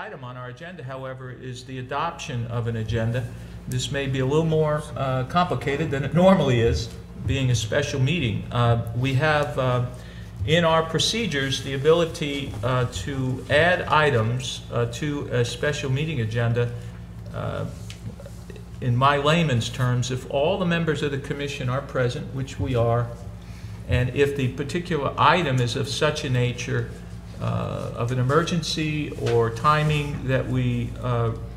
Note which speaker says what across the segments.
Speaker 1: Item on our agenda, however, is the adoption of an agenda. This may be a little more complicated than it normally is, being a special meeting. We have in our procedures the ability to add items to a special meeting agenda. In my layman's terms, if all the members of the commission are present, which we are, and if the particular item is of such a nature of an emergency or timing that we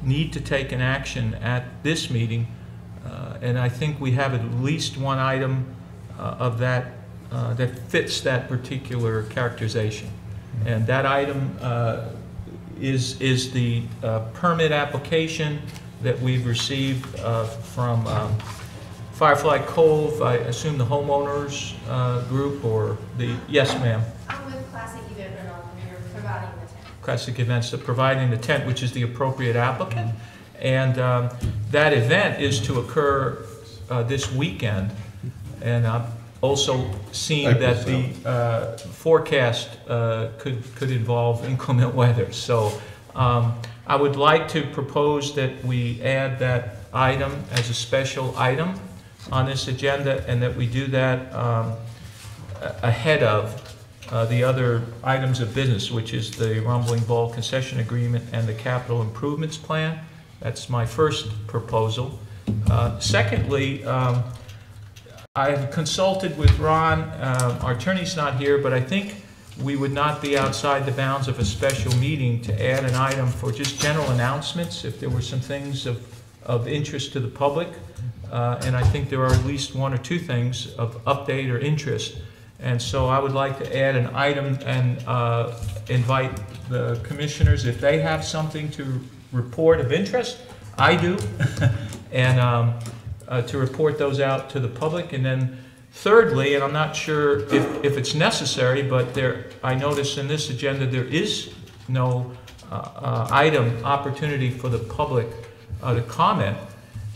Speaker 1: need to take an action at this meeting, and I think we have at least one item of that that fits that particular characterization. And that item is the permit application that we've received from Firefly Cove, I assume the homeowners group, or the, yes ma'am?
Speaker 2: I'm with Classic Event Rental, we're providing the tent.
Speaker 1: Classic Events, providing the tent, which is the appropriate applicant. And that event is to occur this weekend. And I've also seen that the forecast could involve inclement weather. So I would like to propose that we add that item as a special item on this agenda, and that we do that ahead of the other items of business, which is the Rumbling Ball concession agreement and the capital improvements plan. That's my first proposal. Secondly, I've consulted with Ron. Our attorney's not here, but I think we would not be outside the bounds of a special meeting to add an item for just general announcements if there were some things of interest to the public. And I think there are at least one or two things of update or interest. And so I would like to add an item and invite the commissioners, if they have something to report of interest, I do, and to report those out to the public. And then thirdly, and I'm not sure if it's necessary, but I notice in this agenda there is no opportunity for the public to comment.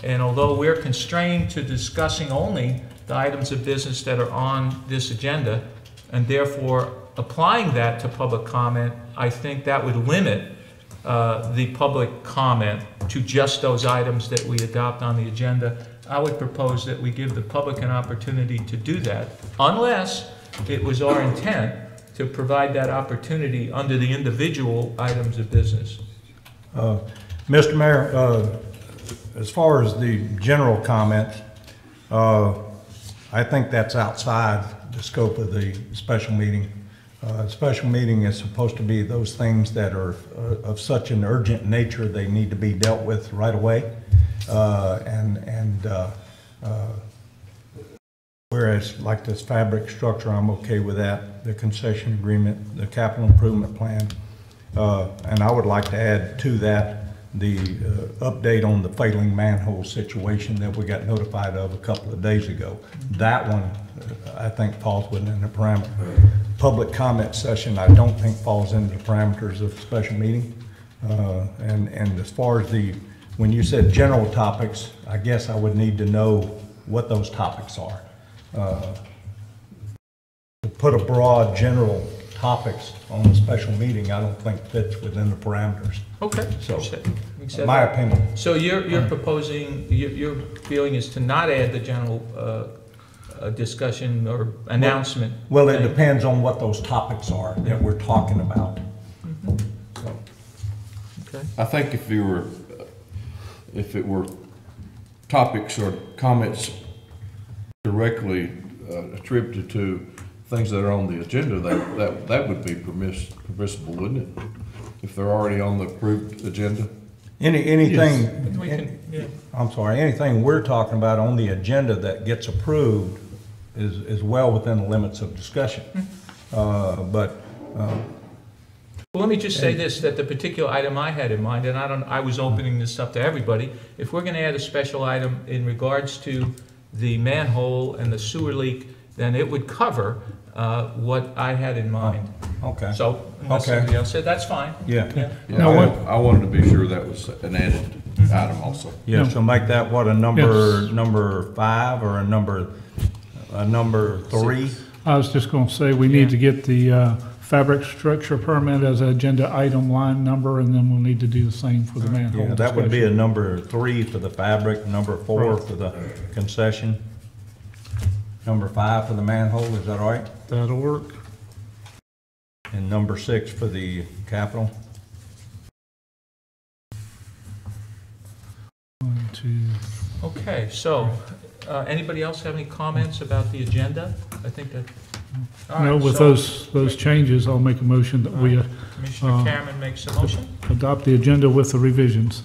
Speaker 1: And although we're constrained to discussing only the items of business that are on this agenda, and therefore applying that to public comment, I think that would limit the public comment to just those items that we adopt on the agenda. I would propose that we give the public an opportunity to do that, unless it was our intent to provide that opportunity under the individual items of business.
Speaker 3: Mr. Mayor, as far as the general comment, I think that's outside the scope of the special meeting. Special meeting is supposed to be those things that are of such an urgent nature they need to be dealt with right away. Whereas like this fabric structure, I'm okay with that. The concession agreement, the capital improvement plan, and I would like to add to that the update on the failing manhole situation that we got notified of a couple of days ago. That one, I think, falls within the parameter. Public comment session, I don't think falls into the parameters of a special meeting. And as far as when you said general topics, I guess I would need to know what those topics are. To put a broad general topics on a special meeting, I don't think fits within the parameters.
Speaker 1: Okay.
Speaker 3: So, my opinion.
Speaker 1: So you're proposing, your feeling is to not add the general discussion or announcement?
Speaker 3: Well, it depends on what those topics are that we're talking about.
Speaker 1: Mm-hmm.
Speaker 3: So.
Speaker 1: Okay.
Speaker 4: I think if it were topics or comments directly attributed to things that are on the agenda, that would be permissible, wouldn't it? If they're already on the approved agenda.
Speaker 3: Anything.
Speaker 1: Yes.
Speaker 3: I'm sorry. Anything we're talking about on the agenda that gets approved is well within the limits of discussion. Well,
Speaker 1: let me just say this, that the particular item I had in mind, and I was opening this up to everybody, if we're going to add a special item in regards to the manhole and the sewer leak, then it would cover what I had in mind.
Speaker 3: Okay.
Speaker 1: So, unless somebody else said, that's fine.
Speaker 3: Yeah.
Speaker 4: I wanted to be sure that was an added item also.
Speaker 3: Yeah. So make that what, a number 5 or a number 3?
Speaker 5: I was just going to say we need to get the fabric structure permit as an agenda item line number, and then we'll need to do the same for the manhole.
Speaker 3: Yeah, that would be a
Speaker 5: discussion.
Speaker 3: number 3 for the fabric, number 4
Speaker 5: Right.
Speaker 3: for the concession, number 5 for the manhole, is that all right?
Speaker 5: That'll work.
Speaker 3: And number 6 for the capital?
Speaker 5: 1, 2.
Speaker 1: Okay, so, anybody else have any comments about the agenda? I think that. all
Speaker 5: No,
Speaker 1: right,
Speaker 5: with
Speaker 1: so
Speaker 5: those changes, I'll make a motion that we
Speaker 1: Commissioner Cameron makes a motion.
Speaker 5: adopt the agenda with the revisions.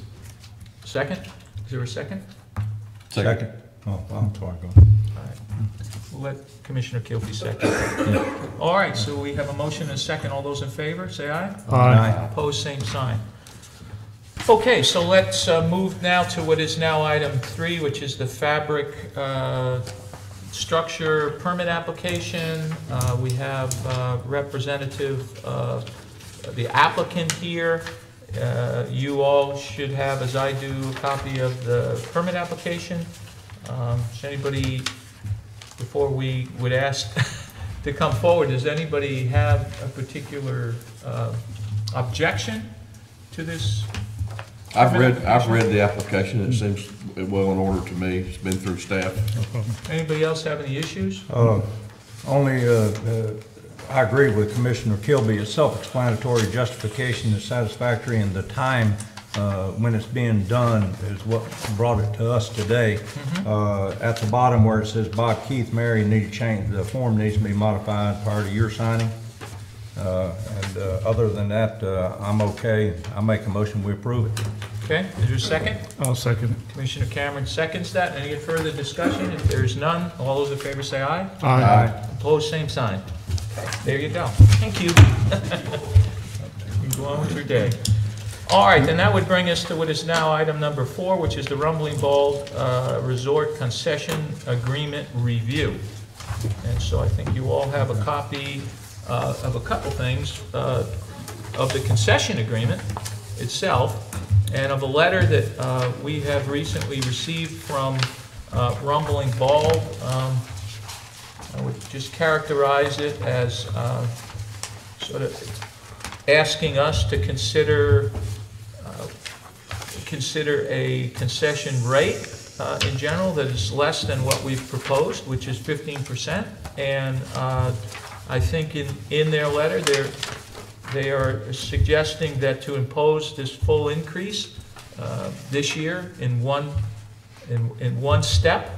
Speaker 1: Second? Is there a second?
Speaker 3: Second. Oh, I'm sorry, go.
Speaker 1: All right. We'll let Commissioner Kilby second. All right, so we have a motion and a second. All those in favor, say aye.
Speaker 5: Aye.
Speaker 1: Opposed, same sign. Okay, so let's move now to what is now item 3, which is the fabric structure permit application. We have representative, the applicant here. You all should have, as I do, a copy of the permit application. Does anybody, before we would ask to come forward, does anybody have a particular objection to this?
Speaker 4: I've read the application. It seems well in order to me. It's been through staff.
Speaker 5: No problem.
Speaker 1: Anybody else have any issues?
Speaker 3: Only, I agree with Commissioner Kilby, it's self-explanatory, justification is satisfactory, and the time when it's being done is what brought it to us today. At the bottom where it says Bob, Keith, Mary need to change, the form needs to be modified prior to your signing. Other than that, I'm okay. I make a motion, we approve it.
Speaker 1: Okay, is there a second?
Speaker 5: I'll second it.
Speaker 1: Commissioner Cameron seconds that. Any further discussion? If there's none, all those in favor say aye.
Speaker 5: Aye.
Speaker 1: Opposed, same sign. Okay, there you go. Thank you. You can go on with your day. All right, then that would bring us to what is now item number 4, which is the Rumbling Bald Resort Concession Agreement Review. And so I think you all have a copy of a couple things, of the concession agreement itself, and of a letter that we have recently received from Rumbling Bald. I would just characterize it as sort of asking us to consider a concession rate in general that is less than what we've proposed, which is 15%. And I think in their letter, they are suggesting that to impose this full increase this year in one step,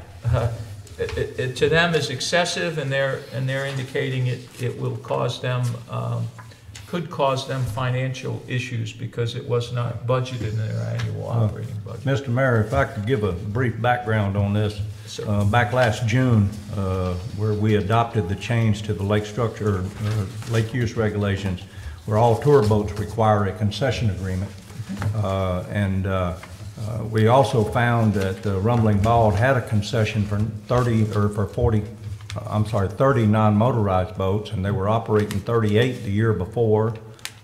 Speaker 1: it to them is excessive, and they're indicating it will cause them, could cause them financial issues because it was not budgeted in their annual operating budget.
Speaker 3: Mr. Mayor, if I could give a brief background on this.
Speaker 1: So,
Speaker 3: Back last June, where we adopted the change to the lake structure, lake use regulations, where all tour boats require a concession agreement. We also found that Rumbling Bald had a concession for 30 non-motorized boats, and they were operating 38 the year before.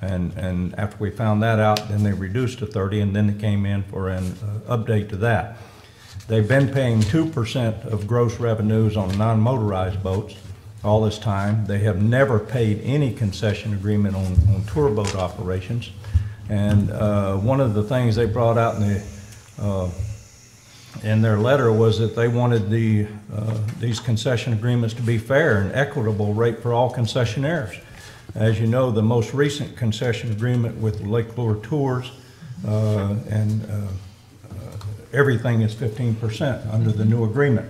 Speaker 3: And after we found that out, then they reduced to 30, and then they came in for an update to that. They've been paying 2% of gross revenues on non-motorized boats all this time. They have never paid any concession agreement on tour boat operations. And one of the things they brought out in their letter was that they wanted these concession agreements to be fair and equitable rate for all concessionaires. As you know, the most recent concession agreement with Lake Lure Tours everything is 15% under the new agreement.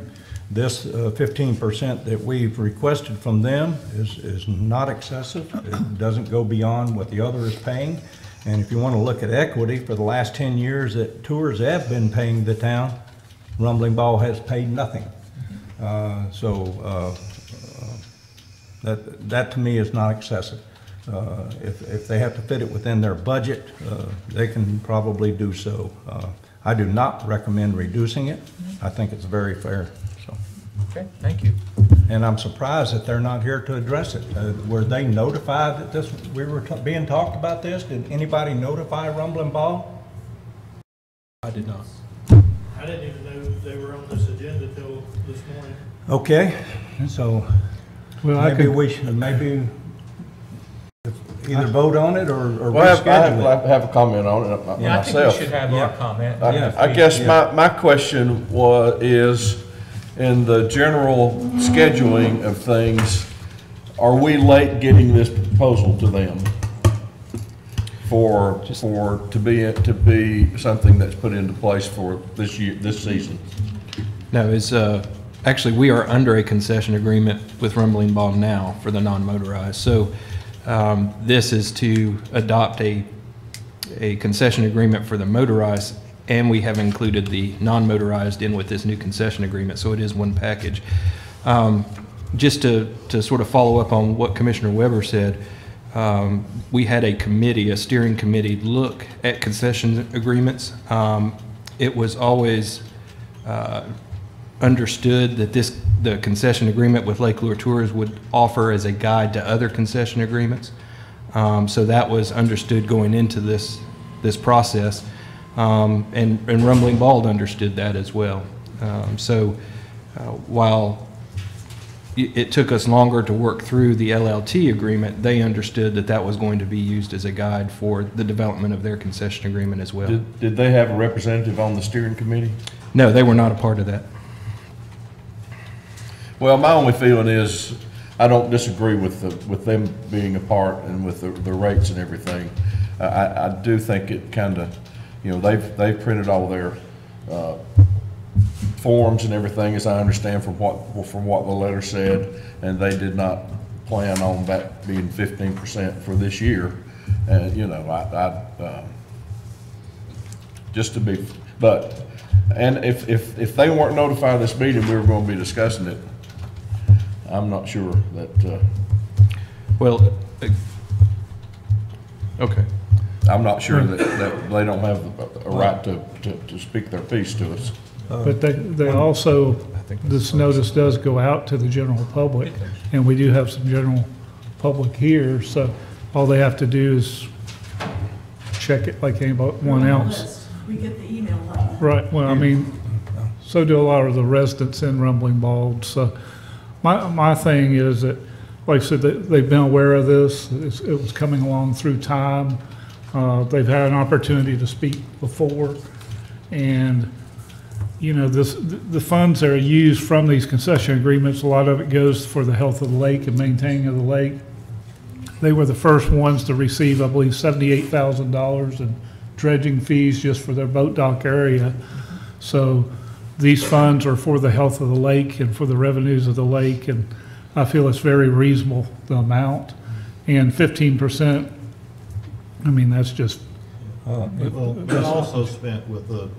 Speaker 3: This 15% that we've requested from them is not excessive. It doesn't go beyond what the other is paying. And if you want to look at equity, for the last 10 years that tours have been paying the town, Rumbling Bald has paid nothing. That to me is not excessive. If they have to fit it within their budget, they can probably do so. I do not recommend reducing it. I think it's very fair. So.
Speaker 1: okay, thank you.
Speaker 3: And I'm surprised that they're not here to address it. Were they notified that we were being talked about this? Did anybody notify Rumbling Bald?
Speaker 6: I did not.
Speaker 7: I didn't even know they were on this agenda till this morning.
Speaker 3: Okay, so
Speaker 5: Well,
Speaker 3: maybe we should, maybe either vote on it or
Speaker 4: Well, I
Speaker 3: reschedule it.
Speaker 4: have a comment on it
Speaker 1: Yeah, I think
Speaker 4: myself.
Speaker 1: we should have our
Speaker 3: Yeah.
Speaker 1: comment.
Speaker 4: I guess my question is, in the general scheduling of things, are we late getting this proposal to them to be something that's put into place for this year, this season?
Speaker 6: No, actually, we are under a concession agreement with Rumbling Ball now for the non-motorized. So this is to adopt a concession agreement for the motorized, and we have included the non-motorized in with this new concession agreement, so it is one package. Just to sort of follow up on what Commissioner Weber said, we had a steering committee look at concession agreements. It was always understood that the concession agreement with Lake Lure Tours would offer as a guide to other concession agreements. So that was understood going into this process, and Rumbling Bald understood that as well. While it took us longer to work through the LLT agreement, they understood that that was going to be used as a guide for the development of their concession agreement as well.
Speaker 4: Did they have a representative on the steering committee?
Speaker 6: No, they were not a part of that.
Speaker 4: Well, my only feeling is, I don't disagree with them being a part and with the rates and everything. I do think it kind of, they've printed all their forms and everything, as I understand from what the letter said, and they did not plan on that being 15% for this year. And just to be, and if they weren't notified of this meeting, we were going to be discussing it. I'm not sure that.
Speaker 6: Well, okay.
Speaker 4: I'm not sure that they don't have a right to speak their piece to us.
Speaker 5: But they also, this notice does go out to the general public, and we do have some general public here, so all they have to do is check it like anyone else.
Speaker 8: We get the email like that.
Speaker 5: Right, well, I mean, so do a lot of the residents in Rumbling Bald, so my thing is that, like I said, they've been aware of this, it was coming along through time, they've had an opportunity to speak before, and the funds that are used from these concession agreements, a lot of it goes for the health of the lake and maintaining of the lake. They were the first ones to receive, I believe, $78,000 in dredging fees just for their boat dock area. So these funds are for the health of the lake and for the revenues of the lake, and I feel it's very reasonable, the amount. And 15%, I mean, that's just.
Speaker 7: Well, they also spent with the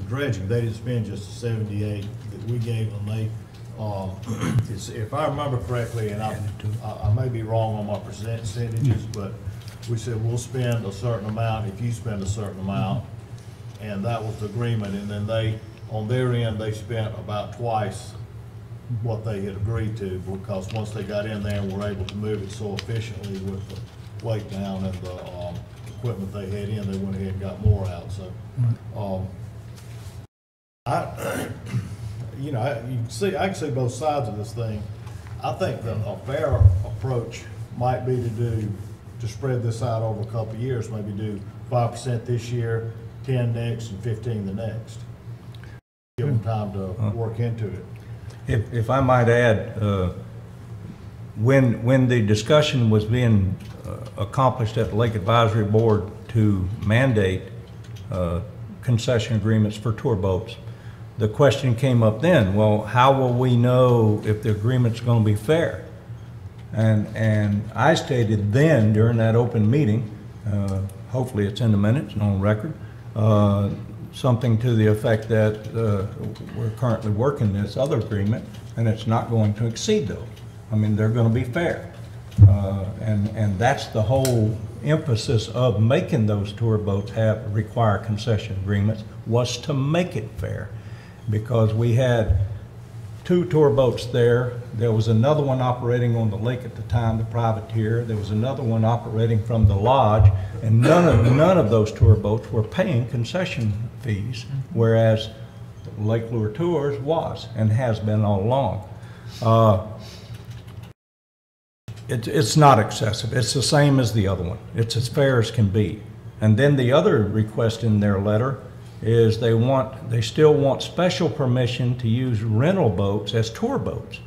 Speaker 7: dredging, they didn't spend just the 78 that we gave them. If I remember correctly, and I may be wrong on my percentages, but we said we'll spend a certain amount if you spend a certain amount, and that was the agreement. And then on their end, they spent about twice what they had agreed to, because once they got in there and were able to move it so efficiently with the weight down and the equipment they had in, they went ahead and got more out. So, I can see both sides of this thing. I think that a fair approach might be to spread this out over a couple of years, maybe do 5% this year, 10 next, and 15 the next. Give them time to work into it.
Speaker 3: If I might add, when the discussion was being accomplished at the Lake Advisory Board to mandate concession agreements for tour boats, the question came up then, well, how will we know if the agreement's going to be fair? And I stated then during that open meeting, hopefully it's in the minutes and on record, something to the effect that we're currently working this other agreement and it's not going to exceed those. I mean, they're going to be fair. And that's the whole emphasis of making those tour boats require concession agreements, was to make it fair. Because we had 2 tour boats there. There was another one operating on the lake at the time, the privateer. There was another one operating from the lodge, and none of those tour boats were paying concession fees, whereas Lake Lure Tours was and has been all along. It's not excessive. It's the same as the other one. It's as fair as can be. And then the other request in their letter is they still want special permission to use rental boats as tour boats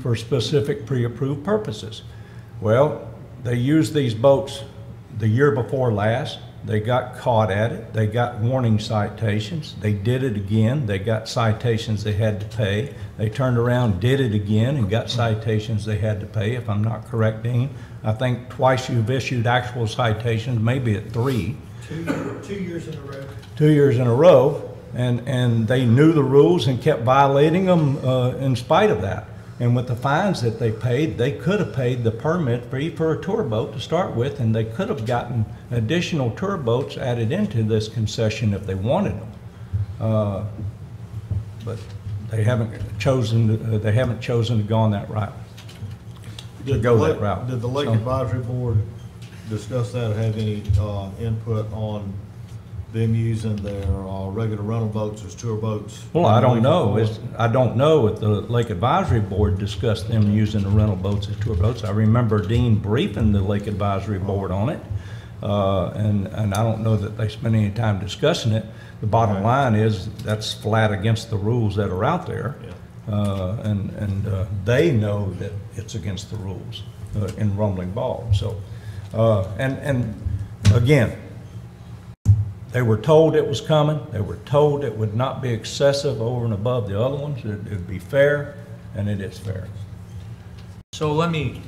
Speaker 3: for specific pre-approved purposes. Well, they used these boats the year before last. They got caught at it. They got warning citations. They did it again. They got citations they had to pay. They turned around, did it again, and got citations they had to pay, if I'm not correct, Dean. I think twice you've issued actual citations, maybe at 3.
Speaker 7: 2 years in a row.
Speaker 3: 2 years in a row, and they knew the rules and kept violating them in spite of that. And with the fines that they paid, they could have paid the permit fee for a tour boat to start with, and they could have gotten additional tour boats added into this concession if they wanted them. But they haven't chosen to go on that route.
Speaker 7: Did
Speaker 3: go
Speaker 7: the
Speaker 3: that route.
Speaker 7: Did the Lake
Speaker 3: So-
Speaker 7: Advisory Board discuss that or have any input on them using their regular rental boats as tour boats?
Speaker 3: Well, I don't know. I don't know if the Lake Advisory Board discussed them using the rental boats as tour boats. I remember Dean briefing the Lake Advisory Board on it, and I don't know that they spent any time discussing it. The bottom line is that's flat against the rules that are out there, and they know that it's against the rules in Rumbling Ball. So, and again, they were told it was coming. They were told it would not be excessive over and above the other ones. It would be fair, and it is fair.
Speaker 1: So let me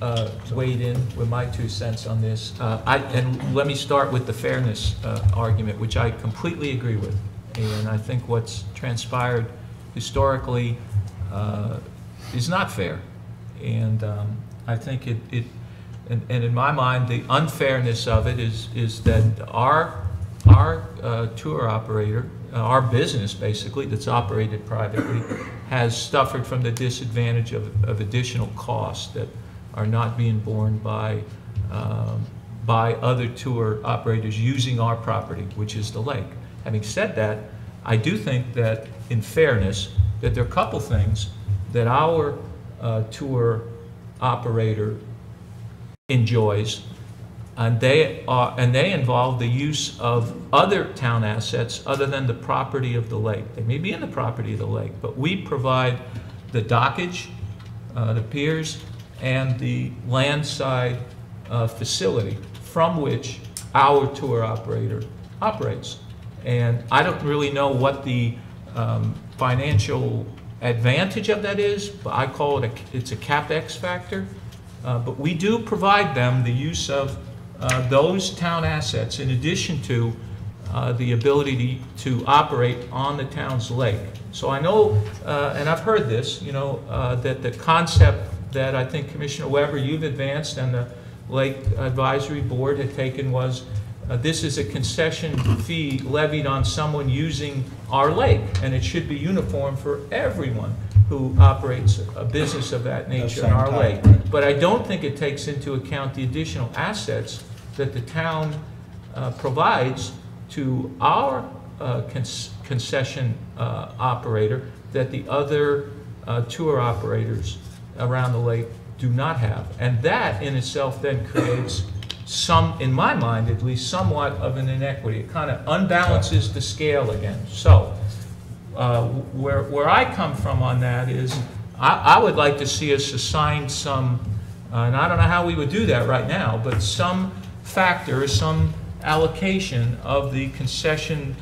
Speaker 1: wade in with my 2 cents on this. And let me start with the fairness argument, which I completely agree with. And I think what's transpired historically is not fair. And I think and in my mind, the unfairness of it is that our tour operator, our business basically that's operated privately, has suffered from the disadvantage of additional costs that are not being borne by other tour operators using our property, which is the lake. Having said that, I do think that in fairness, that there are a couple things that our tour operator enjoys, and they involve the use of other town assets other than the property of the lake. They may be in the property of the lake, but we provide the dockage, the piers, and the landside facility from which our tour operator operates. And I don't really know what the financial advantage of that is, but I call it it's a CapEx factor. But we do provide them the use of those town assets in addition to the ability to operate on the town's lake. So I know, and I've heard this, you know, that the concept that I think Commissioner Weber, you've advanced, and the Lake Advisory Board had taken was this is a concession fee levied on someone using our lake, and it should be uniform for everyone who operates a business of that nature in our lake. But I don't think it takes into account the additional assets that the town provides to our concession operator that the other tour operators around the lake do not have. And that in itself then creates some, in my mind at least, somewhat of an inequity. It kind of unbalances the scale again. So where I come from on that is I would like to see us assign some, and I don't know how we would do that right now, but some factor, some allocation of the concession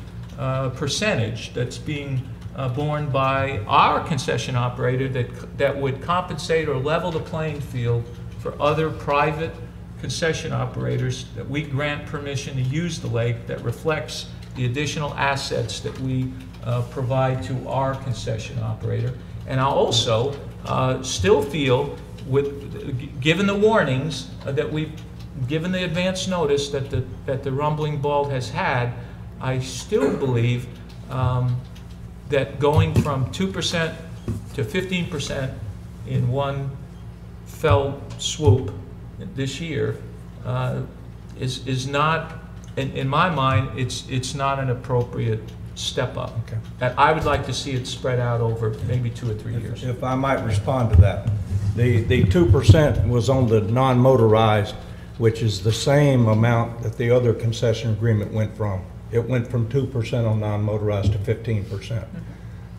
Speaker 1: percentage that's being borne by our concession operator that would compensate or level the playing field for other private concession operators that we grant permission to use the lake that reflects the additional assets that we provide to our concession operator. And I also still feel, given the warnings that we've given, the advance notice that the Rumbling Bald has had, I still believe that going from 2% to 15% in one fell swoop this year is not, in my mind, it's not an appropriate step up.
Speaker 3: Okay.
Speaker 1: And I would like to see it spread out over maybe 2 or 3 years.
Speaker 3: If I might respond to that, The 2% was on the non-motorized, which is the same amount that the other concession agreement went from. It went from 2% on non-motorized to 15%.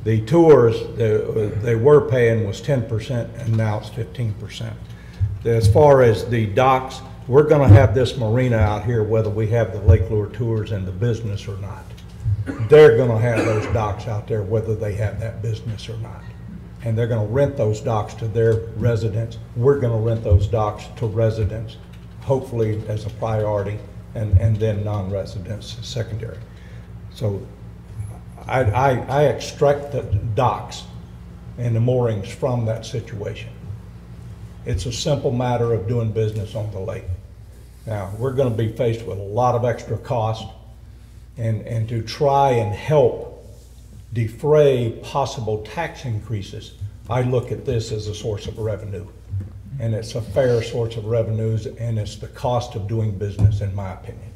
Speaker 3: The tours, they were paying was 10%, and now it's 15%. As far as the docks, we're gonna have this marina out here whether we have the Lake Lure Tours and the business or not. They're gonna have those docks out there whether they have that business or not. And they're gonna rent those docks to their residents. We're gonna rent those docks to residents, hopefully as a priority, and then non-residents secondary. So I extract the docks and the moorings from that situation. It's a simple matter of doing business on the lake. Now, we're gonna be faced with a lot of extra cost, and to try and help defray possible tax increases, I look at this as a source of revenue. And it's a fair source of revenues, and it's the cost of doing business, in my opinion.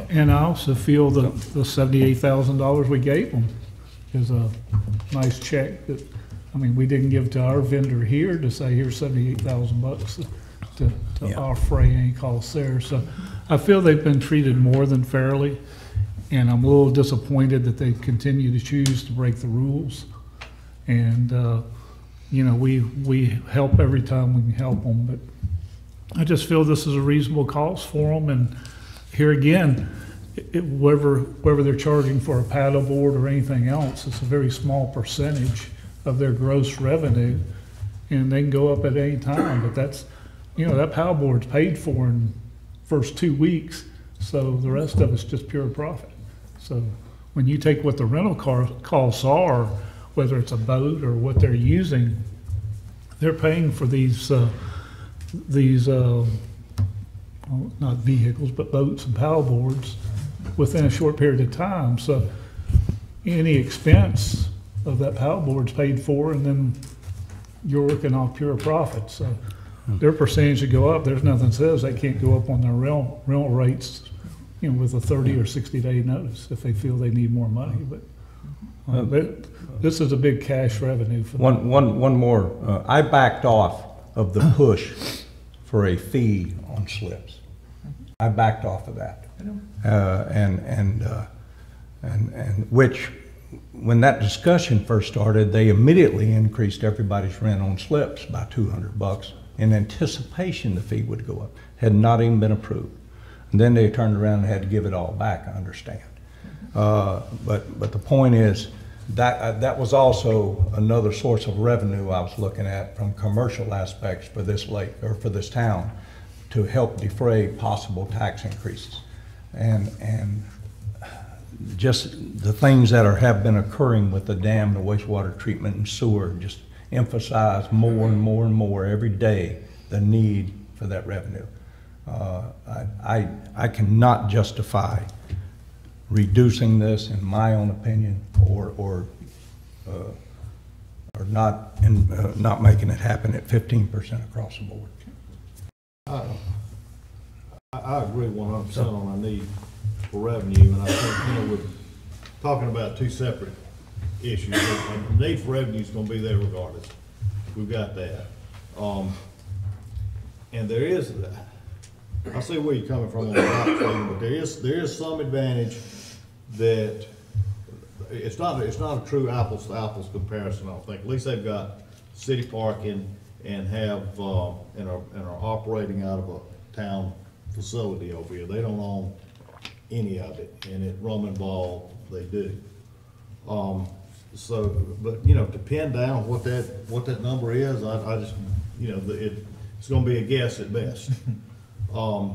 Speaker 5: And I also feel that the $78,000 we gave them is a nice check that, I mean, we didn't give to our vendor here to say, here's 78,000 bucks to offray any costs there. So I feel they've been treated more than fairly, and I'm a little disappointed that they continue to choose to break the rules. And, you know, we help every time we can help them, but I just feel this is a reasonable cost for them. And here again, whether they're charging for a paddle board or anything else, it's a very small percentage of their gross revenue, and they can go up at any time. But that's, you know, that paddle board's paid for in first 2 weeks, so the rest of it's just pure profit. So when you take what the rental car costs are, whether it's a boat or what they're using, they're paying for these not vehicles, but boats and paddle boards within a short period of time. So any expense of that paddle board's paid for, and then you're working off pure profit. So their percentage to go up, there's nothing says they can't go up on their rental rates, you know, with a 30 or 60-day notice if they feel they need more money. But this is a big cash revenue for them.
Speaker 3: One more. I backed off of the push for a fee on slips. I backed off of that, and which, when that discussion first started, they immediately increased everybody's rent on slips by $200 in anticipation the fee would go up. Had not even been approved, and then they turned around and had to give it all back. I understand, but the point is that that was also another source of revenue I was looking at from commercial aspects for this lake or for this town, to help defray possible tax increases. And just the things that have been occurring with the dam, the wastewater treatment and sewer, just emphasize more and more and more every day the need for that revenue. I cannot justify reducing this, in my own opinion, or not making it happen at 15% across the board.
Speaker 7: I agree 100% on our need for revenue, and I think, you know, we're talking about two separate issues. And the need for revenue is going to be there regardless. We've got that. And there is, I see where you're coming from on the dock thing, but there is some advantage that it's not a true apples to apples comparison, I don't think. At least they've got city parking and have and are operating out of a town facility over here. They don't own any of it, and at Rummenball they do. So, but you know, to pin down what that number is, I just, you know, it's going to be a guess at best. I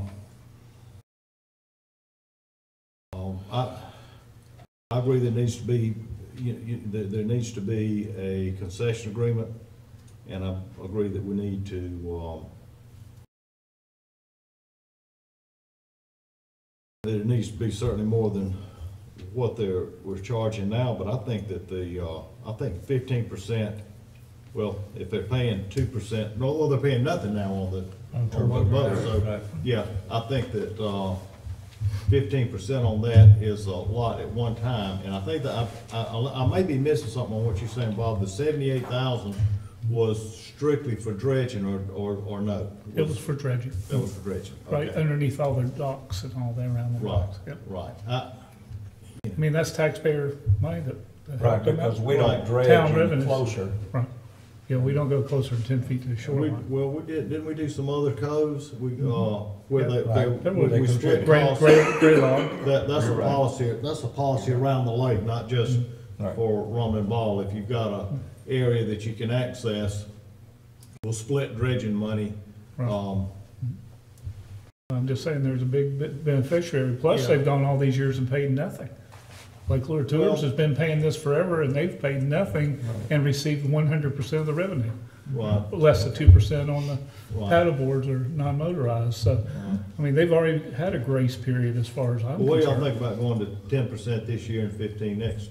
Speaker 7: agree there needs to be there needs to be a concession agreement, and I agree that we need to that it needs to be certainly more than what we're charging now. But I think that I think 15%. Well, if they're paying 2%, no, they're paying nothing now on the boat. So right. Yeah, I think that 15% on that is a lot at one time. And I think that I may be missing something on what you're saying, Bob. The 78,000 was strictly for dredging or no?
Speaker 5: It was for dredging,
Speaker 7: It was for dredging,
Speaker 5: right
Speaker 7: okay.
Speaker 5: underneath all their docks and all that around the
Speaker 7: Right,
Speaker 5: docks. Yep.
Speaker 7: right.
Speaker 5: I mean, that's taxpayer money that
Speaker 3: Right,
Speaker 5: helped them
Speaker 3: because
Speaker 5: out.
Speaker 3: we don't
Speaker 7: Right.
Speaker 3: dredge
Speaker 5: Town
Speaker 3: any
Speaker 5: revenues.
Speaker 3: closer.
Speaker 5: Right. Yeah, we don't go closer than 10 feet to the shoreline.
Speaker 7: Well, we didn't we do some other coves? Where
Speaker 5: Yeah.
Speaker 3: Right.
Speaker 5: There
Speaker 7: we
Speaker 5: was
Speaker 7: split
Speaker 5: Gray
Speaker 7: costs?
Speaker 5: log.
Speaker 7: That's a
Speaker 3: You're right.
Speaker 7: policy, that's a policy around the lake, not just
Speaker 3: Right.
Speaker 7: for Rumbling Ball. If you've got a area that you can access, we'll split dredging money.
Speaker 5: Right.
Speaker 7: Um,
Speaker 5: I'm just saying there's a big beneficiary. Plus,
Speaker 7: Yeah.
Speaker 5: they've gone all these years and paid nothing. Like Lure Tours
Speaker 7: Well-
Speaker 5: has been paying this forever, and they've paid nothing and received 100% of the revenue.
Speaker 7: right,
Speaker 5: Less than 2% on the
Speaker 7: right.
Speaker 5: paddle boards or non-motorized. So, I mean, they've already had a grace period as far as I'm
Speaker 7: Well, what do y'all
Speaker 5: concerned.
Speaker 7: think about going to 10% this year and 15 next?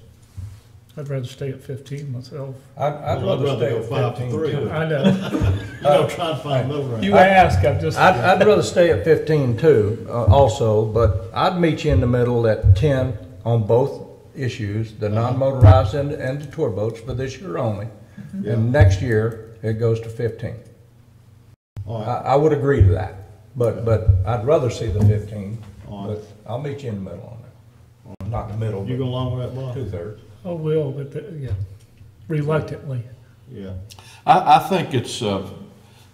Speaker 5: I'd rather stay at 15 myself.
Speaker 3: I'd
Speaker 7: Well,
Speaker 3: rather stay at
Speaker 7: 5 to
Speaker 3: 15
Speaker 7: 3.
Speaker 3: too.
Speaker 5: I know.
Speaker 7: Trying to find a middle ground.
Speaker 5: You ask, I'm just.
Speaker 3: I'd rather stay at 15 too, also, but I'd meet you in the middle at 10 on both issues, the non-motorized and the tour boats for this year only.
Speaker 7: Yeah.
Speaker 3: And next year, it goes to 15.
Speaker 7: All right,
Speaker 3: I would agree to that, but I'd rather see the 15,
Speaker 7: all right.
Speaker 3: but I'll meet you in the middle on that. Not the middle,
Speaker 7: You go
Speaker 3: but
Speaker 7: along with that, Bob?
Speaker 3: 2/3.
Speaker 5: Oh, will, but, yeah, reluctantly.
Speaker 7: Yeah.
Speaker 4: I think it's the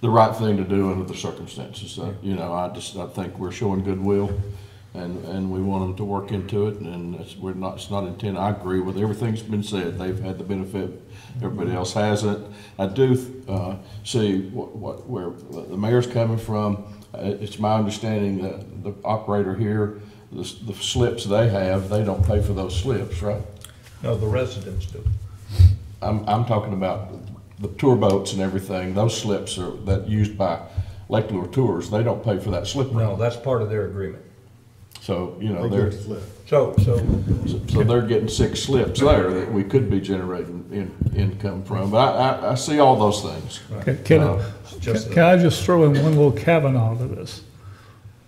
Speaker 4: right thing to do under the circumstances. You know, I think we're showing goodwill, and we want them to work into it, and it's not intent. I agree with everything that's been said. They've had the benefit, everybody else hasn't. I do see where the mayor's coming from. It's my understanding that the operator here, the slips they have, they don't pay for those slips, right?
Speaker 3: No, the residents do.
Speaker 4: I'm talking about the tour boats and everything. Those slips are that used by Lake Lure Tours. They don't pay for that slip
Speaker 3: No,
Speaker 4: rate.
Speaker 3: that's part of their agreement.
Speaker 4: So, you know,
Speaker 7: They
Speaker 4: they're,
Speaker 7: get the slip.
Speaker 3: So,
Speaker 4: they're getting 6 slips there that we could be generating income from. But I see all those things.
Speaker 5: Can I just throw in one little caveat to this?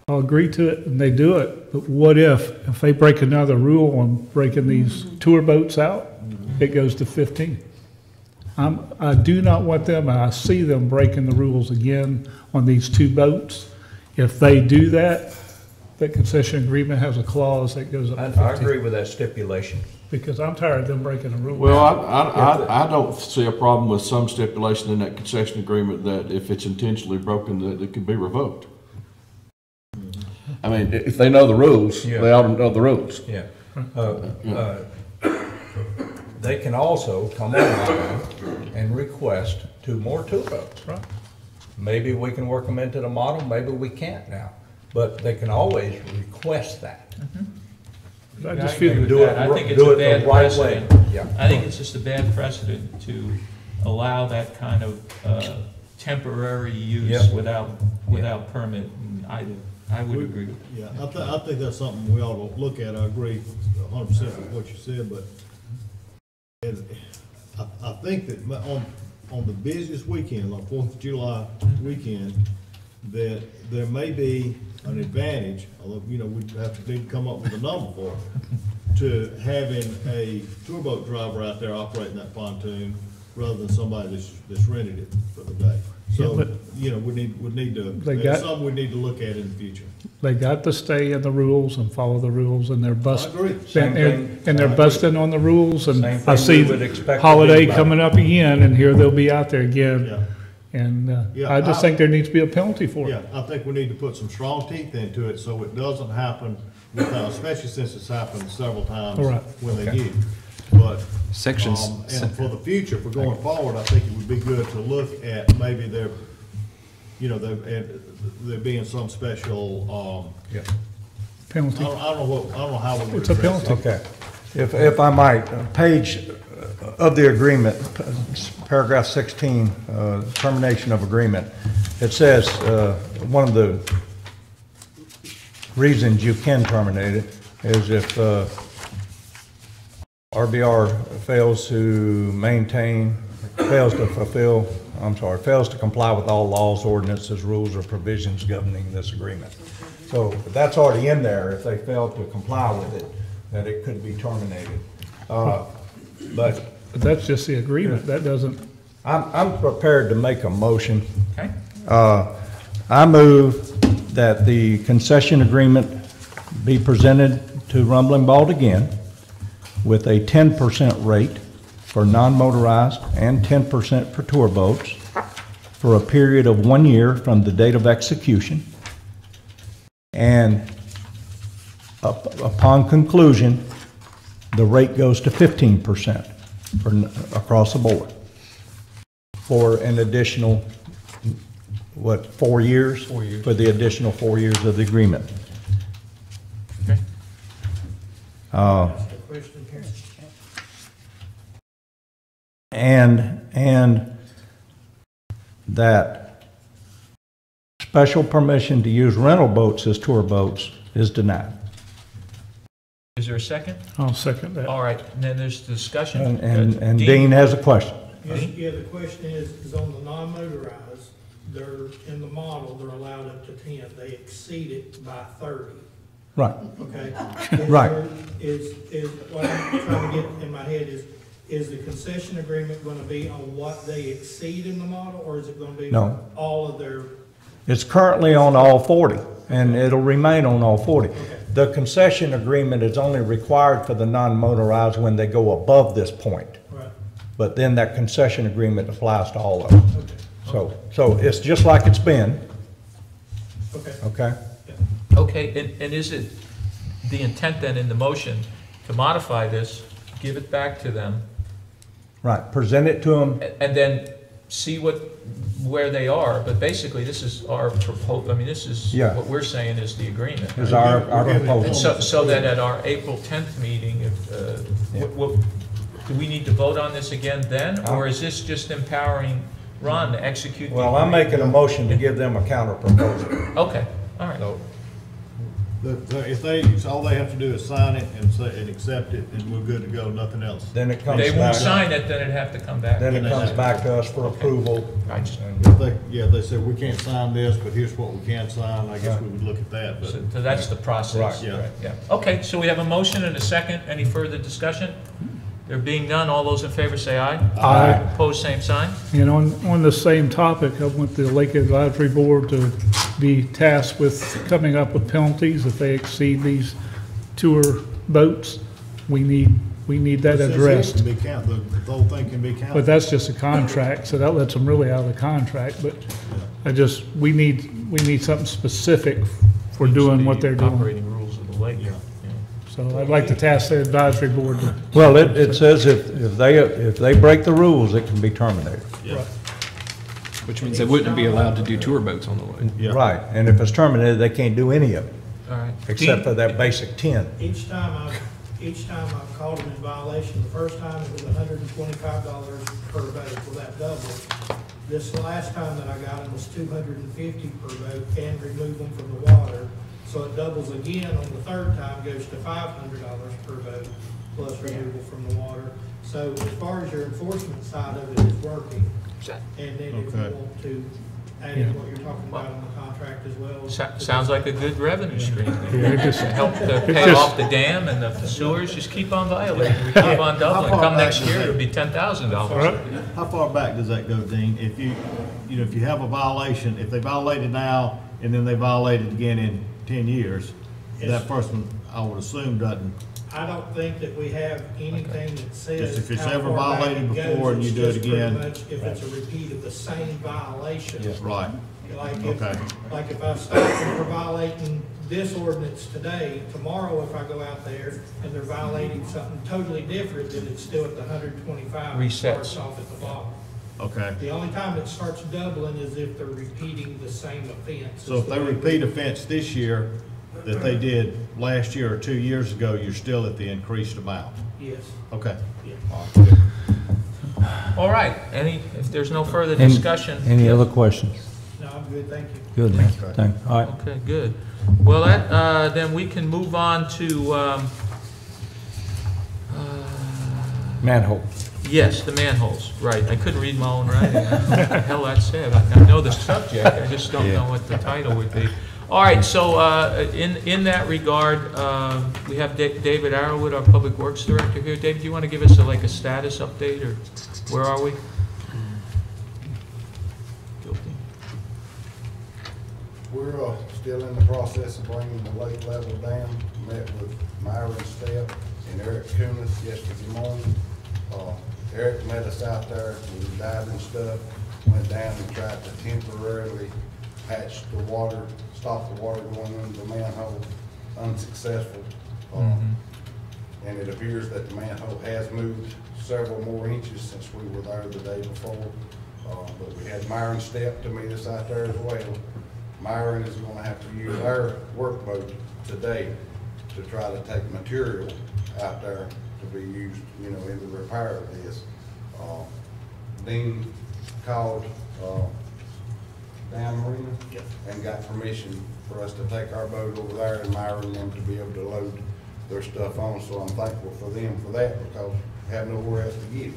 Speaker 5: I'll agree to it and they do it, but what if they break another rule on breaking these tour boats out, it goes to 15? I do not want them, and I see them breaking the rules again on these 2 boats. If they do that, the concession agreement has a clause that goes up to 15.
Speaker 3: I agree with that stipulation.
Speaker 5: Because I'm tired of them breaking the rules.
Speaker 4: Well, I don't see a problem with some stipulation in that concession agreement that if it's intentionally broken, that it could be revoked. I mean, if they know the rules,
Speaker 3: Yeah.
Speaker 4: they ought to know the rules.
Speaker 3: Yeah. They can also come online and request 2 more tour boats.
Speaker 5: Right.
Speaker 3: Maybe we can work them into the model, maybe we can't now, but they can always request that.
Speaker 5: I just
Speaker 1: I
Speaker 5: feel,
Speaker 1: agree with
Speaker 3: do
Speaker 1: that.
Speaker 3: it
Speaker 1: I
Speaker 3: ri-
Speaker 1: think it's
Speaker 3: do
Speaker 1: a
Speaker 3: it the
Speaker 1: bad
Speaker 3: right way.
Speaker 1: precedent.
Speaker 3: Yeah.
Speaker 1: I think it's just a bad precedent to allow that kind of temporary use
Speaker 3: Yep.
Speaker 1: without permit. And I would agree with that.
Speaker 7: Yeah, I think that's something we ought to look at. I agree 100% with what you said, but I think that on the busiest weekend, like 4th of July weekend, that there may be an advantage, although, you know, we'd have to come up with a number for it, to having a tour boat driver out there operating that pontoon rather than somebody that's rented it for the day. So,
Speaker 5: Yeah,
Speaker 7: you know, we need to,
Speaker 5: They
Speaker 7: that's
Speaker 5: got-
Speaker 7: something we need to look at in the future.
Speaker 5: they got to stay in the rules and follow the rules, and they're busting.
Speaker 7: I agree.
Speaker 3: Same thing.
Speaker 5: And they're busting on the rules, and
Speaker 3: Same
Speaker 5: I
Speaker 3: thing
Speaker 5: see
Speaker 3: we would expect of
Speaker 5: holiday
Speaker 3: anybody.
Speaker 5: coming up again, and here they'll be out there again.
Speaker 7: Yeah.
Speaker 5: And
Speaker 7: Yeah,
Speaker 5: I just
Speaker 7: I-
Speaker 5: think there needs to be a penalty for it.
Speaker 7: Yeah, I think we need to put some strong teeth into it so it doesn't happen without, especially since it's happened several times
Speaker 5: All right.
Speaker 7: when they knew. But,
Speaker 6: Sections.
Speaker 7: and for the future, for going forward, I think it would be good to look at maybe there, you know, there being some special,
Speaker 3: Yeah.
Speaker 5: Penalty.
Speaker 7: I don't know how we would
Speaker 5: It's a
Speaker 7: address it.
Speaker 5: penalty.
Speaker 3: Okay. If I might, page of the agreement, paragraph 16, termination of agreement, it says, one of the reasons you can terminate it is if RBR fails to comply with all laws, ordinances, rules, or provisions governing this agreement. So that's already in there. If they fail to comply with it, that it could be terminated. But
Speaker 5: But that's just the agreement. That doesn't
Speaker 3: I'm prepared to make a motion.
Speaker 1: Okay?
Speaker 3: I move that the concession agreement be presented to Rumbling Bald again with a 10% rate for non-motorized and 10% for tour boats for a period of 1 year from the date of execution. And upon conclusion, the rate goes to 15% across the board for an additional, 4 years?
Speaker 1: 4 years.
Speaker 3: For the additional 4 years of the agreement.
Speaker 1: Okay.
Speaker 3: And that special permission to use rental boats as tour boats is denied.
Speaker 1: Is there a second?
Speaker 5: I'll second that.
Speaker 1: All right, and then there's discussion.
Speaker 3: And Dean has a question.
Speaker 8: Yeah, the question is on the non-motorized, they're, in the model, they're allowed up to 10. They exceed it by 30,
Speaker 3: Right.
Speaker 8: okay?
Speaker 3: Right.
Speaker 8: Is what I'm trying to get in my head is the concession agreement gonna be on what they exceed in the model, or is it gonna be
Speaker 3: No.
Speaker 8: all of their?
Speaker 3: It's currently on all 40, and it'll remain on all 40.
Speaker 8: Okay.
Speaker 3: The concession agreement is only required for the non-motorized when they go above this point.
Speaker 8: Right,
Speaker 3: But then that concession agreement applies to all of them.
Speaker 8: okay,
Speaker 3: So it's just like it's been,
Speaker 8: okay.
Speaker 3: okay?
Speaker 1: Okay, and is it the intent then in the motion to modify this, give it back to them,
Speaker 3: Right, present it to them.
Speaker 1: and then see where they are? But basically, this is our proposal, I mean, this is,
Speaker 3: Yeah.
Speaker 1: what we're saying is the agreement.
Speaker 3: Is our
Speaker 1: And
Speaker 3: proposal.
Speaker 1: so that at our April 10th meeting, if, do we need to vote on this again then? Or is this just empowering Ron to execute? the
Speaker 3: Well, I'm
Speaker 1: agreement?
Speaker 3: making a motion to give them a counter proposal.
Speaker 1: Okay, all right.
Speaker 7: If they, all they have to do is sign it and say, and accept it, and we're good to go, nothing else.
Speaker 3: Then it comes
Speaker 1: They won't
Speaker 3: back,
Speaker 1: sign it, then it'd have to come back.
Speaker 3: then it comes back to us for approval.
Speaker 1: I just-
Speaker 7: They said, we can't sign this, but here's what we can sign, I guess we would look at that, but.
Speaker 1: So that's the process.
Speaker 3: Right.
Speaker 7: Yeah.
Speaker 1: Yeah. Okay, so we have a motion and a second. Any further discussion? There being none, all those in favor say aye.
Speaker 5: Aye.
Speaker 1: Opposed, same sign.
Speaker 5: And on the same topic, I want the Lake Advisory Board to be tasked with coming up with penalties if they exceed these tour boats. We need that
Speaker 7: Says it
Speaker 5: addressed.
Speaker 7: can be the whole thing can be counted.
Speaker 5: But that's just a contract, so that lets them really out of the contract. But we need something specific for doing what they're doing.
Speaker 1: Operating rules of the lake.
Speaker 7: Yeah.
Speaker 5: So I'd like to task the advisory board to.
Speaker 3: Well, it says if they break the rules, it can be terminated.
Speaker 7: Yeah.
Speaker 6: Which means they wouldn't be allowed to do tour boats on the lake.
Speaker 7: Yeah.
Speaker 3: Right, and if it's terminated, they can't do any of it,
Speaker 1: All right.
Speaker 3: except for that basic 10.
Speaker 8: Each time I've caught them in violation, the first time it was $125 per boat, well, that doubled. This last time that I got them was $250 per boat and remove them from the water. So it doubles again on the third time, goes to $500 per boat plus removal from the water. So as far as your enforcement side of it is working. And then if you
Speaker 7: Okay.
Speaker 8: want to add in what you're talking about on the contract as well.
Speaker 1: Sounds like a good revenue stream.
Speaker 5: Yeah, it just-
Speaker 1: Help to pay
Speaker 5: just-
Speaker 1: off the dam and the sewers, just keep on violating. We keep on doubling.
Speaker 7: How far
Speaker 1: Come next
Speaker 7: back is
Speaker 1: year,
Speaker 7: that?
Speaker 1: it'll be $10,000.
Speaker 7: How far back does that go, Dean? If if you have a violation, if they violated now and then they violated again in 10 years,
Speaker 8: Yes.
Speaker 7: that person, I would assume, doesn't.
Speaker 8: I don't think that we have anything that says.
Speaker 7: Just if it's
Speaker 8: how
Speaker 7: ever
Speaker 8: far back
Speaker 7: violated
Speaker 8: it goes.
Speaker 7: before and you
Speaker 8: It's
Speaker 7: do it
Speaker 8: just pretty
Speaker 7: again.
Speaker 8: much If it's a repeat of the same violation.
Speaker 7: Right. Okay.
Speaker 8: Like if I stop them for violating this ordinance today, tomorrow if I go out there and they're violating something totally different, then it's still at the 125. and
Speaker 1: Resets.
Speaker 8: starts off at the bottom.
Speaker 7: Okay.
Speaker 8: The only time it starts doubling is if they're repeating the same offense.
Speaker 7: So if they repeat offense this year that they did last year or 2 years ago, you're still at the increased amount?
Speaker 8: Yes,
Speaker 7: Okay.
Speaker 8: yeah.
Speaker 1: All right, if there's no further
Speaker 3: Any-
Speaker 1: discussion.
Speaker 3: Any other questions?
Speaker 8: No, I'm good, thank you.
Speaker 3: Good, man. Thank, all right.
Speaker 1: Okay, good. Well, then we can move on to,
Speaker 3: Manhole.
Speaker 1: yes, the manholes, right. I couldn't read my own writing. I don't know what the hell that said. I know the subject, I just don't know what the title would be. All right, so in that regard, we have David Arrowood, our Public Works Director here. David, do you want to give us like a status update, or where are we?
Speaker 9: We're still in the process of bringing the lake level down. Met with Myron Stepp and Eric Kunis yesterday morning. Eric met us out there, we were diving stuff, went down and tried to temporarily patch the water, stop the water going into the manhole, unsuccessful. And it appears that the manhole has moved several more inches since we were there the day before. But we had Myron Stepp to meet us out there as well. Myron is gonna have to use our workboat today to try to take material out there to be used, you know, in the repair of this. Dean called Dan Marina and got permission for us to take our boat over there and Myron and them to be able to load their stuff on. So I'm thankful for them for that because we have nowhere else to get it,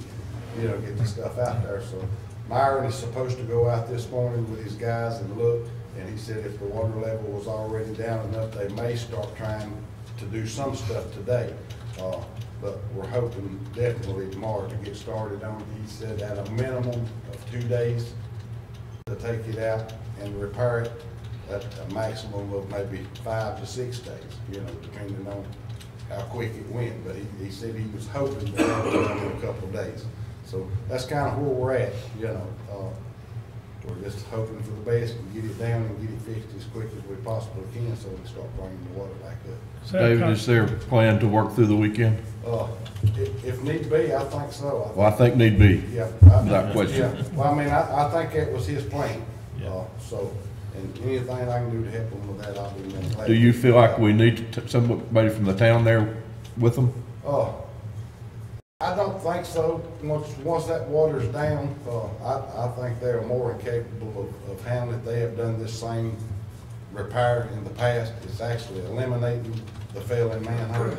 Speaker 9: you know, get the stuff out there. So Myron is supposed to go out this morning with his guys and look, and he said if the water level was already down enough, they may start trying to do some stuff today. But we're hoping definitely tomorrow to get started on it. He said at a minimum of 2 days to take it out and repair it, at a maximum of maybe 5 to 6 days, you know, depending on how quick it went. But he said he was hoping to have it done in a couple of days. So that's kind of where we're at, you know. We're just hoping for the best and get it down and get it fixed as quick as we possibly can so we can start bringing the water back up.
Speaker 4: David, is there a plan to work through the weekend?
Speaker 9: If need be, I think so.
Speaker 4: Well, I think need be,
Speaker 9: Yeah.
Speaker 4: without question.
Speaker 9: Yeah. Well, I mean, I think that was his plan. So, and anything I can do to help him with that, I'll be more than glad.
Speaker 4: Do you feel like we need somebody from the town there with them?
Speaker 9: I don't think so. Once that water's down, I think they're more than capable of handling it. They have done this same repair in the past. It's actually eliminating the failing manhole.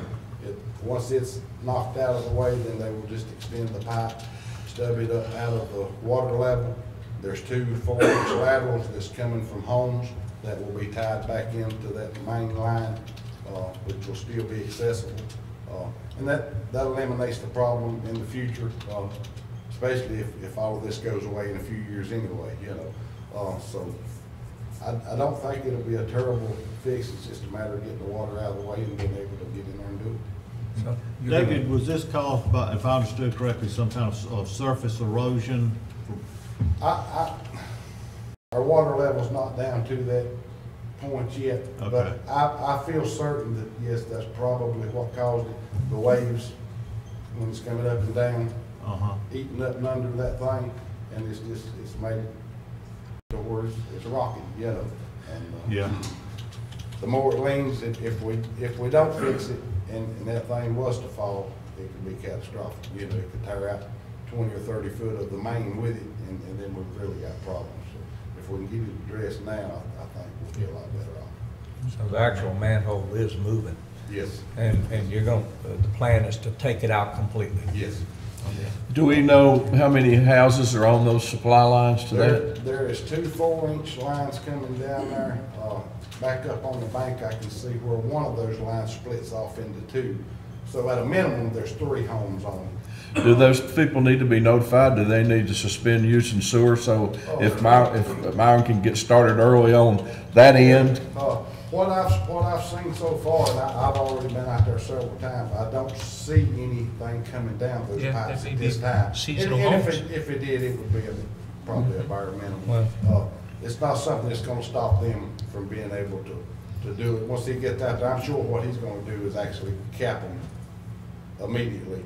Speaker 9: Once it's knocked out of the way, then they will just extend the pipe, stub it up out of the water level. There's 2 4-inch laterals that's coming from homes that will be tied back into that main line, which will still be accessible. And that eliminates the problem in the future, especially if all of this goes away in a few years anyway, you know. So I don't think it'll be a terrible fix. It's just a matter of getting the water out of the way and being able to get in there and do it.
Speaker 3: So
Speaker 7: David, was this caused by, if I understood correctly, some kind of surface erosion?
Speaker 9: Our water level's not down to that point yet, but I feel certain that, yes, that's probably what caused it. The waves, when it's coming up and down, eating up and under that thing, and it's made it to where it's rocking, you know. And, the more it leans, if we don't fix it and that thing was to fall, it could be catastrophic. You know, it could tear out 20 or 30 foot of the main with it, and then we've really got problems. So if we can get it addressed now, I think we'll be a lot better off.
Speaker 10: So the actual manhole is moving?
Speaker 9: Yes.
Speaker 10: And you're going, the plan is to take it out completely?
Speaker 9: Yes.
Speaker 4: Do we know how many houses are on those supply lines to that?
Speaker 9: There is 2 4-inch lines coming down there. Back up on the bank, I can see where one of those lines splits off into 2. So at a minimum, there's 3 homes on it.
Speaker 4: Do those people need to be notified? Do they need to suspend using sewer? So if Myron can get started early on that end?
Speaker 9: What I've seen so far, and I've already been out there several times, I don't see anything coming down those pipes at this time.
Speaker 1: Seasonal
Speaker 9: And
Speaker 1: homes.
Speaker 9: if it did, it would be probably a bare minimum. It's not something that's gonna stop them from being able to do it. Once he gets out there, I'm sure what he's gonna do is actually cap them immediately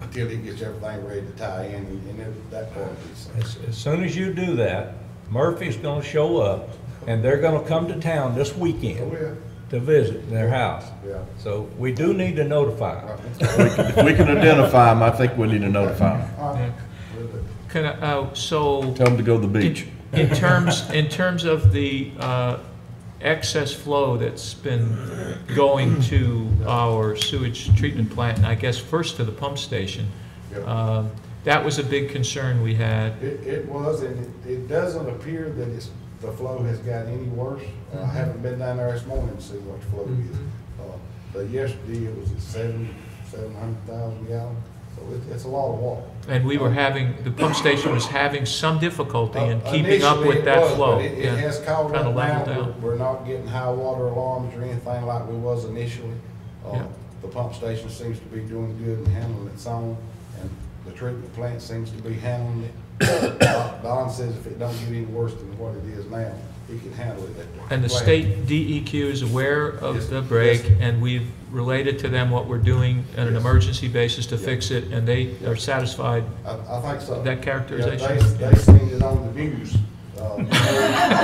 Speaker 9: until he gets everything ready to tie in, and then that part will be safe.
Speaker 10: As soon as you do that, Murphy's gonna show up, and they're gonna come to town this weekend to visit their house.
Speaker 9: Yeah.
Speaker 10: So we do need to notify them.
Speaker 4: If we can identify them, I think we need to notify them.
Speaker 1: Can I, so
Speaker 4: Tell them to go to the beach.
Speaker 1: in terms of the excess flow that's been going to our sewage treatment plant, and I guess first to the pump station, that was a big concern we had.
Speaker 9: It was, and it doesn't appear that the flow has got any worse. I haven't been down there this morning to see what the flow is. But yesterday it was at 700,000 gallons. So it's a lot of water.
Speaker 1: And we were the pump station was having some difficulty in keeping
Speaker 9: Initially
Speaker 1: up with
Speaker 9: it
Speaker 1: that
Speaker 9: was,
Speaker 1: flow.
Speaker 9: but it has caught
Speaker 1: Kinda
Speaker 9: up
Speaker 1: leveled
Speaker 9: now.
Speaker 1: down.
Speaker 9: We're not getting high water alarms or anything like we was initially.
Speaker 1: Yeah.
Speaker 9: The pump station seems to be doing good and handling its own, and the treatment plant seems to be handling it. Don says if it don't get any worse than what it is now, he can handle it.
Speaker 1: And the state DEQ is aware of
Speaker 9: Yes.
Speaker 1: the break,
Speaker 9: Yes.
Speaker 1: and we've related to them what we're doing on an
Speaker 9: Yes.
Speaker 1: emergency basis to
Speaker 9: Yeah.
Speaker 1: fix it, and they are satisfied.
Speaker 9: I think so.
Speaker 1: That characterization?
Speaker 9: Yeah, they seen it on the news. I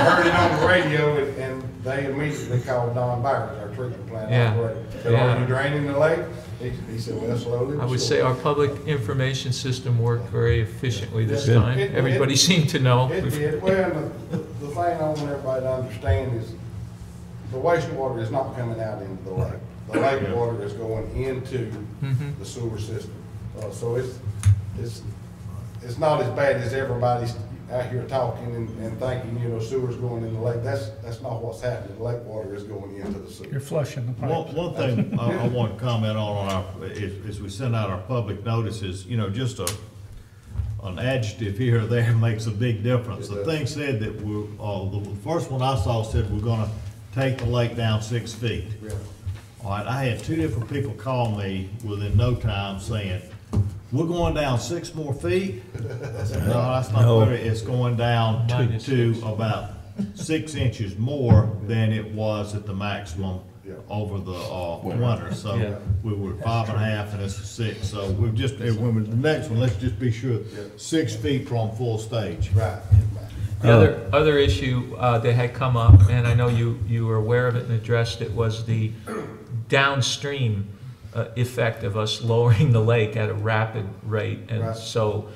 Speaker 9: heard it on the radio, and they immediately called Don Byers, our treatment plant
Speaker 1: Yeah.
Speaker 9: operator. Said,
Speaker 1: Yeah.
Speaker 9: are you draining the lake? He said, well, slowly.
Speaker 1: I
Speaker 9: but
Speaker 1: would say
Speaker 9: surely."
Speaker 1: our public information system worked very efficiently this
Speaker 9: Yeah.
Speaker 1: time.
Speaker 9: It-
Speaker 1: Everybody seemed to know.
Speaker 9: It did. Well, the thing I want everybody to understand is the wastewater is not coming out into the lake. The lake water is going into
Speaker 1: Mhm.
Speaker 9: the sewer system. So it's not as bad as everybody's out here talking and thinking, sewer's going in the lake. That's not what's happening. The lake water is going into the sewer.
Speaker 5: You're flushing the pipes.
Speaker 7: One thing I want to comment on is we send out our public notices, just an adjective here or there makes a big difference. The thing said that the first one I saw said we're gonna take the lake down 6 feet.
Speaker 9: Yeah.
Speaker 7: All right, I had 2 different people call me within no time saying, we're going down 6 more feet? I said, no, that's not
Speaker 3: No.
Speaker 7: fair. It's going down
Speaker 1: Minus
Speaker 7: to
Speaker 1: 6.
Speaker 7: about 6 inches more than it was at the maximum
Speaker 9: Yeah.
Speaker 7: over the winter. So
Speaker 1: Yeah.
Speaker 7: we were 5.5 and it's a 6. So we've just, when we, the next one, let's just be sure, 6 feet from full stage.
Speaker 9: Right.
Speaker 1: The other issue that had come up, and I know you were aware of it and addressed it, was the downstream effect of us lowering the lake at a rapid rate. And
Speaker 9: Right.
Speaker 1: so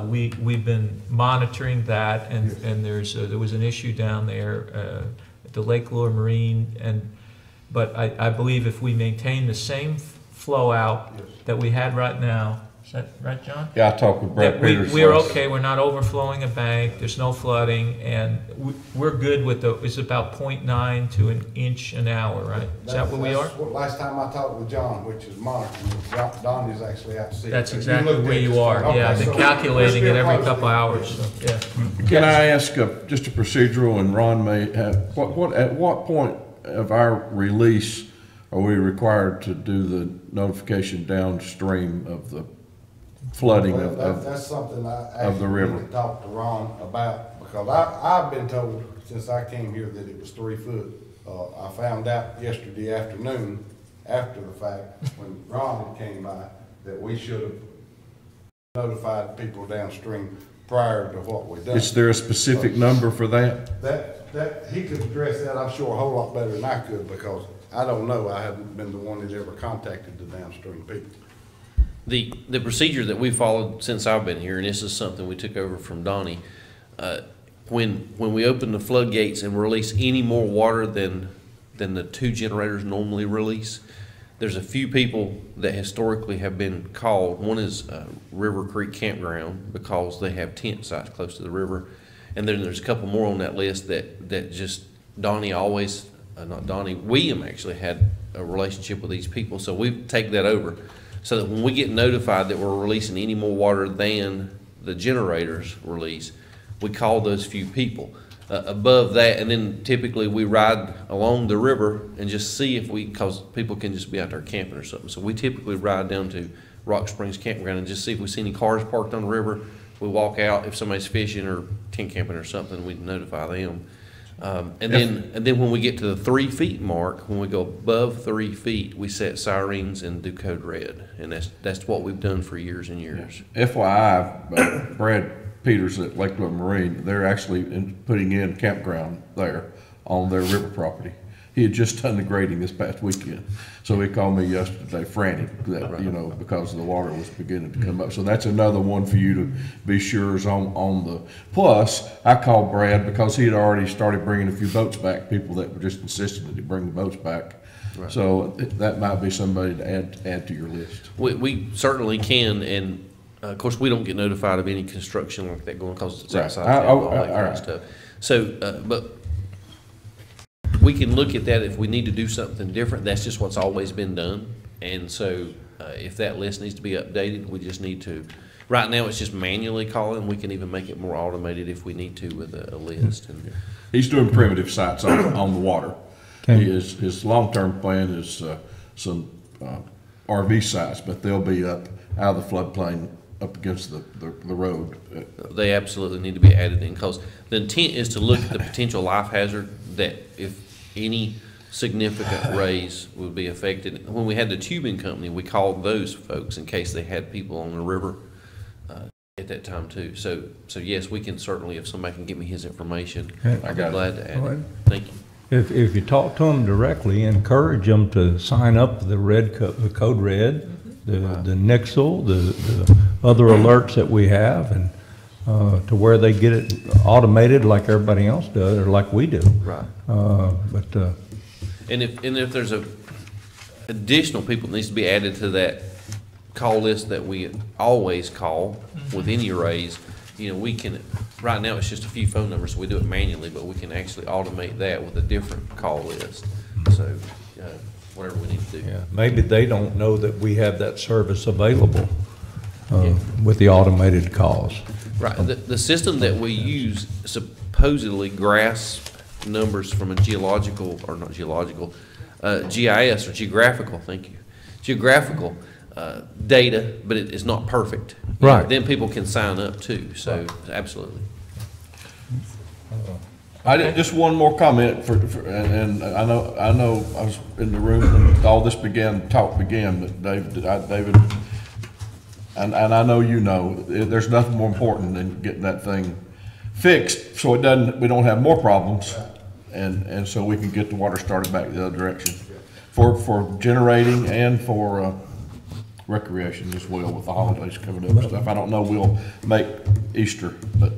Speaker 1: we've been monitoring that, and there was an issue down there at the Lake Lure Marine, but I believe if we maintain the same flow out
Speaker 9: Yes.
Speaker 1: that we had right now, is that right, John?
Speaker 4: Yeah, I talked with Brad
Speaker 1: That we,
Speaker 4: Peters.
Speaker 1: we're
Speaker 4: last-
Speaker 1: okay, we're not overflowing a bank, there's no flooding, and we're good with it's about 0.9 to an inch an hour, right? Is that where we are?
Speaker 9: That's what, last time I talked with John, which is monitoring, Don is actually out seeing.
Speaker 1: That's
Speaker 9: So you
Speaker 1: exactly
Speaker 9: looked
Speaker 1: where
Speaker 9: at
Speaker 1: you
Speaker 9: this
Speaker 1: are,
Speaker 9: thing.
Speaker 1: yeah, I've
Speaker 9: Okay,
Speaker 1: been
Speaker 9: so
Speaker 1: calculating
Speaker 9: we're
Speaker 1: it
Speaker 9: still
Speaker 1: every
Speaker 9: close
Speaker 1: couple
Speaker 9: then.
Speaker 1: hours, so, yeah.
Speaker 4: Can I ask just a procedural, and Ron may have, at what point of our release are we required to do the notification downstream of the flooding
Speaker 9: Well,
Speaker 4: of
Speaker 9: that's something I
Speaker 4: of the
Speaker 9: actually
Speaker 4: river.
Speaker 9: need to talk to Ron about, because I've been told since I came here that it was 3 foot. I found out yesterday afternoon, after the fact, when Ron had came by, that we should have notified people downstream prior to what we done.
Speaker 4: Is there a specific number for that?
Speaker 9: That, he could address that, I'm sure, a whole lot better than I could, because I don't know, I haven't been the one that ever contacted the downstream people.
Speaker 11: The procedure that we followed since I've been here, and this is something we took over from Donnie, when we open the floodgates and release any more water than the 2 generators normally release, there's a few people that historically have been called. One is River Creek Campground, because they have tent sites close to the river, and then there's a couple more on that list that just Donnie always, not Donnie, William actually had a relationship with these people, so we take that over. So that when we get notified that we're releasing any more water than the generators release, we call those few people. Above that, and then typically we ride along the river and just see if because people can just be out there camping or something. So we typically ride down to Rock Springs Campground and just see if we see any cars parked on the river. We walk out, if somebody's fishing or tent camping or something, we notify them. And then when we get to the 3 feet mark, when we go above 3 feet, we set sirens and do code red, and that's what we've done for years and years.
Speaker 4: FYI, Brad Peters at Lakewood Marine, they're actually putting in campground there on their river property. He had just done the grading this past weekend, so he called me yesterday frantic that, because the water was beginning to come up. So that's another one for you to be sure is on the, plus I called Brad because he had already started bringing a few boats back, people that were just insisting that he bring the boats back. Right. So that might be somebody to add to your list.
Speaker 11: We certainly can, and of course we don't get notified of any construction like that going because it's outside town, all that kind of stuff. So, but we can look at that if we need to do something different. That's just what's always been done, and so If that list needs to be updated, we just need to, right now it's just manually calling. We can even make it more automated if we need to with a list. And
Speaker 4: He's doing primitive sites on the water.
Speaker 3: Okay.
Speaker 4: His long-term plan is some RV sites, but they'll be up out of the floodplain up against the road.
Speaker 11: they absolutely need to be added in, because the intent is to look at the potential life hazard that if any significant raise would be affected. When we had the tubing company, we called those folks in case they had people on the river at that time too. So yes, we can certainly, if somebody can give me his information, I'd be glad to add it. Thank you.
Speaker 3: If you talk to them directly, encourage them to sign up for the Code Red, the Nixle, the other alerts that we have, and to where they get it automated like everybody else does, or like we do.
Speaker 11: Right.
Speaker 3: And
Speaker 11: if there's additional people that needs to be added to that call list that we always call with any raise, we can, right now it's just a few phone numbers, so we do it manually, but we can actually automate that with a different call list. So, whatever we need to do.
Speaker 3: yeah, maybe they don't know that we have that service available with the automated calls.
Speaker 11: Right. The system that we use supposedly grasps numbers from a GIS or geographical, thank you, geographical data, but it is not perfect.
Speaker 3: Right.
Speaker 11: Then people can sign up too, so absolutely.
Speaker 4: I did just one more comment and I know I was in the room when all this talk began, but David, and I know there's nothing more important than getting that thing fixed so we don't have more problems, and so we can get the water started back the other direction for generating and for recreation as well, with the holidays coming up and stuff. I don't know we'll make Easter, but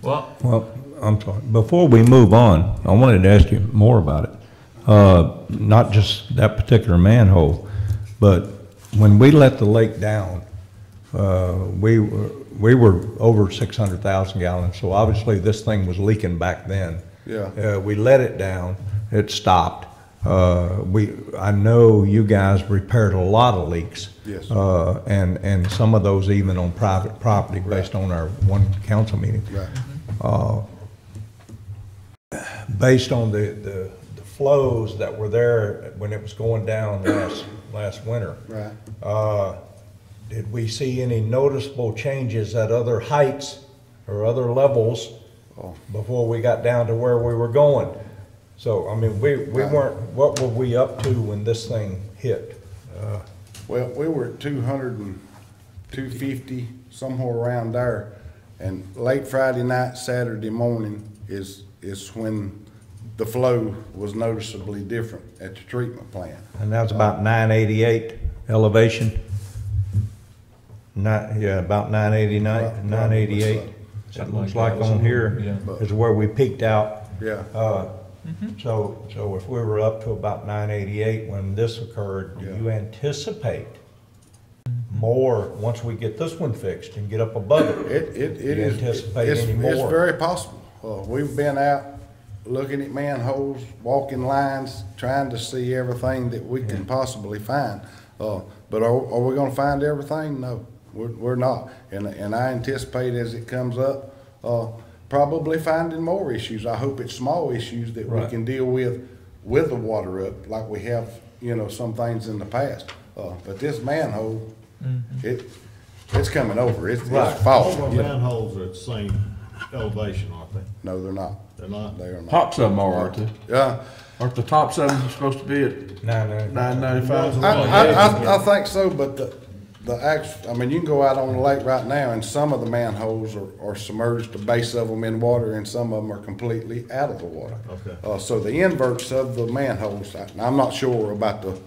Speaker 3: Well, I'm sorry. Before we move on, I wanted to ask you more about it. Not just that particular manhole, but when we let the lake down, we were over 600,000 gallons. So obviously this thing was leaking back then.
Speaker 9: Yeah.
Speaker 3: We let it down. It stopped. I know you guys repaired a lot of leaks.
Speaker 9: Yes.
Speaker 3: And some of those even on private property based on our one council meeting.
Speaker 9: Right.
Speaker 3: Based on the flows that were there when it was going down last winter.
Speaker 9: Right.
Speaker 3: Did we see any noticeable changes at other heights or other levels before we got down to where we were going? So, I mean, we weren't, what were we up to when this thing hit?
Speaker 9: Well, we were at 200 and 250, somewhere around there. And late Friday night, Saturday morning is when the flow was noticeably different at the treatment plant.
Speaker 3: And that was about 988 elevation? About 989,
Speaker 9: Right,
Speaker 3: 988. It looks like on here is where we peaked out.
Speaker 9: Yeah.
Speaker 3: So if we were up to about 988 when this occurred, do you anticipate more once we get this one fixed and get up above it?
Speaker 9: It's very possible. We've been out looking at manholes, walking lines, trying to see everything that we can possibly find. But are we going to find everything? No, we're not. And I anticipate as it comes up, probably finding more issues. I hope it's small issues that we can deal with the water up, like we have, some things in the past. But this manhole, it's coming over. It's
Speaker 7: All
Speaker 9: falling.
Speaker 7: of our manholes are at the same elevation, aren't they?
Speaker 9: No, they're not.
Speaker 7: They're not?
Speaker 9: They are not.
Speaker 4: tops of them aren't they?
Speaker 9: Yeah.
Speaker 4: Aren't the tops of them supposed to be at 995?
Speaker 9: I think so, but the actual, you can go out on the lake right now and some of the manholes are submerged, the base of them in water, and some of them are completely out of the water.
Speaker 7: Okay.
Speaker 9: So the inverts of the manholes, I'm not sure about the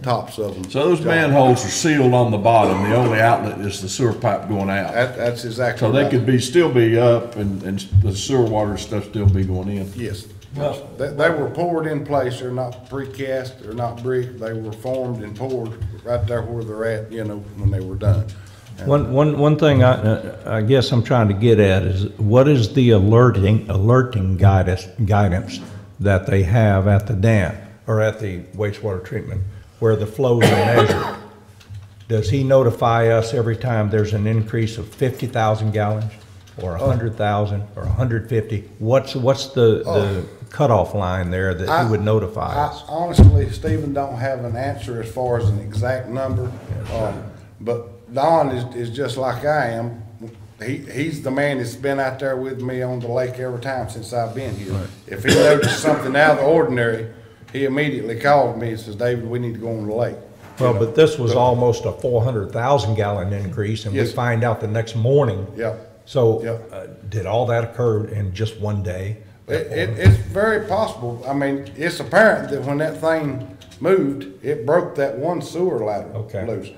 Speaker 9: tops of them.
Speaker 4: So those manholes are sealed on the bottom. The only outlet is the sewer pipe going out.
Speaker 9: That's exactly
Speaker 4: So they
Speaker 9: right.
Speaker 4: could still be up and the sewer water stuff still be going in.
Speaker 9: Yes. They were poured in place. They're not precast, they're not brick. They were formed and poured right there where they're at, when they were done.
Speaker 3: One thing I guess I'm trying to get at is what is the alerting guidance that they have at the dam or at the wastewater treatment where the flows are measured? does he notify us every time there's an increase of 50,000 gallons or 100,000 or 150? What's the cutoff line there that he would notify us?
Speaker 9: Honestly, Stephen, don't have an answer as far as an exact number. But Don is just like I am. He's the man that's been out there with me on the lake every time since I've been here. Right. If he noticed something out of the ordinary, he immediately called me and says, David, we need to go on the lake.
Speaker 3: Well, but this was almost a 400,000 gallon increase, and we find out the next morning.
Speaker 9: Yeah.
Speaker 3: So did all that occur in just one day?
Speaker 9: It's very possible. I mean, it's apparent that when that thing moved, it broke that one sewer ladder loose.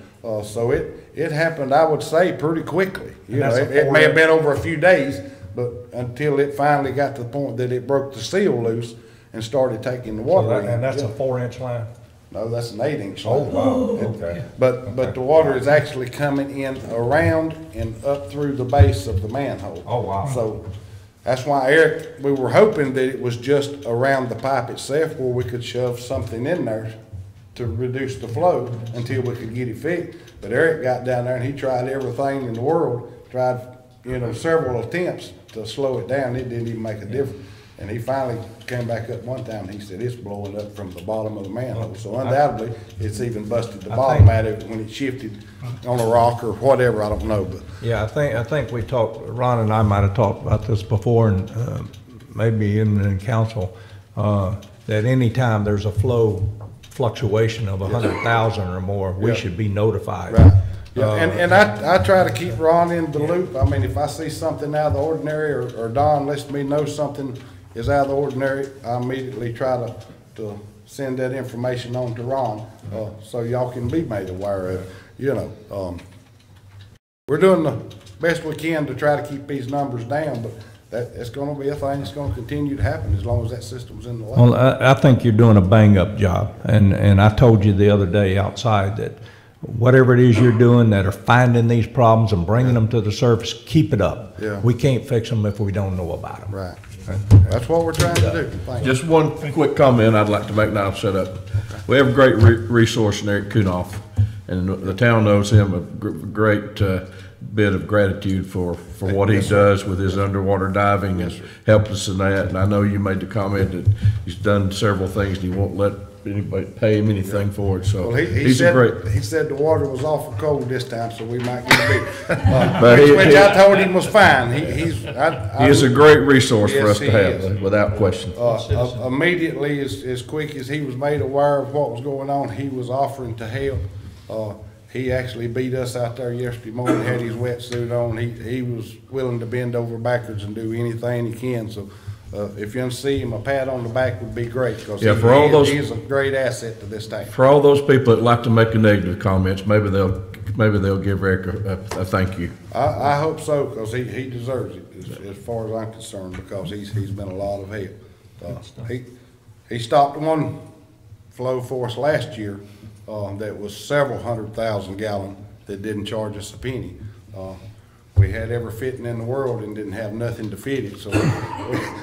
Speaker 9: So it happened, I would say, pretty quickly. You know, it may have been over a few days, but until it finally got to the point that it broke the seal loose and started taking the water in.
Speaker 3: And that's a 4-inch line?
Speaker 9: No, that's an 8-inch line.
Speaker 3: Oh, wow. Okay.
Speaker 9: But the water is actually coming in around and up through the base of the manhole.
Speaker 3: Oh, wow.
Speaker 9: So that's why, Eric, we were hoping that it was just around the pipe itself where we could shove something in there to reduce the flow until we could get it fixed. But Eric got down there and he tried everything in the world, tried, several attempts to slow it down. It didn't even make a difference. And he finally came back up one time and he said, it's blowing up from the bottom of the manhole. So undoubtedly, it's even busted the bottom out of it when it shifted on a rock or whatever, I don't know. But
Speaker 3: yeah, I think we talked, Ron and I might have talked about this before, and maybe even in council, that anytime there's a flow fluctuation of 100,000 or more, we should be notified.
Speaker 9: Right. Yeah, and I try to keep Ron in the loop. I mean, if I see something out of the ordinary or Don lets me know something is out of the ordinary, I immediately try to send that information on to Ron, so y'all can be made aware of it. We're doing the best we can to try to keep these numbers down, but it's going to be a thing that's going to continue to happen as long as that system's in the lake.
Speaker 3: Well, I think you're doing a bang-up job, and I told you the other day outside that whatever it is you're doing that are finding these problems and bringing them to the surface, keep it up.
Speaker 9: Yeah.
Speaker 3: We can't fix them if we don't know about them.
Speaker 9: Right. That's what we're trying to do. Thank you.
Speaker 4: Just one quick comment I'd like to make now set up. We have a great resource in Eric Kunoff, and the town owes him a great bit of gratitude for what he does with his underwater diving and helped us in that. And I know you made the comment that he's done several things and he won't let anybody pay him anything for it. So
Speaker 9: well, he said the water was awful cold this time, so we might get a bit. Which I told him was fine. He
Speaker 4: is a great resource for us to have, without question.
Speaker 9: Immediately, as quick as he was made aware of what was going on, he was offering to help. He actually beat us out there yesterday morning, had his wetsuit on. He was willing to bend over backwards and do anything he can. So if you see him, a pat on the back would be great, because he's a great asset to this town.
Speaker 4: For all those people that like to make a negative comments, maybe they'll give Eric a thank you.
Speaker 9: I hope so, because he deserves it as far as I'm concerned, because he's been a lot of help. He stopped one flow for us last year that was several 100,000 gallon that didn't charge us a penny. We had every fitting in the world and didn't have nothing to fit it, so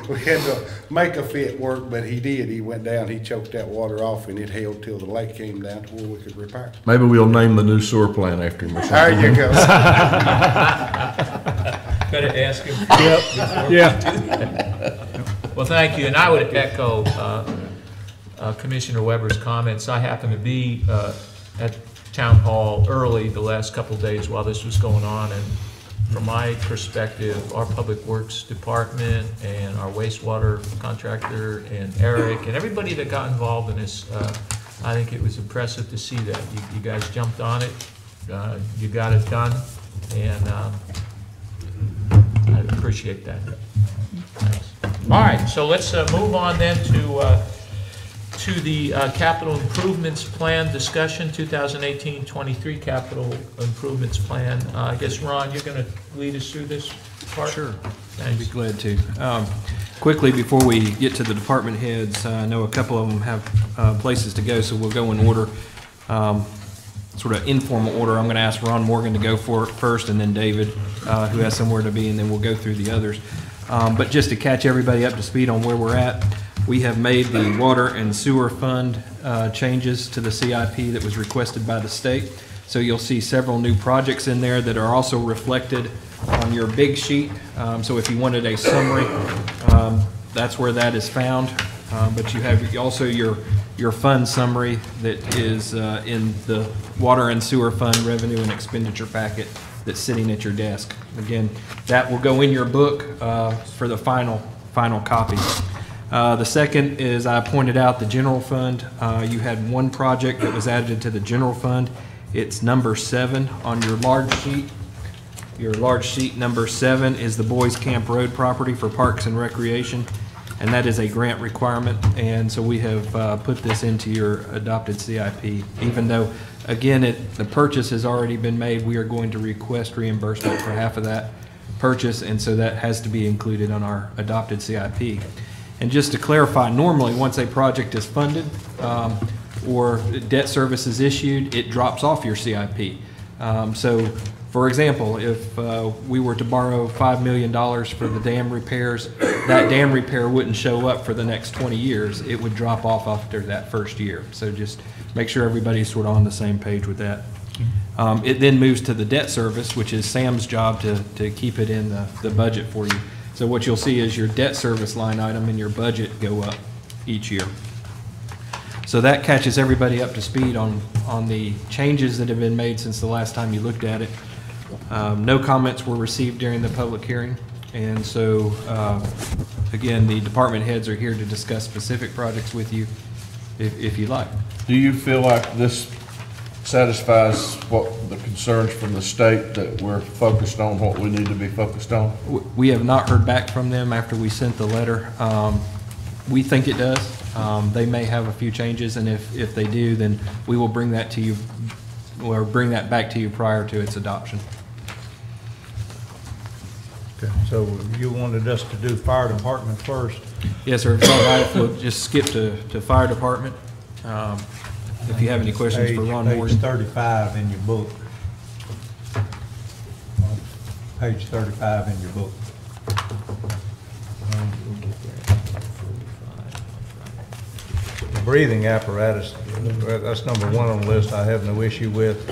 Speaker 9: we had to make a fit work, but he did. He went down, he choked that water off, and it held till the lake came down to where we could repair it.
Speaker 4: Maybe we'll name the new sewer plant after him or something.
Speaker 9: There you go.
Speaker 1: Better ask him.
Speaker 5: Yep. Yeah.
Speaker 1: Well, thank you, and I would echo Commissioner Weber's comments. I happened to be at Town Hall early the last couple of days while this was going on, and from my perspective, our Public Works Department and our wastewater contractor and Eric and everybody that got involved in this, I think it was impressive to see that. You guys jumped on it, you got it done, and I appreciate that. Thanks. All right, so let's move on then to the capital improvements plan discussion, 2018-23 capital improvements plan. I guess, Ron, you're going to lead us through this part?
Speaker 6: Sure.
Speaker 1: Thanks.
Speaker 6: I'd be glad to. Quickly, before we get to the department heads, I know a couple of them have places to go, so we'll go in order, sort of informal order. I'm going to ask Ron Morgan to go for it first, and then David, who has somewhere to be, and then we'll go through the others. But just to catch everybody up to speed on where we're at, we have made the water and sewer fund changes to the CIP that was requested by the state. So you'll see several new projects in there that are also reflected on your big sheet. So if you wanted a summary, that's where that is found. But you have also your fund summary that is in the water and sewer fund revenue and expenditure packet that's sitting at your desk. Again, that will go in your book for the final copy. The second is, I pointed out, the general fund. You had one project that was added to the general fund. It's number 7 on your large sheet. Your large sheet number 7 is the Boys Camp Road property for Parks and Recreation, and that is a grant requirement, and so we have put this into your adopted CIP. Even though, again, the purchase has already been made, we are going to request reimbursement for half of that purchase, and so that has to be included on our adopted CIP. And just to clarify, normally, once a project is funded or debt service is issued, it drops off your CIP. So, for example, if we were to borrow $5 million for the dam repairs, that dam repair wouldn't show up for the next 20 years. It would drop off after that first year. So just make sure everybody's sort of on the same page with that. It then moves to the debt service, which is Sam's job to keep it in the budget for you. So what you'll see is your debt service line item in your budget go up each year. So that catches everybody up to speed on the changes that have been made since the last time you looked at it. No comments were received during the public hearing, and so again, the department heads are here to discuss specific projects with you if you like.
Speaker 4: Do you feel like this satisfies what the concerns from the state, that we're focused on what we need to be focused on?
Speaker 6: We have not heard back from them after we sent the letter. We think it does. They may have a few changes, and if they do, then we will bring that to you, or bring that back to you prior to its adoption.
Speaker 3: Okay, so you wanted us to do fire department first?
Speaker 6: Yes, sir. If it's all right, if we'll just skip to fire department. If you have any questions for Ron Morgan.
Speaker 3: Page 35 in your book. Page 35 in your book. The breathing apparatus, that's number 1 on the list. I have no issue with.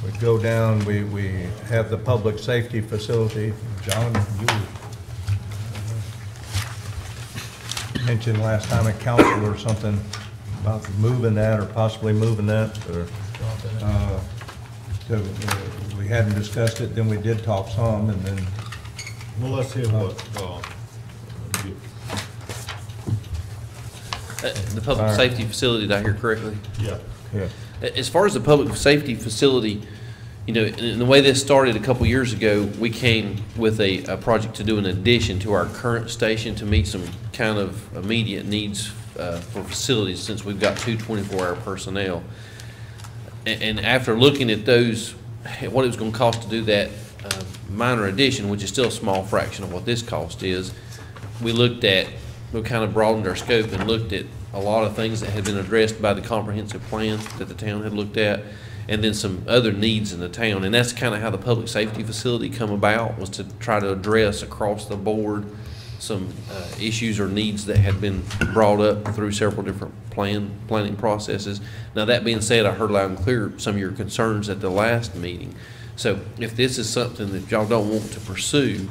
Speaker 3: We go down, we have the public safety facility. John, you mentioned last time at council or something about moving that or possibly moving that, or so we hadn't discussed it, then we did talk some, and then
Speaker 7: Well, let's hear what,
Speaker 11: The public safety facility, did I hear correctly?
Speaker 7: yeah.
Speaker 11: As far as the public safety facility, you know, and the way this started a couple years ago, we came with a project to do an addition to our current station to meet some kind of immediate needs for facilities, since we've got 2 24-hour personnel. And after looking at those, what it was going to cost to do that minor addition, which is still a small fraction of what this cost is, we kind of broadened our scope and looked at a lot of things that had been addressed by the comprehensive plan that the town had looked at, and then some other needs in the town. And that's kind of how the public safety facility come about, was to try to address across the board some issues or needs that had been brought up through several different planning processes. Now, that being said, I heard loud and clear some of your concerns at the last meeting. So if this is something that y'all don't want to pursue,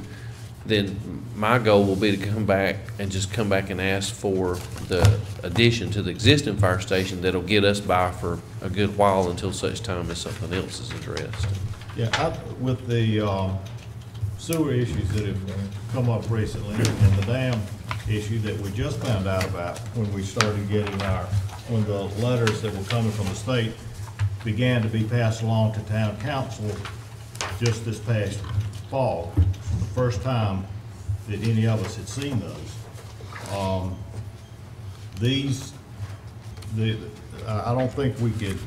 Speaker 11: then my goal will be to come back and ask for the addition to the existing fire station that'll get us by for a good while until such time as something else is addressed.
Speaker 7: Yeah, with the sewer issues that have come up recently, and the dam issue that we just found out about when we started getting when the letters that were coming from the state began to be passed along to town council just this past fall, the first time that any of us had seen those. I don't think we could,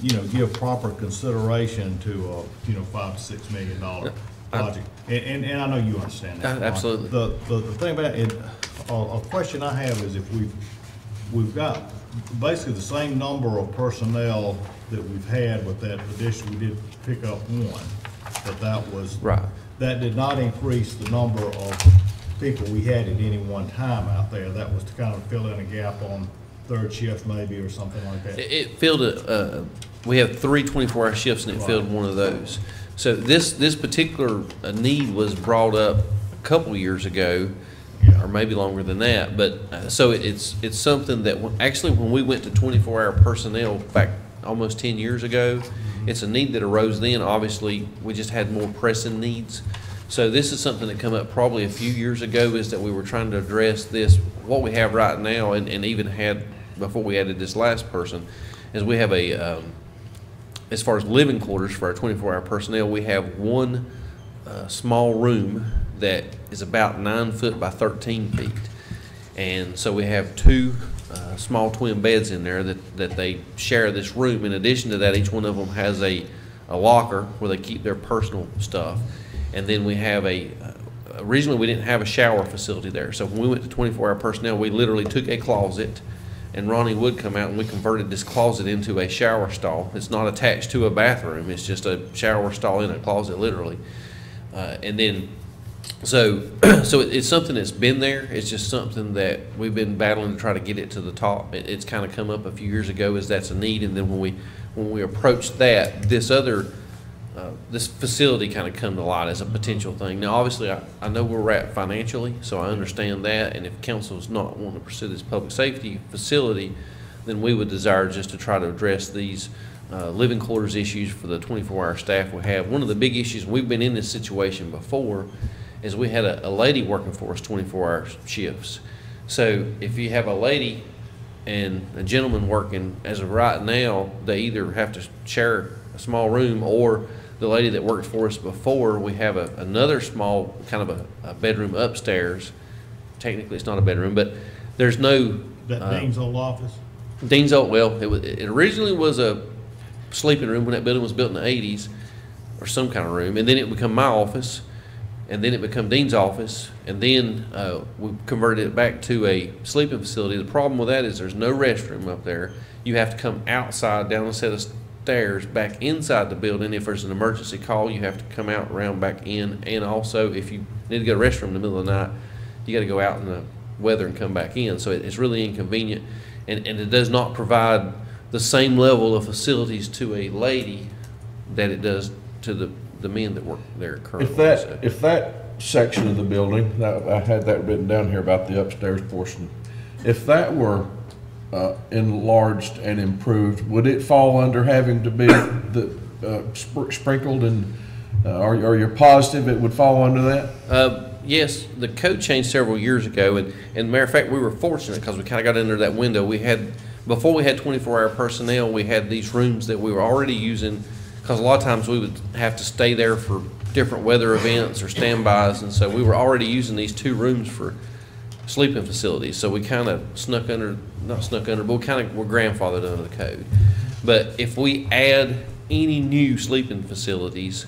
Speaker 7: give proper consideration to a, $5 to $6 million project. And I know you understand that.
Speaker 11: Absolutely.
Speaker 7: The thing about it, a question I have is if we've got basically the same number of personnel that we've had with that addition, we did pick up one, but that was
Speaker 11: right.
Speaker 7: That did not increase the number of people we had at any one time out there. That was to kind of fill in a gap on third shift maybe or something like that.
Speaker 11: It filled we have 3 24-hour shifts and it filled one of those. So this particular need was brought up a couple years ago, or maybe longer than that. But so it's something that actually when we went to 24-hour personnel back almost 10 years ago, it's a need that arose then. Obviously, we just had more pressing needs. So this is something that came up probably a few years ago, is that we were trying to address this, what we have right now, and even had before we added this last person, is we have a, as far as living quarters for our 24-hour personnel, we have one small room that is about 9 foot by 13 feet. And so we have 2 small twin beds in there that they share this room. In addition to that, each one of them has a locker where they keep their personal stuff. And then we have originally we didn't have a shower facility there. So when we went to 24-hour personnel, we literally took a closet, and Ronnie would come out and we converted this closet into a shower stall. It's not attached to a bathroom. It's just a shower stall in a closet, literally. And then, so it's something that's been there. It's just something that we've been battling to try to get it to the top. It's kind of come up a few years ago as that's a need, and then when we approached that, this other this facility kind of come to light as a potential thing. Now, obviously, I know where we're at financially, so I understand that. And if council's not wanting to pursue this public safety facility, then we would desire just to try to address these living quarters issues for the 24-hour staff we have. One of the big issues, we've been in this situation before, is we had a lady working for us 24-hour shifts. So if you have a lady and a gentleman working, as of right now, they either have to share a small room, or the lady that worked for us before, we have another small kind of a bedroom upstairs. Technically, it's not a bedroom, but there's no...
Speaker 7: That Dean's old office?
Speaker 11: Dean's old, well, it originally was a sleeping room when that building was built in the 80s, or some kind of room, and then it became my office, and then it became Dean's office, and then we converted it back to a sleeping facility. The problem with that is there's no restroom up there. You have to come outside, down a set of stairs, back inside the building. If there's an emergency call, you have to come out, around back in, and also if you need to go to the restroom in the middle of the night, you got to go out in the weather and come back in. So it's really inconvenient, and it does not provide the same level of facilities to a lady that it does to the men that work there currently.
Speaker 4: If that section of the building, I had that written down here about the upstairs portion, if that were enlarged and improved, would it fall under having to be sprinkled, and are you positive it would fall under that?
Speaker 11: Yes, the code changed several years ago, and matter of fact, we were fortunate because we kind of got under that window. Before we had 24-hour personnel, we had these rooms that we were already using, because a lot of times we would have to stay there for different weather events or standbys, and so we were already using these 2 rooms for sleeping facilities. So we kind of not snuck under, but we kind of were grandfathered under the code. But if we add any new sleeping facilities,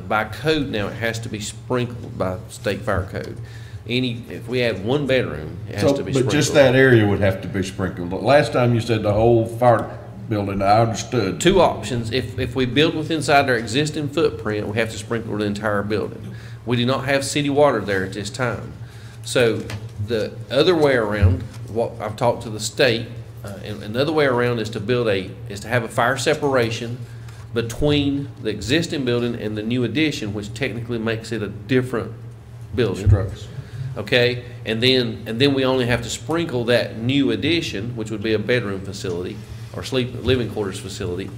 Speaker 11: by code now, it has to be sprinkled by state fire code. If we add 1 bedroom, it has to be sprinkled.
Speaker 4: But just that area would have to be sprinkled. Last time you said the whole fire building, I understood.
Speaker 11: 2 options. If we build inside our existing footprint, we have to sprinkle the entire building. We do not have city water there at this time. So the other way around, what I've talked to the state, and another way around is to have a fire separation between the existing building and the new addition, which technically makes it a different building. Okay, and then we only have to sprinkle that new addition, which would be a bedroom facility or living quarters facility,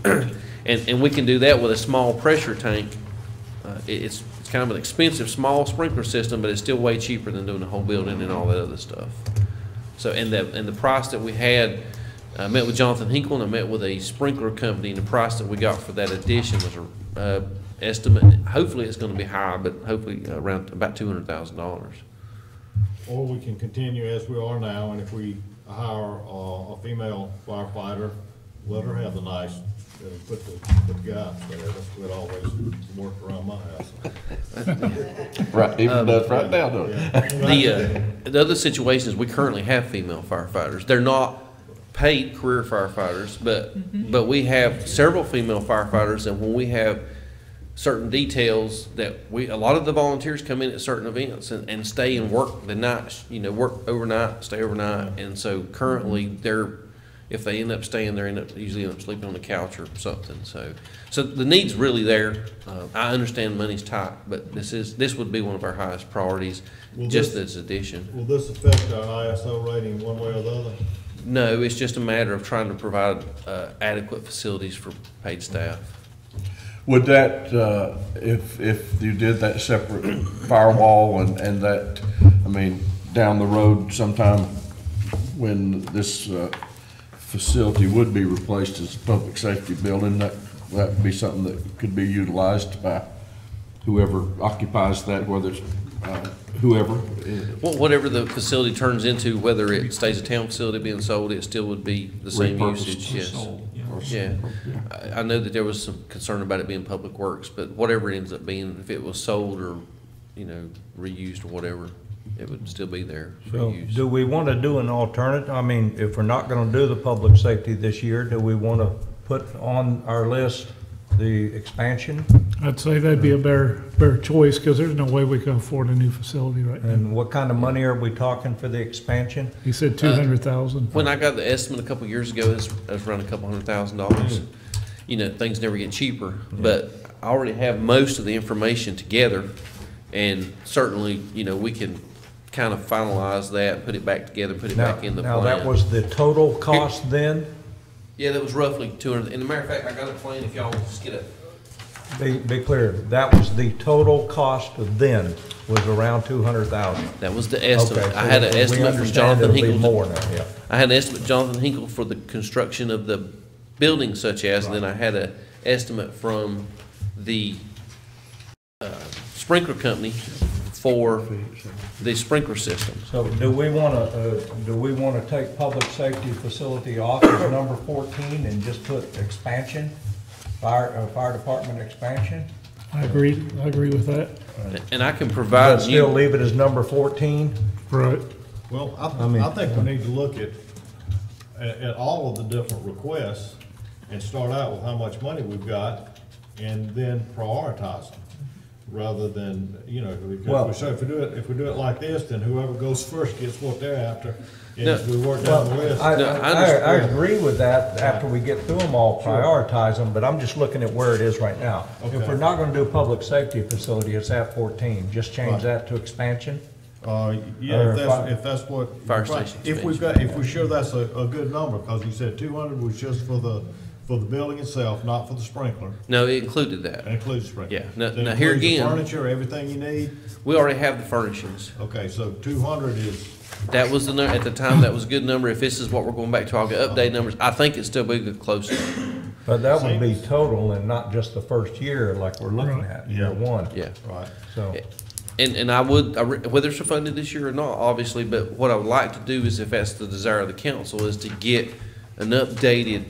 Speaker 11: and we can do that with a small pressure tank. It's kind of an expensive small sprinkler system, but it's still way cheaper than doing the whole building and all that other stuff. So, and the price that we had, I met with Jonathan Hinkle, and I met with a sprinkler company, and the price that we got for that addition was a estimate. Hopefully, it's going to be higher, but hopefully around about $200,000.
Speaker 7: Or we can continue as we are now, and if we hire a female firefighter, let her have the nice, put the guy there. That's what always worked around my house.
Speaker 4: Right, even does right now, don't it?
Speaker 11: The other situation is we currently have female firefighters. They're not paid career firefighters, but we have several female firefighters, and when we have certain details that a lot of the volunteers come in at certain events and stay and work the night, work overnight, stay overnight, and so currently if they end up staying there, usually end up sleeping on the couch or something. So the need's really there. I understand money's tight, but this would be one of our highest priorities, just this addition.
Speaker 7: Will this affect our ISO rating one way or the other?
Speaker 11: No, it's just a matter of trying to provide adequate facilities for paid staff.
Speaker 4: Would that, if you did that separate firewall and that, I mean, down the road sometime when this facility would be replaced as a public safety building, that would be something that could be utilized by whoever occupies that, whether it's whoever?
Speaker 11: Well, whatever the facility turns into, whether it stays a town facility being sold, it still would be the same usage, yes. Yeah, I know that there was some concern about it being public works, but whatever it ends up being, if it was sold or, reused or whatever, it would still be there for
Speaker 3: So
Speaker 11: use.
Speaker 3: do we want to do an alternative? I mean, if we're not going to do the public safety this year, do we want to put on our list the expansion?
Speaker 5: I'd say that'd be a better choice, because there's no way we can afford a new facility right now.
Speaker 3: And what kind of money are we talking for the expansion?
Speaker 5: He said 200,000.
Speaker 11: When I got the estimate a couple years ago, it was around $200,000. Things never get cheaper, but I already have most of the information together, and certainly, we can kind of finalize that, put it back together, put it back in the plan.
Speaker 3: Now, that was the total cost then?
Speaker 11: Yeah, that was roughly 200. And a matter of fact, I got a plan if y'all just get it.
Speaker 3: Be clear, that was the total cost then, was around 200,000.
Speaker 11: That was the estimate.
Speaker 3: Okay, so
Speaker 11: I had an
Speaker 3: we
Speaker 11: estimate from
Speaker 3: understand
Speaker 11: Jonathan
Speaker 3: it'll be
Speaker 11: Hinkle.
Speaker 3: more now, yeah.
Speaker 11: I had an estimate, Jonathan Hinkle, for the construction of the building such as, and then I had an estimate from the sprinkler company for the sprinkler system.
Speaker 3: So do we want to take public safety facility off as number 14 and just put expansion, fire department expansion?
Speaker 5: I agree with that.
Speaker 11: And I can provide
Speaker 3: But still leave it as number 14?
Speaker 5: Right.
Speaker 7: Well, I think we need to look at all of the different requests and start out with how much money we've got and then prioritize them. Rather than, because if we do it like this, then whoever goes first gets what they're after. And as we work down the list.
Speaker 3: I agree with that, after we get through them all, prioritize them, but I'm just looking at where it is right now. If
Speaker 7: Okay.
Speaker 3: we're not gonna do a public safety facility, it's at 14, just change
Speaker 7: Right.
Speaker 3: that to expansion?
Speaker 7: Yeah, if that's what.
Speaker 11: Fire station
Speaker 7: If we're sure that's a good number, because you said 200 was just for the building itself, not for the sprinkler.
Speaker 11: No, it included that.
Speaker 7: That includes sprinkler.
Speaker 11: Yeah. Now
Speaker 7: That
Speaker 11: here
Speaker 7: includes the
Speaker 11: again,
Speaker 7: furniture, everything you need.
Speaker 11: we already have the furnishings.
Speaker 7: Okay, so 200 is,
Speaker 11: That was the at the time, that was a good number. If this is what we're going back to, I'll get updated numbers. I think it's still be good close to it.
Speaker 3: But that would be total and not just the first year like we're looking at, year one.
Speaker 11: Yeah.
Speaker 7: right.
Speaker 3: So,
Speaker 11: And whether it's funded this year or not, obviously, but what I would like to do is, if that's the desire of the council, is to get an updated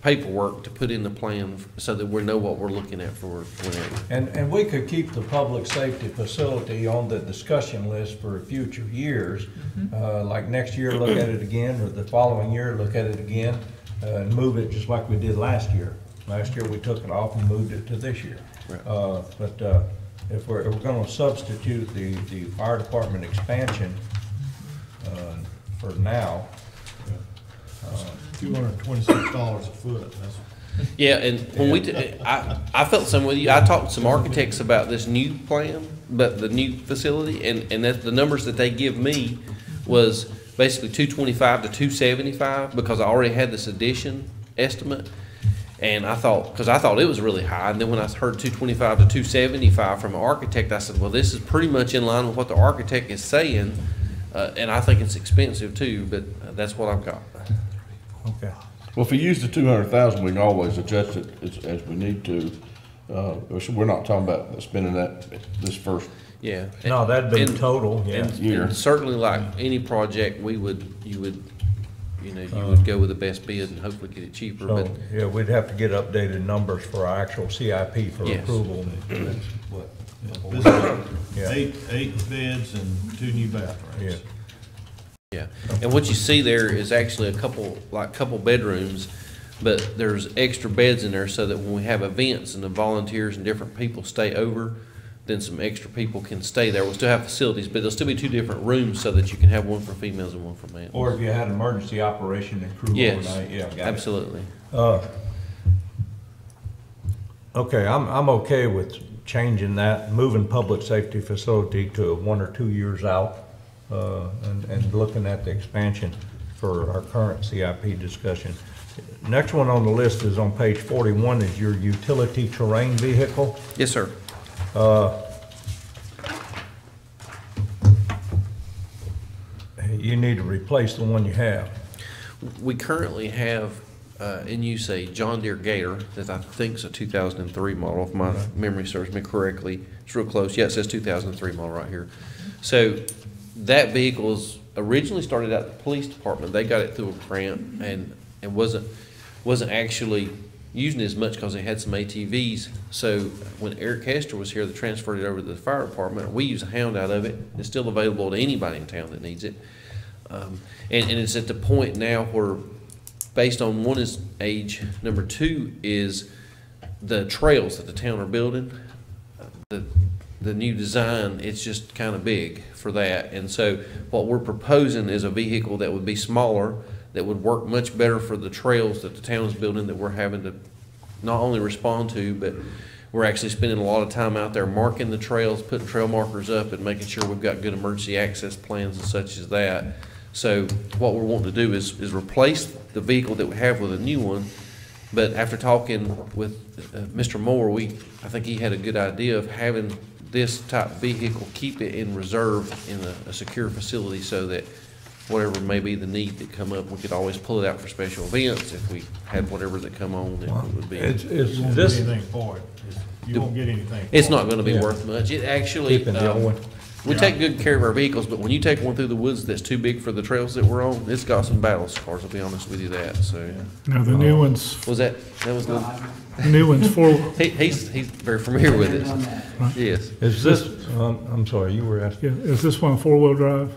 Speaker 11: paperwork to put in the plan so that we know what we're looking at for whenever.
Speaker 3: and we could keep the public safety facility on the discussion list for future years. Like next year, look at it again, or the following year, look at it again, and move it just like we did last year. Last year, we took it off and moved it to this year.
Speaker 11: Right.
Speaker 3: But if we're gonna substitute the fire department expansion for now,
Speaker 7: $226 a foot, that's.
Speaker 11: Yeah, and when I felt the same with you. I talked to some architects about this new plan, but the new facility, and that the numbers that they give me was basically 225 to 275, because I already had this addition estimate. And because I thought it was really high, and then when I heard 225 to 275 from an architect, I said, well, this is pretty much in line with what the architect is saying, and I think it's expensive too, but that's what I've got.
Speaker 3: okay.
Speaker 4: Well, if we use the 200,000, we can always adjust it as we need to. We're not talking about spending that this first
Speaker 11: Yeah.
Speaker 3: No, that'd be
Speaker 11: And-
Speaker 3: total, yeah.
Speaker 11: And certainly, like any project, you would go with the best bid and hopefully get it cheaper, but.
Speaker 3: So, yeah, we'd have to get updated numbers for our actual CIP for
Speaker 11: Yes.
Speaker 3: approval. That's what- Yeah.
Speaker 7: Eight beds and 2 new bathrooms.
Speaker 3: Yeah.
Speaker 11: Yeah, and what you see there is actually a couple bedrooms, but there's extra beds in there so that when we have events and the volunteers and different people stay over, then some extra people can stay there. We'll still have facilities, but there'll still be 2 different rooms so that you can have one for females and one for males.
Speaker 10: Or if you had emergency operation and crew
Speaker 11: Yes,
Speaker 10: overnight, yeah, got it.
Speaker 11: absolutely.
Speaker 3: Okay, I'm okay with changing that, moving public safety facility to 1 or 2 years out, and looking at the expansion for our current CIP discussion. Next one on the list is on page 41, is your utility terrain vehicle.
Speaker 11: Yes, sir.
Speaker 3: You need to replace the one you have.
Speaker 11: We currently have in use a John Deere Gator that I think is a 2003 model, if my memory serves me correctly. It's real close. Yeah, it says 2003 model right here. So that vehicle is originally started out at the police department. They got it through a grant and wasn't actually using it as much because they had some ATVs. So when Eric Hester was here, they transferred it over to the fire department. We use a Hound out of it. It's still available to anybody in town that needs it. And it's at the point now where, based on one is age, number 2 is the trails that the town are building. The new design, it's just kind of big for that. And so what we're proposing is a vehicle that would be smaller, that would work much better for the trails that the town is building, that we're having to not only respond to, but we're actually spending a lot of time out there marking the trails, putting trail markers up, and making sure we've got good emergency access plans and such as that. So what we're wanting to do is replace the vehicle that we have with a new one. But after talking with Mr. Moore, I think he had a good idea of having this type of vehicle, keep it in reserve in a secure facility so that whatever may be the need that come up, we could always pull it out for special events if we had whatever that come on. It would be.
Speaker 7: You won't get anything for it. You won't get anything.
Speaker 11: It's not going to be worth much. It actually.
Speaker 3: Keeping the old one.
Speaker 11: We take good care of our vehicles, but when you take one through the woods that's too big for the trails that we're on, it's got some battle scars, I'll be honest with you that, so.
Speaker 5: Now, the new ones,
Speaker 11: That was good?
Speaker 5: the new ones for,
Speaker 11: He's very familiar with it. Yes.
Speaker 3: Is this, I'm sorry, you were asking?
Speaker 5: yeah, is this one 4-wheel drive?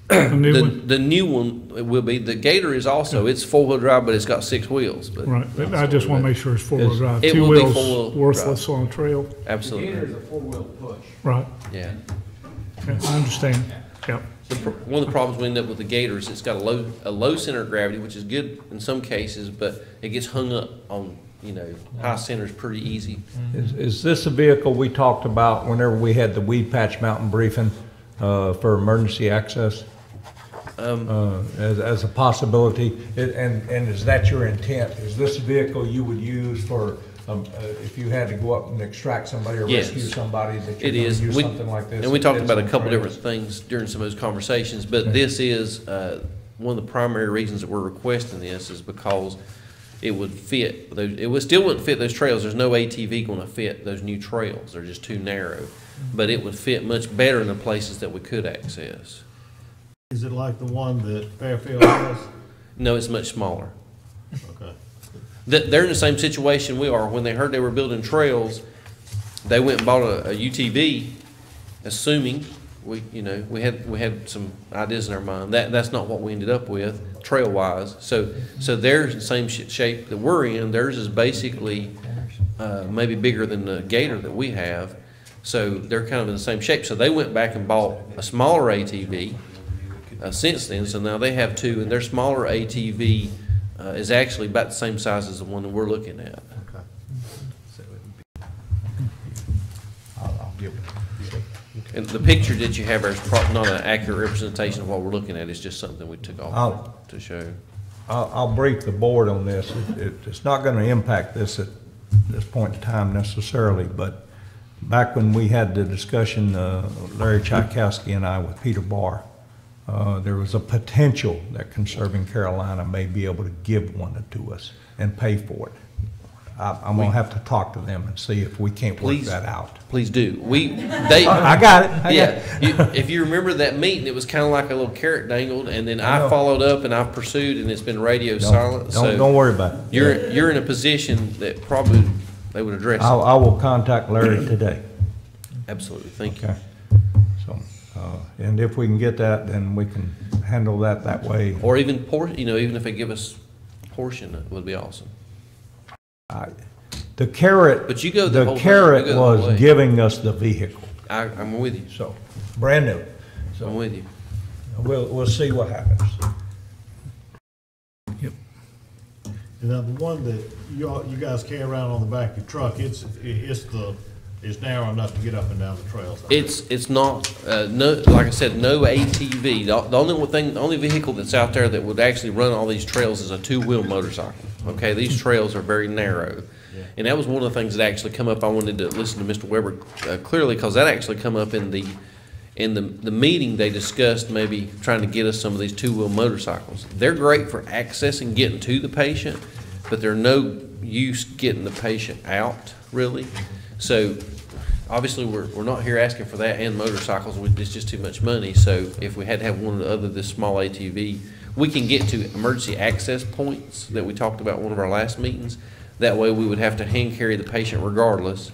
Speaker 5: The new one?
Speaker 11: The new one will be, the Gator is also, it's 4-wheel drive, but it's got 6 wheels, but.
Speaker 5: Right, but I just want to make sure it's 4-wheel drive.
Speaker 11: It
Speaker 5: 2
Speaker 11: will be
Speaker 5: wheels
Speaker 11: 4-wheel
Speaker 5: worthless on a trail.
Speaker 11: Absolutely.
Speaker 10: a 4-wheel push.
Speaker 5: Right,
Speaker 11: Yeah.
Speaker 5: yeah, I understand, yep.
Speaker 11: One of the problems we end up with the Gator is it's got a low center of gravity, which is good in some cases, but it gets hung up on, high centers pretty easy.
Speaker 3: Is this a vehicle we talked about whenever we had the Weed Patch Mountain briefing for emergency access? As a possibility, and is that your intent? Is this a vehicle you would use for, if you had to go up and extract somebody or
Speaker 11: Yes.
Speaker 3: rescue somebody, that you're
Speaker 11: It
Speaker 3: going to
Speaker 11: is.
Speaker 3: use something like this?
Speaker 11: And we talked about a
Speaker 3: It's
Speaker 11: couple
Speaker 3: on
Speaker 11: different
Speaker 3: trails.
Speaker 11: things during some of those conversations, but
Speaker 3: Okay.
Speaker 11: this is, one of the primary reasons that we're requesting this is because it would fit, still wouldn't fit those trails. There's no ATV gonna fit those new trails. They're just too narrow. But it would fit much better in the places that we could access.
Speaker 7: Is it like the one that Fairfield has?
Speaker 11: No, it's much smaller.
Speaker 7: Okay.
Speaker 11: They're in the same situation we are. When they heard they were building trails, they went and bought a UTV, assuming we had some ideas in our mind. That's not what we ended up with, trail wise. So they're in the same shape that we're in. Theirs is basically maybe bigger than the Gator that we have. So they're kind of in the same shape. So they went back and bought a smaller ATV since then. So now they have 2, and their smaller ATV is actually about the same size as the one that we're looking at.
Speaker 7: Okay.
Speaker 3: I'll give it.
Speaker 11: And the picture that you have there is probably not an accurate representation of what we're looking at. It's just something we took off to show.
Speaker 3: I'll brief the board on this. It's not going to impact this at this point in time necessarily, but back when we had the discussion, Larry Tchaikovsky and I with Peter Barr, there was a potential that Conserving Carolina may be able to give one to us and pay for it. I'm going to have to talk to them and see if we can't work that out.
Speaker 11: Please do.
Speaker 3: I got it.
Speaker 11: If you remember that meeting, it was kind of like a little carrot dangled, and then I followed up and I've pursued, and it's been radio silent.
Speaker 3: Don't worry about it.
Speaker 11: You're in a position that probably they would address.
Speaker 3: I will contact Larry today.
Speaker 11: Absolutely. Thank you.
Speaker 3: Okay. So, and if we can get that, then we can handle that way.
Speaker 11: Or even even if they give us a portion, it would be awesome.
Speaker 3: The carrot,
Speaker 11: But you go the whole
Speaker 3: the
Speaker 11: way,
Speaker 3: carrot
Speaker 11: you go the whole
Speaker 3: was
Speaker 11: way.
Speaker 3: giving us the vehicle,
Speaker 11: I'm with you.
Speaker 3: so, brand new.
Speaker 11: I'm
Speaker 3: So
Speaker 11: with you.
Speaker 3: we'll see what happens.
Speaker 7: And now the one that you guys carry around on the back of your truck, it's narrow enough to get up and down the trails.
Speaker 11: It's not, no, like I said, no ATV. The only vehicle that's out there that would actually run all these trails is a two-wheel motorcycle. Okay, these trails are very narrow. And that was one of the things that actually come up. I wanted to listen to Mr. Weber clearly, because that actually come up in the meeting. They discussed maybe trying to get us some of these two-wheel motorcycles. They're great for accessing, getting to the patient, but they're no use getting the patient out, really. So obviously, we're not here asking for that and motorcycles. It's just too much money. So if we had to have one other this small ATV, we can get to emergency access points that we talked about in one of our last meetings. That way, we would have to hand carry the patient regardless,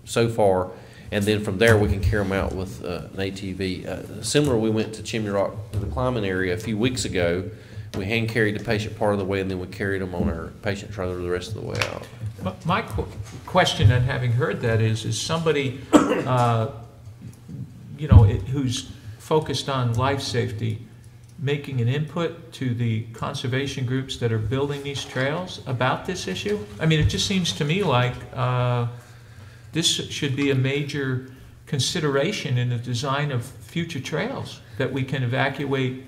Speaker 11: so far, and then from there, we can carry them out with an ATV. Similar, we went to Chimney Rock, to the climbing area a few weeks ago. We hand carried the patient part of the way, and then we carried them on our patient trailer the rest of the way out.
Speaker 1: My question, and having heard that, is somebody, who's focused on life safety, making an input to the conservation groups that are building these trails about this issue? I mean, it just seems to me like this should be a major consideration in the design of future trails, that we can evacuate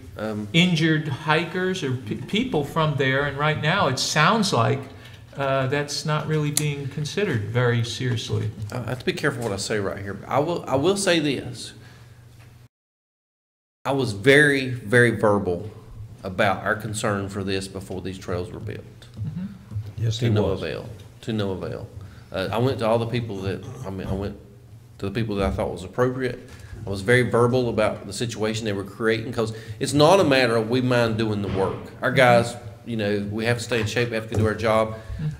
Speaker 1: injured hikers or people from there. And right now, it sounds like that's not really being considered very seriously.
Speaker 11: I have to be careful what I say right here. But I will say this. I was very, very verbal about our concern for this before these trails were built.
Speaker 3: Yes,
Speaker 11: To no avail. To no avail. I went to all the people that, I went to the people that I thought was appropriate. I was very verbal about the situation they were creating, because it's not a matter of we mind doing the work. Our guys, we have to stay in shape, we have to do our job.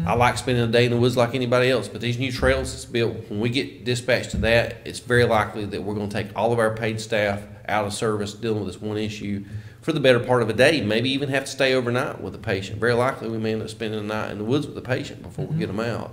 Speaker 11: I like spending a day in the woods like anybody else, but these new trails that's built, when we get dispatched to that, it's very likely that we're gonna take all of our paid staff out of service dealing with this one issue for the better part of a day, maybe even have to stay overnight with the patient. Very likely we may end up spending the night in the woods with the patient before we get them out.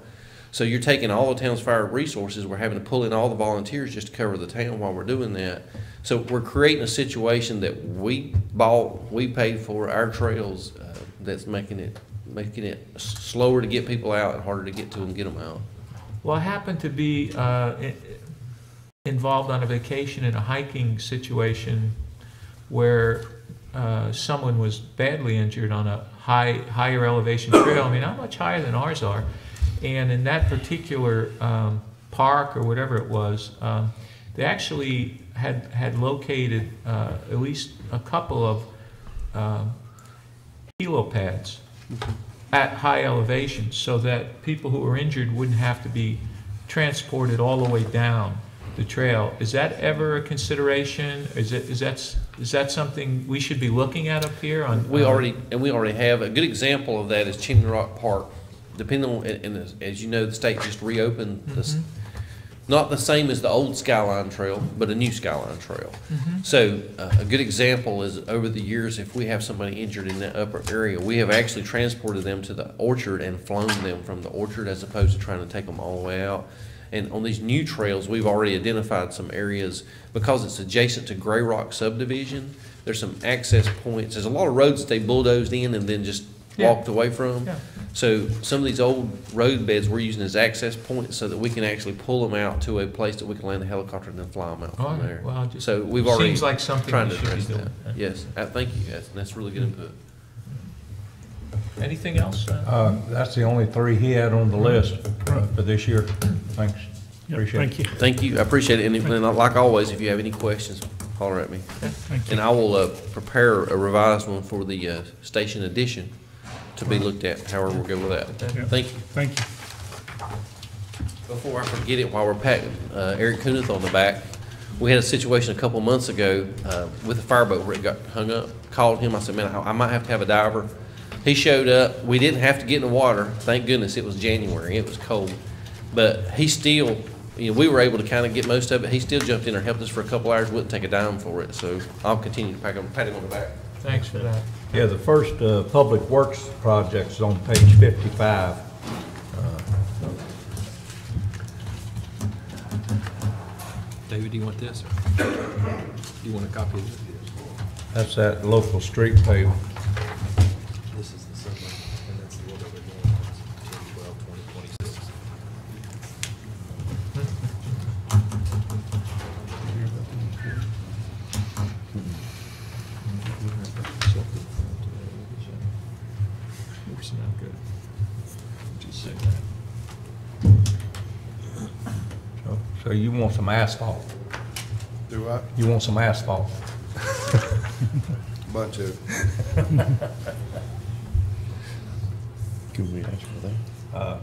Speaker 11: So you're taking all the town's fire resources, we're having to pull in all the volunteers just to cover the town while we're doing that. So we're creating a situation that we bought, we paid for, our trails, that's making it slower to get people out and harder to get to and get them out.
Speaker 1: Well, I happen to be involved on a vacation in a hiking situation where someone was badly injured on a higher elevation trail. I mean, not much higher than ours are. And in that particular park or whatever it was, they actually had located at least a couple of helipads at high elevation, so that people who were injured wouldn't have to be transported all the way down the trail. Is that ever a consideration? Is that something we should be looking at up here?
Speaker 11: We already have a good example of that is Chimney Rock Park. Depending on, and as you know, the state just reopened this, not the same as the old Skyline Trail, but a new Skyline Trail. So a good example is over the years, if we have somebody injured in that upper area, we have actually transported them to the orchard and flown them from the orchard, as opposed to trying to take them all the way out. And on these new trails, we've already identified some areas, because it's adjacent to Gray Rock subdivision. There's some access points. There's a lot of roads that they bulldozed in and then just walked away from.
Speaker 1: Yeah.
Speaker 11: So some of these old road beds we're using as access points, so that we can actually pull them out to a place that we can land a helicopter and then fly them out from there.
Speaker 1: Well,
Speaker 11: So we've already
Speaker 1: seems like something
Speaker 11: trying
Speaker 1: we
Speaker 11: to
Speaker 1: should be
Speaker 11: address
Speaker 1: doing.
Speaker 11: that. Yes, thank you. That's really good input.
Speaker 1: Anything else?
Speaker 3: That's the only three he had on the list for this year. Thanks. Appreciate it.
Speaker 5: Thank you.
Speaker 11: Thank you. I appreciate it. And like always, if you have any questions, holler at me.
Speaker 5: Thank you.
Speaker 11: And I will prepare a revised one for the station edition to be looked at, however we'll go with that.
Speaker 5: Yeah.
Speaker 11: Thank you.
Speaker 5: Thank you.
Speaker 11: Before I forget it, while we're patting Eric Kunith on the back, we had a situation a couple months ago with a fireboat where it got hung up. Called him. I said, man, I might have to have a diver. He showed up. We didn't have to get in the water. Thank goodness it was January. It was cold. But he still, we were able to kind of get most of it. He still jumped in there, helped us for a couple hours, wouldn't take a dime for it. So I'll continue to pat him on the back.
Speaker 1: Thanks for that.
Speaker 3: Yeah, the first Public Works project's on page 55.
Speaker 6: David, do you want this? Or do you want a copy of this?
Speaker 10: That's that local street paving.
Speaker 6: This is the summer, and that's the one over there. 10, 12, 20, 26.
Speaker 10: So you want some asphalt?
Speaker 9: Do I?
Speaker 10: You want some asphalt?
Speaker 9: Bunch of,
Speaker 4: Can we ask for that?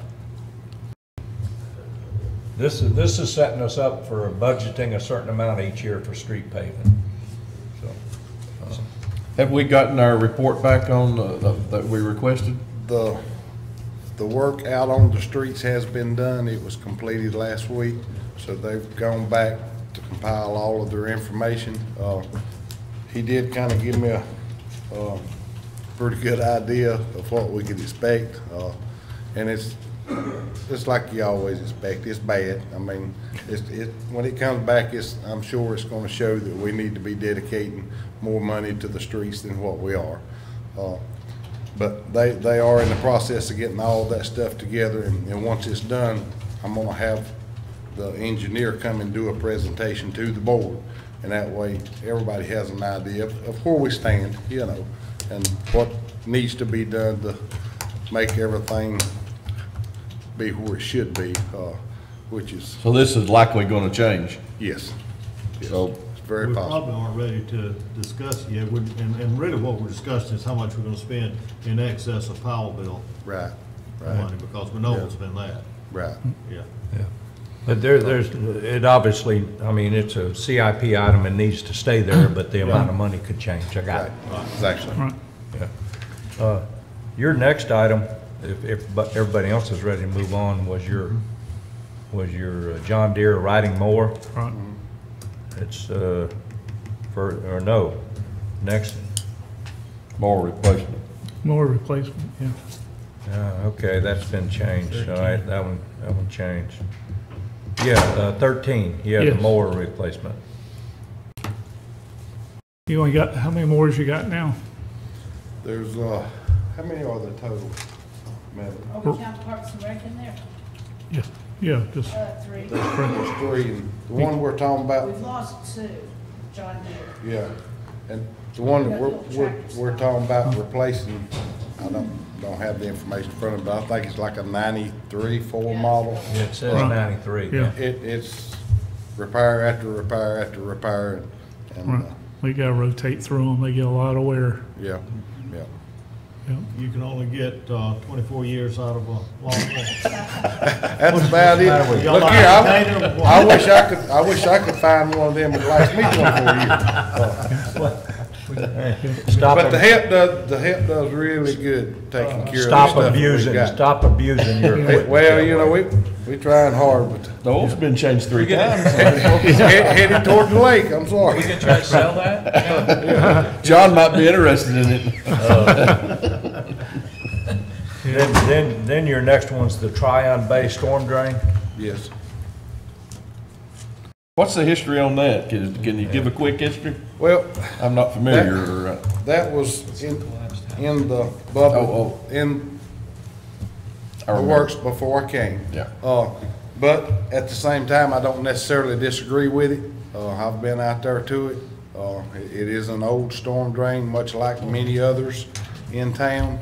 Speaker 10: This is setting us up for budgeting a certain amount each year for street paving. So,
Speaker 4: Have we gotten our report back on, that we requested?
Speaker 9: the work out on the streets has been done. It was completed last week. So they've gone back to compile all of their information. He did kind of give me a pretty good idea of what we could expect. And it's like you always expect. It's bad. I mean, when it comes back, I'm sure it's going to show that we need to be dedicating more money to the streets than what we are. But they are in the process of getting all that stuff together, and once it's done, I'm going to have the engineer come and do a presentation to the board, and that way everybody has an idea of where we stand, you know, and what needs to be done to make everything be where it should be, which is,
Speaker 4: So this is likely gonna change.
Speaker 9: yes.
Speaker 4: So
Speaker 9: It's very
Speaker 7: We
Speaker 9: possible.
Speaker 7: probably aren't ready to discuss it yet, and really what we're discussing is how much we're gonna spend in excess of Powell bill
Speaker 9: Right,
Speaker 7: money, because we know it's been that,
Speaker 9: right.
Speaker 7: yeah.
Speaker 10: but there's, it obviously, I mean, it's a CIP item and needs to stay there, but the amount of money could change. I got it.
Speaker 9: Exactly.
Speaker 5: Right.
Speaker 10: Yeah. Your next item, if but everybody else is ready to move on, was your John Deere riding mower.
Speaker 5: Right.
Speaker 10: It's, next,
Speaker 4: more replacement.
Speaker 5: More replacement, yeah.
Speaker 10: okay, that's been changed, all right, that one changed. Yeah, 13, yeah, the
Speaker 5: Yes.
Speaker 10: mower replacement.
Speaker 5: You only got, how many mowers you got now?
Speaker 9: There's, how many are there total? Madam?
Speaker 12: Are we count Parks and Rec in there?
Speaker 5: Yeah, just,
Speaker 12: 3.
Speaker 9: There's three, and the one we're talking about,
Speaker 12: We've lost 2, John Deere.
Speaker 9: yeah, and the one that we're talking about replacing, I don't have the information in front of me, but I think it's like a 93 Ford model.
Speaker 10: Yeah, it says
Speaker 5: Right.
Speaker 10: 93.
Speaker 5: Yeah.
Speaker 9: It's repair after repair after repair, and,
Speaker 5: right. We gotta rotate through them, they get a lot of wear.
Speaker 9: yeah.
Speaker 5: Yeah.
Speaker 7: You can only get 24 years out of a lawnmower.
Speaker 9: That's about it.
Speaker 7: Y'all
Speaker 9: Look
Speaker 7: like
Speaker 9: here,
Speaker 7: potato or what?
Speaker 9: I wish I could find one of them that lasts me 24 years.
Speaker 10: Stop,
Speaker 9: But the help does really good taking care of the
Speaker 10: stop
Speaker 9: stuff that we
Speaker 10: abusing,
Speaker 9: got.
Speaker 10: stop abusing your equipment.
Speaker 9: Well, you know, we trying hard, but
Speaker 4: The oil's been changed 3 times.
Speaker 9: headed toward the lake, I'm sorry.
Speaker 1: We can try to sell that?
Speaker 4: John might be interested in it.
Speaker 10: Then your next one's the Tryon Bay storm drain.
Speaker 9: Yes.
Speaker 4: What's the history on that? Can you give a quick history?
Speaker 9: Well,
Speaker 4: I'm not familiar.
Speaker 9: that was in the bubble, in
Speaker 4: I
Speaker 9: the
Speaker 4: remember.
Speaker 9: works before I came.
Speaker 4: Yeah.
Speaker 9: But at the same time, I don't necessarily disagree with it. I've been out there to it. It is an old storm drain, much like many others in town.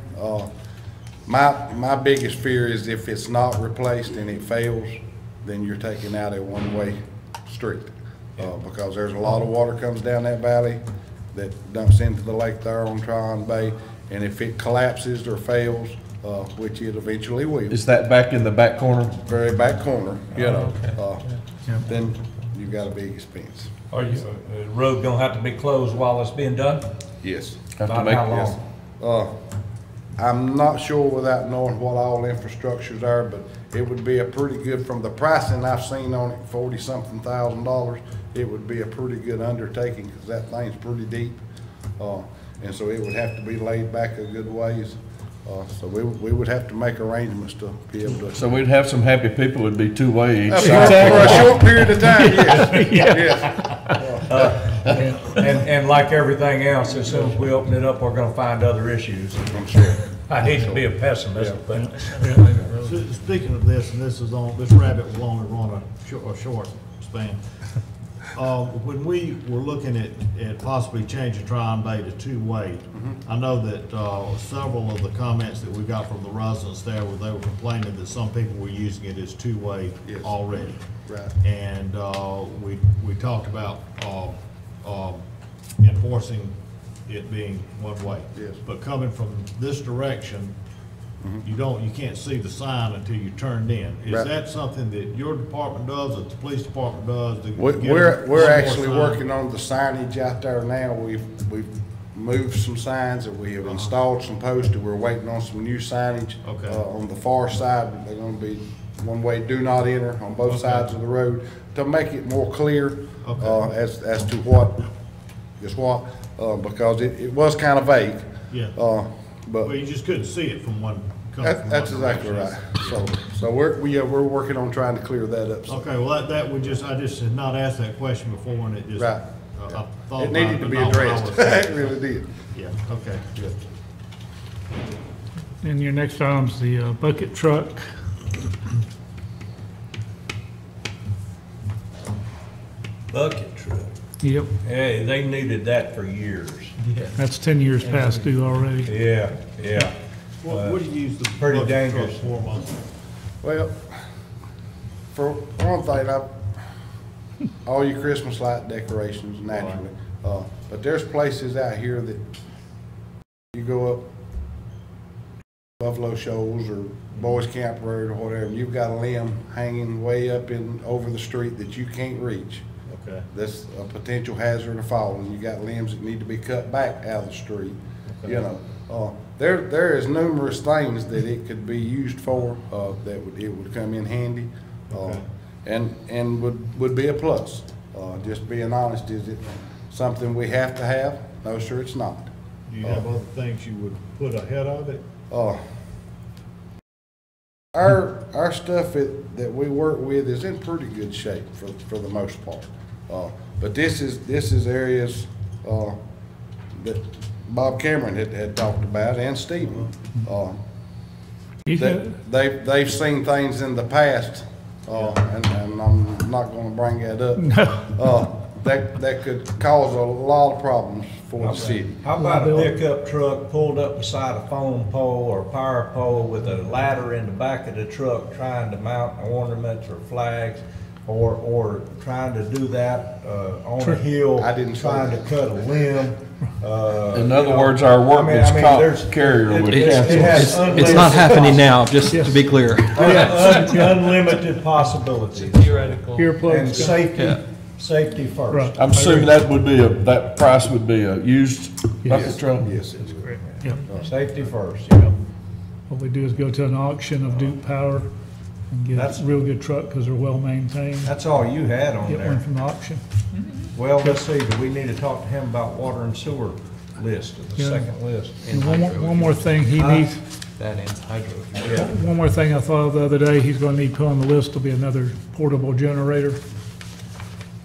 Speaker 9: My biggest fear is if it's not replaced and it fails, then you're taking out a one-way street. Because there's a lot of water comes down that valley that dumps into the lake there on Tryon Bay. And if it collapses or fails, which it eventually will,
Speaker 4: Is that back in the back corner?
Speaker 9: very back corner, you know, then you've got a big expense.
Speaker 10: Are you, the road gonna have to be closed while it's being done?
Speaker 9: Yes.
Speaker 4: Have to
Speaker 10: About
Speaker 4: make
Speaker 10: how long?
Speaker 9: I'm not sure without knowing what all infrastructures are, but it would be a pretty good, from the pricing I've seen on it, $40-something thousand, it would be a pretty good undertaking, because that thing's pretty deep. And so it would have to be laid back a good ways. So we would have to make arrangements to be able to.
Speaker 4: So we'd have some happy people, it'd be two-way each
Speaker 9: For
Speaker 4: side.
Speaker 9: a short period of time, yes.
Speaker 10: And like everything else, as soon as we open it up, we're gonna find other issues.
Speaker 9: I'm sure.
Speaker 10: I hate to be a pessimist, but
Speaker 7: Speaking of this, and this rabbit will only run a short span. When we were looking at possibly changing Tryon Bay to two-way, I know that several of the comments that we got from the residents there they were complaining that some people were using it as two-way already.
Speaker 9: Right.
Speaker 7: And we talked about enforcing it being one-way.
Speaker 9: Yes.
Speaker 7: But coming from this direction, you can't see the sign until you turned in. Is
Speaker 9: Right.
Speaker 7: that something that your department does, that the police department does? to
Speaker 9: We're
Speaker 7: get one more
Speaker 9: actually
Speaker 7: sign?
Speaker 9: working on the signage out there now. We've moved some signs and we have installed some posts. We're waiting on some new signage.
Speaker 7: Okay.
Speaker 9: On the far side, they're gonna be one-way do not enter on both
Speaker 7: Okay.
Speaker 9: sides of the road to make it more clear,
Speaker 7: Okay.
Speaker 9: as to what, because it was kind of vague.
Speaker 7: Yeah.
Speaker 9: But
Speaker 7: Well, you just couldn't see it from one. coming from
Speaker 9: that's
Speaker 7: one
Speaker 9: exactly
Speaker 7: direction.
Speaker 9: right. So we're working on trying to clear that up. So.
Speaker 7: Okay, well, I just had not asked that question before, and it just.
Speaker 9: Right.
Speaker 7: I thought
Speaker 9: It
Speaker 7: about
Speaker 9: needed to
Speaker 7: but
Speaker 9: be
Speaker 7: not when I
Speaker 9: addressed.
Speaker 7: was-
Speaker 9: It really did.
Speaker 7: Yeah, okay, good.
Speaker 5: And your next item's the bucket truck.
Speaker 10: bucket truck.
Speaker 5: Yep,
Speaker 10: Hey, they needed that for years.
Speaker 5: that's 10 years past due already.
Speaker 10: Yeah, yeah.
Speaker 7: What do you use the
Speaker 10: Pretty
Speaker 7: bucket truck
Speaker 10: dangerous.
Speaker 7: for, Monty?
Speaker 9: Well, for one thing, all your Christmas light decorations naturally, but there's places out here that you go up Buffalo Shoals or Boys Camp Road or whatever, and you've got a limb hanging way up over the street that you can't reach.
Speaker 7: Okay.
Speaker 9: That's a potential hazard of falling. You got limbs that need to be cut back out of the street.
Speaker 7: Okay.
Speaker 9: You know, there is numerous things that it could be used for, that it would come in handy,
Speaker 7: Okay.
Speaker 9: and would be a plus. Just being honest, is it something we have to have? No, sir, it's not.
Speaker 7: Do you have other things you would put ahead of it?
Speaker 9: Our stuff that we work with is in pretty good shape for the most part. But this is areas that Bob Cameron had talked about, and Stephen. They've seen things in the past, and I'm not going to bring that up. That could cause a lot of problems for the city.
Speaker 10: How about a pickup truck pulled up beside a phone pole or power pole with a ladder in the back of the truck trying to mount ornaments or flags, or trying to do that on a hill, trying to cut a limb?
Speaker 4: In other words, our workman's comp carrier would cancel.
Speaker 6: It's not happening now, just to be clear.
Speaker 10: Unlimited possibilities.
Speaker 1: Theoretical.
Speaker 10: And safety first.
Speaker 5: Right.
Speaker 4: I'm assuming that price would be a used bucket truck?
Speaker 9: Yes, it's correct.
Speaker 5: Yep.
Speaker 10: Safety first.
Speaker 5: What we do is go to an auction of Duke Power and get
Speaker 10: That's-
Speaker 5: a real good truck because they're well maintained.
Speaker 10: That's all you had on
Speaker 5: Get one
Speaker 10: there.
Speaker 5: from the auction.
Speaker 10: Well, let's see, do we need to talk to him about water and sewer list, the
Speaker 5: Yeah.
Speaker 10: second list?
Speaker 5: And one more thing he needs,
Speaker 1: That ends hydro.
Speaker 5: one more thing I thought of the other day, he's gonna need put on the list will be another portable generator.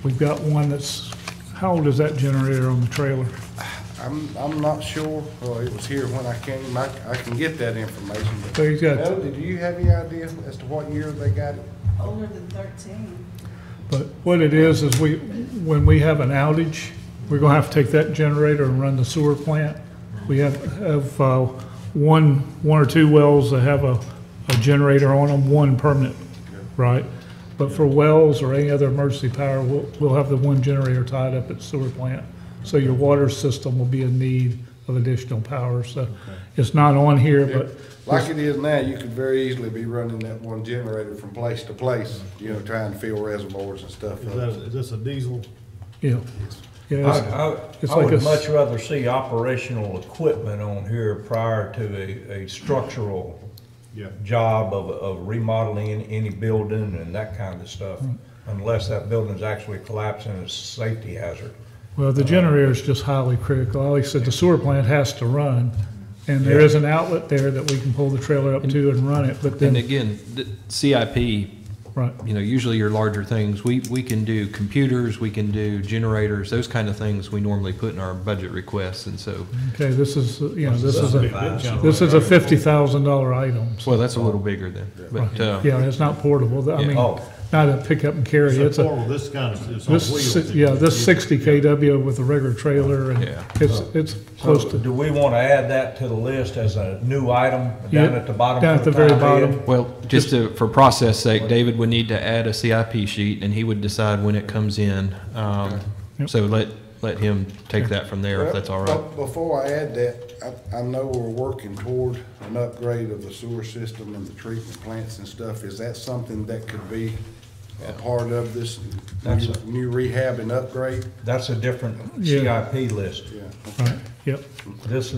Speaker 5: We've got one that's, how old is that generator on the trailer?
Speaker 9: I'm not sure. It was here when I came. I can get that information. But
Speaker 5: So he's got,
Speaker 9: Melody, do you have any idea as to what year they got it?
Speaker 12: Older than 13.
Speaker 5: but what it is when we have an outage, we're gonna have to take that generator and run the sewer plant. We have one or two wells that have a generator on them, one permanent, right? But for wells or any other emergency power, we'll have the one generator tied up at the sewer plant. So your water system will be in need of additional power. So it's not on here, but
Speaker 9: Like it is now, you could very easily be running that one generator from place to place, trying to fill reservoirs and stuff.
Speaker 7: Is this a diesel?
Speaker 5: yeah. Yeah, it's
Speaker 10: I
Speaker 5: like
Speaker 10: would
Speaker 5: a-
Speaker 10: much rather see operational equipment on here prior to a structural job of remodeling any building and that kind of stuff, unless that building's actually collapsing as a safety hazard.
Speaker 5: Well, the generator is just highly critical. Like I said, the sewer plant has to run, And there is an outlet there that we can pull the trailer up to and run it, but
Speaker 6: And
Speaker 5: then,
Speaker 6: again, the CIP,
Speaker 5: right,
Speaker 6: usually your larger things, we can do computers, we can do generators, those kind of things we normally put in our budget requests, and so,
Speaker 5: okay, this is a $50,000 item. So,
Speaker 6: well, that's a little bigger then. But,
Speaker 5: yeah, it's not portable. I
Speaker 6: Yeah.
Speaker 5: mean,
Speaker 10: Oh.
Speaker 5: not a pick up and carry.
Speaker 7: So
Speaker 5: It's a,
Speaker 7: portable, this kind of, it's on
Speaker 5: this,
Speaker 7: wheels.
Speaker 5: yeah, this 60 kW with a regular trailer, and
Speaker 6: Yeah.
Speaker 5: it's close
Speaker 10: So
Speaker 5: to,
Speaker 10: do we want to add that to the list as a new item
Speaker 5: Yeah,
Speaker 10: down at the bottom?
Speaker 5: down at
Speaker 10: for
Speaker 5: the very
Speaker 10: time being?
Speaker 5: bottom.
Speaker 6: well, just to, for process sake, David would need to add a CIP sheet, and he would decide when it comes in.
Speaker 5: Yep.
Speaker 6: So let him take that from there, if that's all right.
Speaker 9: But before I add that, I know we're working toward an upgrade of the sewer system and the treatment plants and stuff. Is that something that could be a part of this new rehab and upgrade?
Speaker 10: That's a different
Speaker 5: Yeah.
Speaker 10: CIP list.
Speaker 9: Yeah.
Speaker 5: right, yep.
Speaker 10: This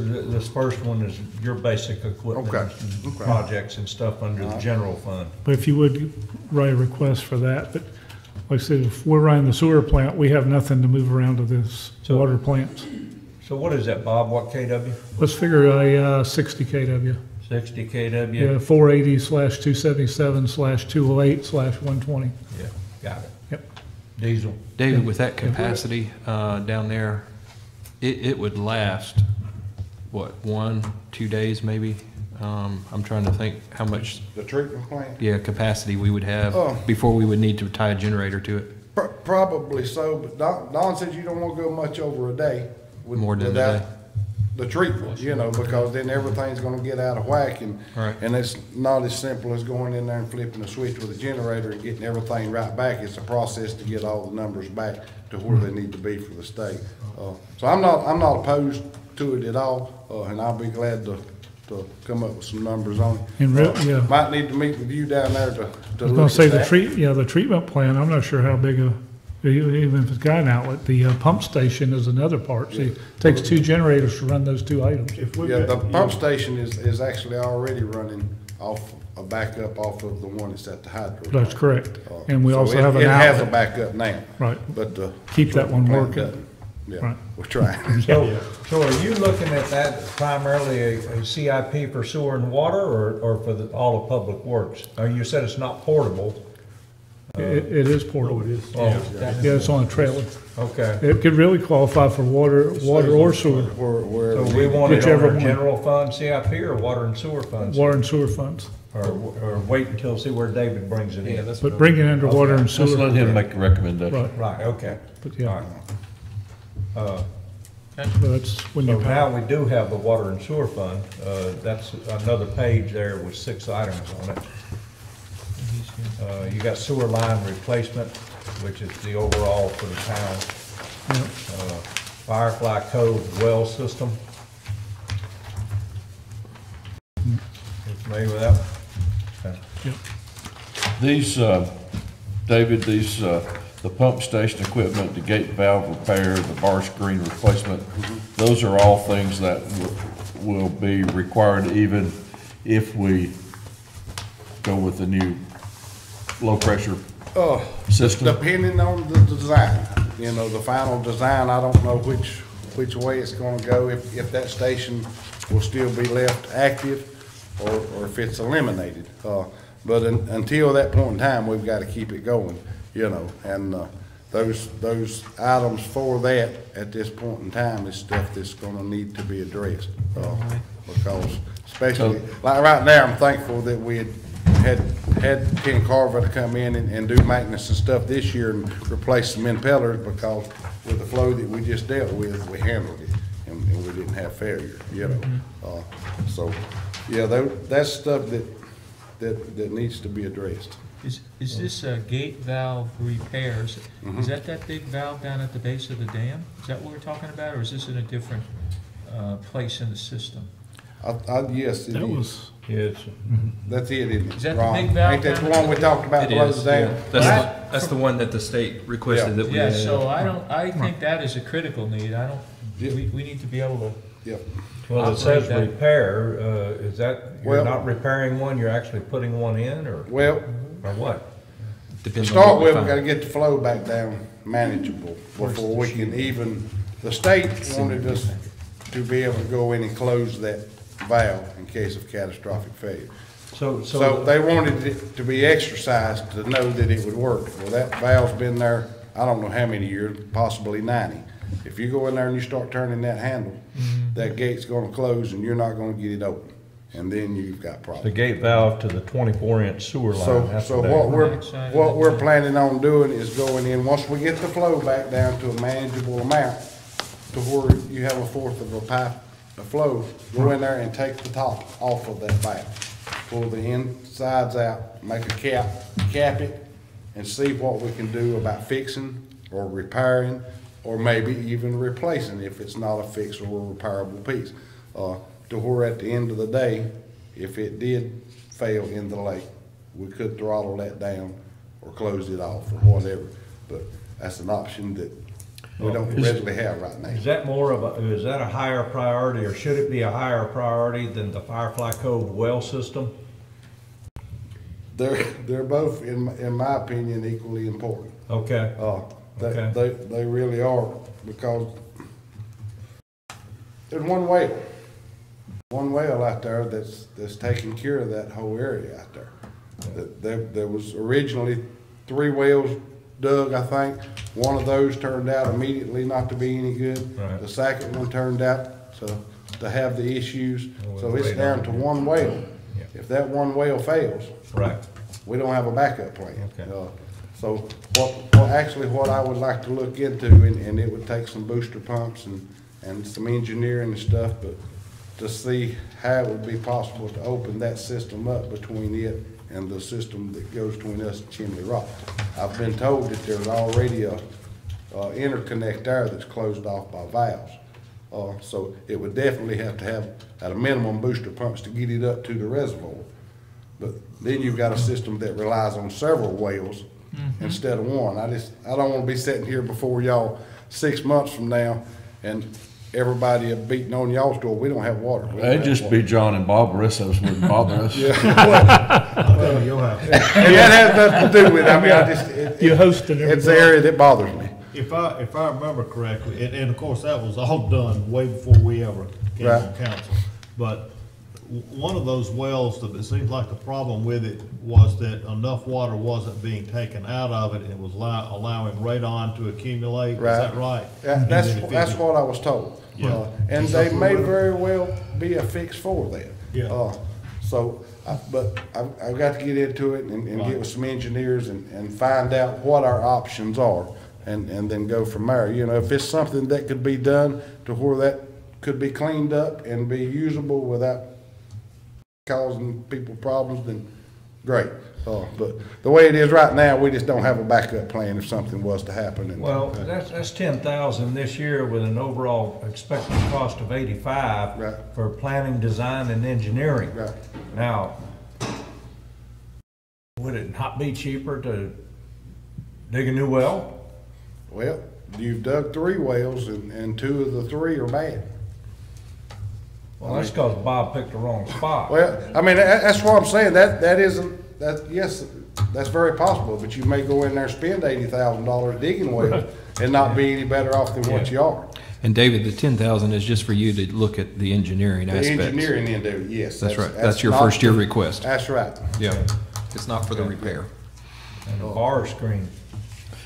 Speaker 10: first one is your basic equipment
Speaker 9: Okay.
Speaker 10: and projects and stuff under the general fund.
Speaker 5: But if you would write a request for that, but like I said, if we're running the sewer plant, we have nothing to move around to this water plants.
Speaker 10: So what is that, Bob? What KW?
Speaker 5: Let's figure a 60 kW.
Speaker 10: 60 KW?
Speaker 5: Yeah, 480/277/208/120.
Speaker 10: Yeah, got it.
Speaker 5: Yep.
Speaker 10: Diesel.
Speaker 6: David, with that capacity down there, it would last, what, 1-2 days maybe? I'm trying to think how much,
Speaker 9: The treatment plant?
Speaker 6: yeah, capacity we would have
Speaker 9: Oh.
Speaker 6: before we would need to tie a generator to it.
Speaker 9: Probably so, but Don says you don't want to go much over a day.
Speaker 6: More than a
Speaker 9: without
Speaker 6: day.
Speaker 9: The treatment, because then everything's gonna get out of whack,
Speaker 6: Right.
Speaker 9: and it's not as simple as going in there and flipping a switch with a generator and getting everything right back. It's a process to get all the numbers back to where they need to be for the state. So I'm not opposed to it at all, and I'll be glad to come up with some numbers on it.
Speaker 5: And yeah.
Speaker 9: Might need to meet with you down there to
Speaker 5: I was gonna
Speaker 9: look
Speaker 5: say
Speaker 9: at
Speaker 5: the
Speaker 9: that.
Speaker 5: the treatment plant, I'm not sure how big even if it's got an outlet, the pump station is another part. See, it takes 2 generators to run those 2 items.
Speaker 7: If we've
Speaker 9: Yeah, the
Speaker 7: got-
Speaker 9: pump station is actually already running off a backup off of the one that's at the hydro.
Speaker 5: That's correct.
Speaker 9: Uh,
Speaker 5: And we
Speaker 9: so
Speaker 5: also
Speaker 9: it-
Speaker 5: have an
Speaker 9: It has a
Speaker 5: outlet.
Speaker 9: backup now,
Speaker 5: Right.
Speaker 9: but the.
Speaker 5: Keep that one
Speaker 9: plant
Speaker 5: working.
Speaker 9: doesn't. Yeah,
Speaker 5: Right.
Speaker 9: we're trying.
Speaker 10: So are you looking at that primarily a CIP for sewer and water or for all of public works? You said it's not portable.
Speaker 5: It is portable.
Speaker 10: Oh,
Speaker 5: Yeah, it's on a trailer.
Speaker 10: okay.
Speaker 5: It could really qualify for water or sewer,
Speaker 9: Where
Speaker 10: So we want it on
Speaker 5: Whichever
Speaker 10: our
Speaker 5: one.
Speaker 10: general fund CIP or water and sewer funds?
Speaker 5: water and sewer funds.
Speaker 10: Or wait until, see where David brings it in?
Speaker 5: But bring it under water and
Speaker 4: Let's
Speaker 5: sewer.
Speaker 4: let him make a recommendation.
Speaker 5: Right,
Speaker 10: Right, okay.
Speaker 5: but
Speaker 10: All
Speaker 5: yeah,
Speaker 10: right.
Speaker 5: but that's when
Speaker 10: So
Speaker 5: you.
Speaker 10: now we do have the water and sewer fund. That's another page there with 6 items on it. You got sewer line replacement, which is the overall for the town. Firefly Cove well system. You familiar with that one? Okay.
Speaker 4: These, David, the pump station equipment, the gate valve repair, the bar screen replacement, those are all things that will be required even if we go with the new low-pressure system.
Speaker 9: Depending on the design, the final design, I don't know which way it's gonna go, if that station will still be left active or if it's eliminated. But until that point in time, we've gotta keep it going, and, those items for that at this point in time is stuff that's gonna need to be addressed. Because especially, like right now, I'm thankful that we had Ken Carver to come in and do maintenance and stuff this year and replace some impellers, because with the flow that we just dealt with, we handled it and we didn't have failure, So, yeah, that's stuff that needs to be addressed.
Speaker 1: Is this gate valve repairs, is that big valve down at the base of the dam? Is that what we're talking about, or is this in a different place in the system?
Speaker 9: Yes, it
Speaker 5: That
Speaker 9: is.
Speaker 5: was,
Speaker 10: Yes.
Speaker 9: That's it, isn't it?
Speaker 1: Is that the
Speaker 9: Ron?
Speaker 1: big valve
Speaker 9: Ain't that the
Speaker 1: down
Speaker 9: one we talked about
Speaker 6: It
Speaker 9: below
Speaker 6: is,
Speaker 9: the dam?
Speaker 6: yeah. That's the one that the state requested that we.
Speaker 1: Yeah, so I think that is a critical need.
Speaker 9: Yeah.
Speaker 1: We need to be able to,
Speaker 9: Yep.
Speaker 10: Well, it says
Speaker 1: Operate that.
Speaker 10: repair, is that, you're
Speaker 9: Well-
Speaker 10: not repairing one, you're actually putting one in, or
Speaker 9: Well,
Speaker 10: what?
Speaker 9: to
Speaker 6: Depends on
Speaker 9: start
Speaker 6: what we
Speaker 9: with, we
Speaker 6: find.
Speaker 9: gotta get the flow back down manageable before we can even, the state wanted us to be able to go in and close that valve in case of catastrophic failure.
Speaker 10: So
Speaker 9: So they wanted it to be exercised to know that it would work. Well, that valve's been there, I don't know how many years, possibly 90. If you go in there and you start turning that handle, that gate's gonna close and you're not gonna get it open. And then you've got
Speaker 10: the
Speaker 9: problems.
Speaker 10: gate valve to the 24-inch sewer line.
Speaker 9: So,
Speaker 10: that's
Speaker 9: so
Speaker 10: they-
Speaker 9: what we're planning on doing is going in, once we get the flow back down to a manageable amount, to where you have a fourth of a pipe of flow, go in there and take the top off of that valve. Pull the insides out, make a cap it, and see what we can do about fixing or repairing, or maybe even replacing if it's not a fixed or repairable piece. To where at the end of the day, if it did fail in the lake, we could throttle that down or close it off or whatever. But that's an option that we don't readily have right now.
Speaker 10: Is that more of a, is that a higher priority, or should it be a higher priority than the Firefly Cove well system?
Speaker 9: They're both, in my opinion, equally important.
Speaker 10: Okay.
Speaker 9: They really are, because there's one well out there that's taking care of that whole area out there. There was originally 3 wells dug, I think. One of those turned out immediately not to be any good.
Speaker 10: Right.
Speaker 9: The second one turned out to have the issues. So it's down to one well.
Speaker 10: Yeah.
Speaker 9: If that one well fails,
Speaker 10: Right.
Speaker 9: we don't have a backup plan.
Speaker 10: Okay.
Speaker 9: So what I would like to look into, and it would take some booster pumps and some engineering and stuff, but to see how it would be possible to open that system up between it and the system that goes between us and Chimney Rock. I've been told that there's already a interconnect there that's closed off by valves. So it would definitely have to have, at a minimum, booster pumps to get it up to the reservoir. But then you've got a system that relies on several wells instead of one. I don't want to be sitting here before y'all 6 months from now and everybody beating on y'all's door. We don't have water.
Speaker 4: It'd just be John and Bob, the rest of us wouldn't bother us.
Speaker 7: I'll come to your house.
Speaker 9: And that has nothing to do with it. I mean,
Speaker 5: You're hosting
Speaker 9: it's the area that bothers me.
Speaker 7: If I remember correctly, and of course, that was all done way before we ever came on
Speaker 9: Right.
Speaker 7: council. But one of those wells, that it seems like the problem with it was that enough water wasn't being taken out of it, and it was allowing radon to accumulate. Is that right?
Speaker 9: Yeah,
Speaker 7: And then if
Speaker 9: that's
Speaker 7: it-
Speaker 9: what I was told.
Speaker 7: Yeah.
Speaker 9: And they may very well be a fix for that.
Speaker 7: Yeah.
Speaker 9: But I've got to get into it and
Speaker 7: Right.
Speaker 9: get with some engineers and find out what our options are, and then go from there. You know, if it's something that could be done to where that could be cleaned up and be usable without causing people problems, then great. But the way it is right now, we just don't have a backup plan if something was to happen. And
Speaker 10: Well, that's 10,000 this year with an overall expected cost of 85
Speaker 9: Right.
Speaker 10: for planning, design, and engineering.
Speaker 9: Right.
Speaker 10: Now, would it not be cheaper to dig a new well?
Speaker 9: Well, you've dug 3 wells and 2 of the 3 are bad.
Speaker 10: Well, that's because Bob picked the wrong spot.
Speaker 9: Well, I mean, that's what I'm saying. Yes, that's very possible, but you may go in there and spend $80,000 digging wells and not be any better off than what you are.
Speaker 6: And David, the 10,000 is just for you to look at the engineering
Speaker 9: The
Speaker 6: aspects.
Speaker 9: engineering end of it, yes.
Speaker 6: That's right. That's your
Speaker 9: not
Speaker 6: first year
Speaker 9: the-
Speaker 6: request.
Speaker 9: That's right.
Speaker 6: Yeah. It's not for the repair.
Speaker 10: And the bar screen.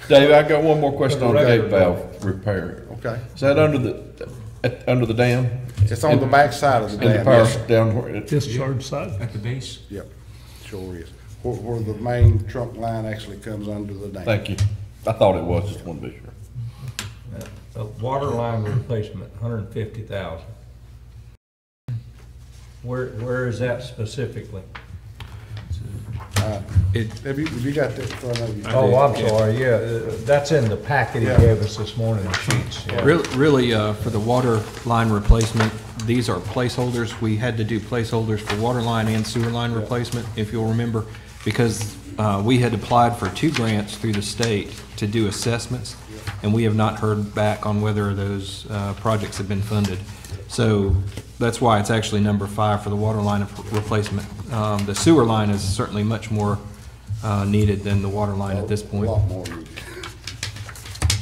Speaker 4: Dave, I got one more question
Speaker 10: For
Speaker 4: on
Speaker 10: the
Speaker 4: gate
Speaker 10: record,
Speaker 4: valve repair.
Speaker 9: Okay.
Speaker 4: Is that under the dam?
Speaker 9: It's on the back side of the
Speaker 4: And the
Speaker 9: dam.
Speaker 4: power
Speaker 9: Yes, sir.
Speaker 4: down where it,
Speaker 5: Discharge side.
Speaker 1: At the base?
Speaker 9: Yep, sure is. Where the main trunk line actually comes under the dam.
Speaker 4: thank you. I thought it was, just wanted to be sure.
Speaker 10: The water line replacement, 150,000. Where is that specifically?
Speaker 9: Have you got that in front of you?
Speaker 10: Oh, I'm sorry, yeah, that's in the packet he
Speaker 9: Yeah.
Speaker 10: gave us this morning, the sheets. yeah.
Speaker 6: Really, for the water line replacement, these are placeholders. We had to do placeholders for water line and sewer line replacement, if you'll remember, because we had applied for 2 grants through the state to do assessments, and we have not heard back on whether those projects have been funded. So that's why it's actually number 5 for the water line replacement. The sewer line is certainly much more needed than the water line at this
Speaker 9: A
Speaker 6: point.
Speaker 9: lot more needed.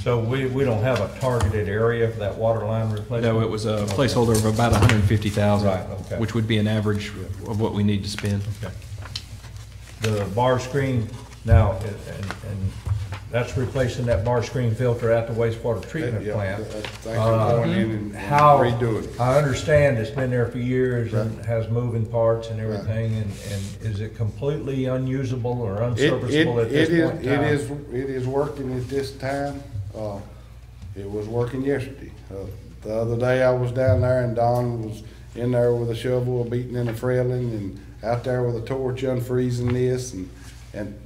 Speaker 10: So we don't have a targeted area for that water line replacement?
Speaker 6: No, it was a placeholder of about 150,000.
Speaker 10: Right, okay.
Speaker 6: Which would be an average of what we need to spend.
Speaker 10: Okay. The bar screen now, and that's replacing that bar screen filter at the wastewater treatment
Speaker 9: Yeah,
Speaker 10: plant.
Speaker 9: that's going in and
Speaker 10: How,
Speaker 9: redo it.
Speaker 10: I understand it's been there for years and has moving parts and everything, and is it completely unusable or unserviceable at this point in time?
Speaker 9: It is working at this time. It was working yesterday. The other day I was down there and Don was in there with a shovel, beating in the frailing, and out there with a torch unfreezing this, and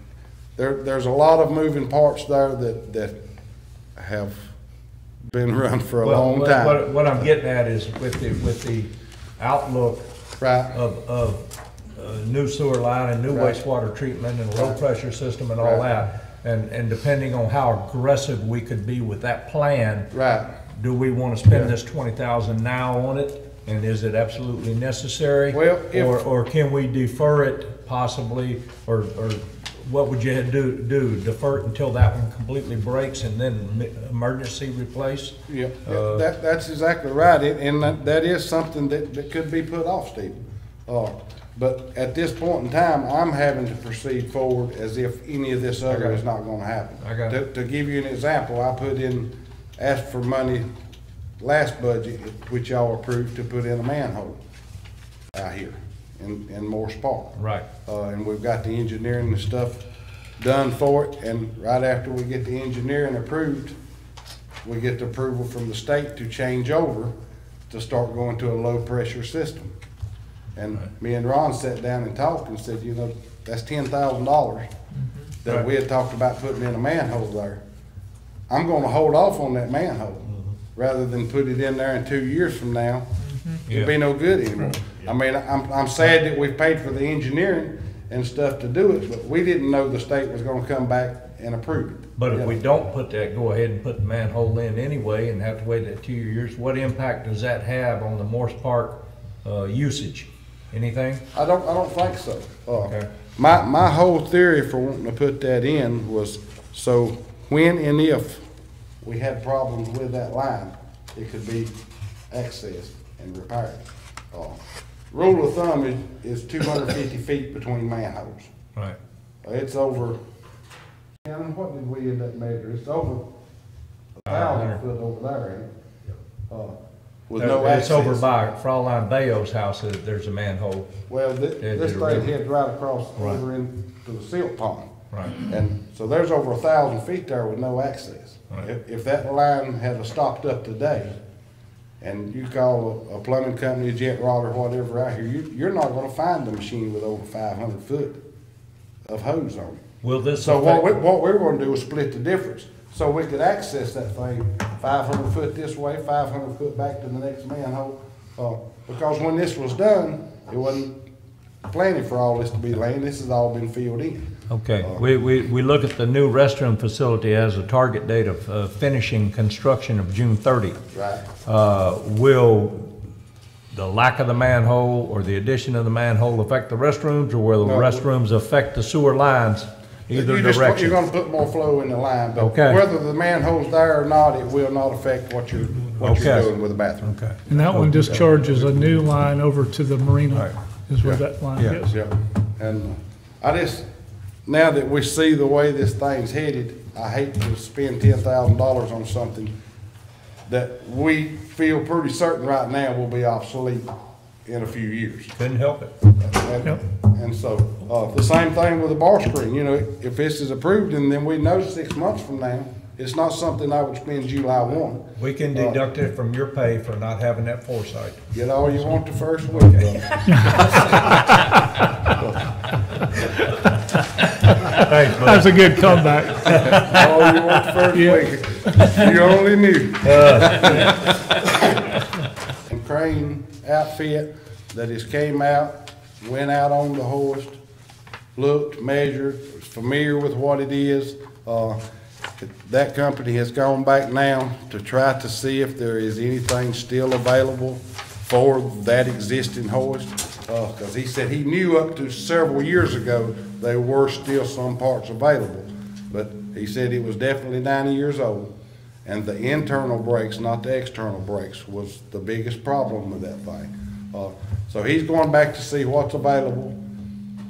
Speaker 9: there's a lot of moving parts there that have been run for a long time.
Speaker 10: What I'm getting at is with the outlook
Speaker 9: Right.
Speaker 10: of new sewer line and new
Speaker 9: Right.
Speaker 10: wastewater treatment and low
Speaker 9: Right.
Speaker 10: pressure system and all
Speaker 9: Right.
Speaker 10: that, and depending on how aggressive we could be with that plan,
Speaker 9: Right.
Speaker 10: do we want to spend
Speaker 9: Yeah.
Speaker 10: this 20,000 now on it? And is it absolutely necessary?
Speaker 9: Well,
Speaker 10: Or can we defer it possibly, or what would you do? Defer it until that one completely breaks and then emergency replace?
Speaker 9: Yeah, that's exactly right, and that is something that could be put off, Steve. But at this point in time, I'm having to proceed forward as if any of this other is not gonna happen.
Speaker 10: I got it.
Speaker 9: To give you an example, I asked for money last budget, which y'all approved, to put in a manhole out here in Morse Park.
Speaker 10: Right.
Speaker 9: And we've got the engineering and stuff done for it, and right after we get the engineering approved, we get the approval from the state to change over to start going to a low pressure system. And me and Ron sat down and talked and said, that's $10,000 that we had talked about putting in a manhole there. I'm gonna hold off on that manhole rather than put it in there in 2 years from now. It'd be no good anymore. I mean, I'm sad that we paid for the engineering and stuff to do it, but we didn't know the state was gonna come back and approve it.
Speaker 10: But if we don't go ahead and put the manhole in anyway and have to wait that 2 years, what impact does that have on the Morse Park usage? Anything?
Speaker 9: I don't think so.
Speaker 10: Okay.
Speaker 9: My whole theory for wanting to put that in was so when and if we had problems with that line, it could be accessed and repaired. Rule of thumb is 250 feet between manholes.
Speaker 10: Right.
Speaker 9: It's over, Shannon, what did we end up measuring? It's over 1,000 foot over there, ain't it? With no access.
Speaker 10: It's over by Fraulein Bayo's house, there's a manhole.
Speaker 9: Well, this thing heads right across over into the silt pond.
Speaker 10: Right.
Speaker 9: And so there's over 1,000 feet there with no access.
Speaker 10: Right.
Speaker 9: If that line had stopped up today, and you call a plumbing company, a jet rod or whatever out here, you're not gonna find a machine with over 500 foot of hose on it.
Speaker 10: Will this
Speaker 9: So
Speaker 10: affect?
Speaker 9: what we're gonna do is split the difference, so we could access that thing 500 foot this way, 500 foot back to the next manhole. Because when this was done, it wasn't planning for all this to be laying, this has all been filled in.
Speaker 10: Okay, we look at the new restroom facility as a target date of finishing construction of June 30.
Speaker 9: Right.
Speaker 10: Will the lack of the manhole or the addition of the manhole affect the restrooms, or will the
Speaker 9: No.
Speaker 10: restrooms affect the sewer lines either direction?
Speaker 9: You're gonna put more flow in the line, but
Speaker 10: Okay.
Speaker 9: whether the manhole's there or not, it will not affect what you're
Speaker 10: Okay.
Speaker 9: doing with the bathroom.
Speaker 10: Okay.
Speaker 5: And that one discharges a new line over to the marina,
Speaker 10: Right.
Speaker 5: is where
Speaker 9: Yeah.
Speaker 5: that line
Speaker 10: Yeah.
Speaker 5: goes.
Speaker 9: Yep. And I just, now that we see the way this thing's headed, I hate to spend $10,000 on something that we feel pretty certain right now will be obsolete in a few years.
Speaker 10: Couldn't help it.
Speaker 5: Yep.
Speaker 9: And so, the same thing with the bar screen, if this is approved, and then we know 6 months from now, it's not something I would spend July 1.
Speaker 10: We can deduct it from your pay for not having that foresight.
Speaker 9: Get all you want the first week, brother.
Speaker 10: Thanks, bud.
Speaker 5: That's a good comeback.
Speaker 9: All you want the first week. You only knew. And crane outfit that has came out, went out on the hoist, looked, measured, was familiar with what it is. That company has gone back now to try to see if there is anything still available for that existing hoist. Because he said he knew up to several years ago there were still some parts available. But he said it was definitely 90 years old. And the internal brakes, not the external brakes, was the biggest problem with that thing. So he's going back to see what's available,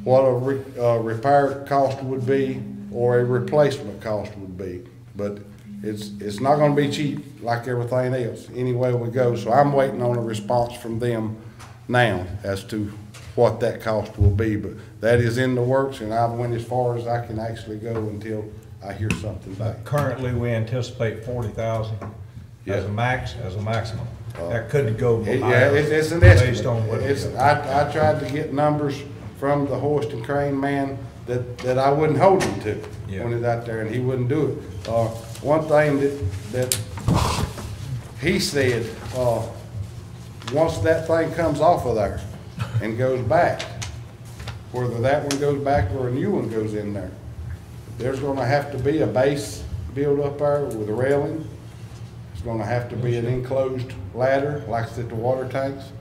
Speaker 9: what a repair cost would be, or a replacement cost would be. But it's not gonna be cheap like everything else, any way we go. So I'm waiting on a response from them now as to what that cost will be. But that is in the works, and I've went as far as I can actually go until I hear something back.
Speaker 10: Currently, we anticipate 40,000 as a maximum. That could go
Speaker 9: Yeah,
Speaker 10: higher.
Speaker 9: it's an
Speaker 10: Based
Speaker 9: estimate.
Speaker 10: on what.
Speaker 9: I tried to get numbers from the hoist and crane man that I wouldn't hold him to when it's out there, and he wouldn't do it. One thing that he said, once that thing comes off of there and goes back, whether that one goes back or a new one goes in there, there's gonna have to be a base built up there with a railing. It's gonna have to be an enclosed ladder, like it's at the water tanks,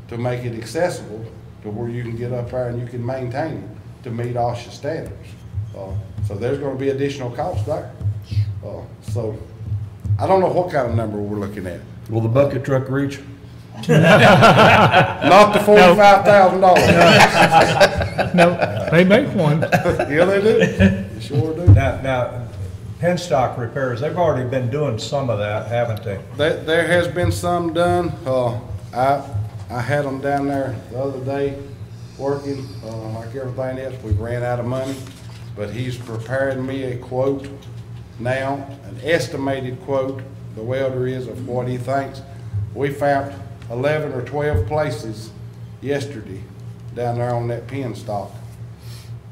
Speaker 9: to make it accessible to where you can get up there and you can maintain it to meet OSHA standards. So there's gonna be additional cost there. So I don't know what kind of number we're looking at.
Speaker 4: Will the bucket truck reach?
Speaker 9: Not the $45,000.
Speaker 5: No, they make one.
Speaker 9: Yeah, they do. They sure do.
Speaker 10: Now, penstock repairs, they've already been doing some of that, haven't they?
Speaker 9: There has been some done. I had them down there the other day working, like everything else. We ran out of money, but he's preparing me a quote now, an estimated quote, the welder is, of what he thinks. We found 11 or 12 places yesterday down there on that penstock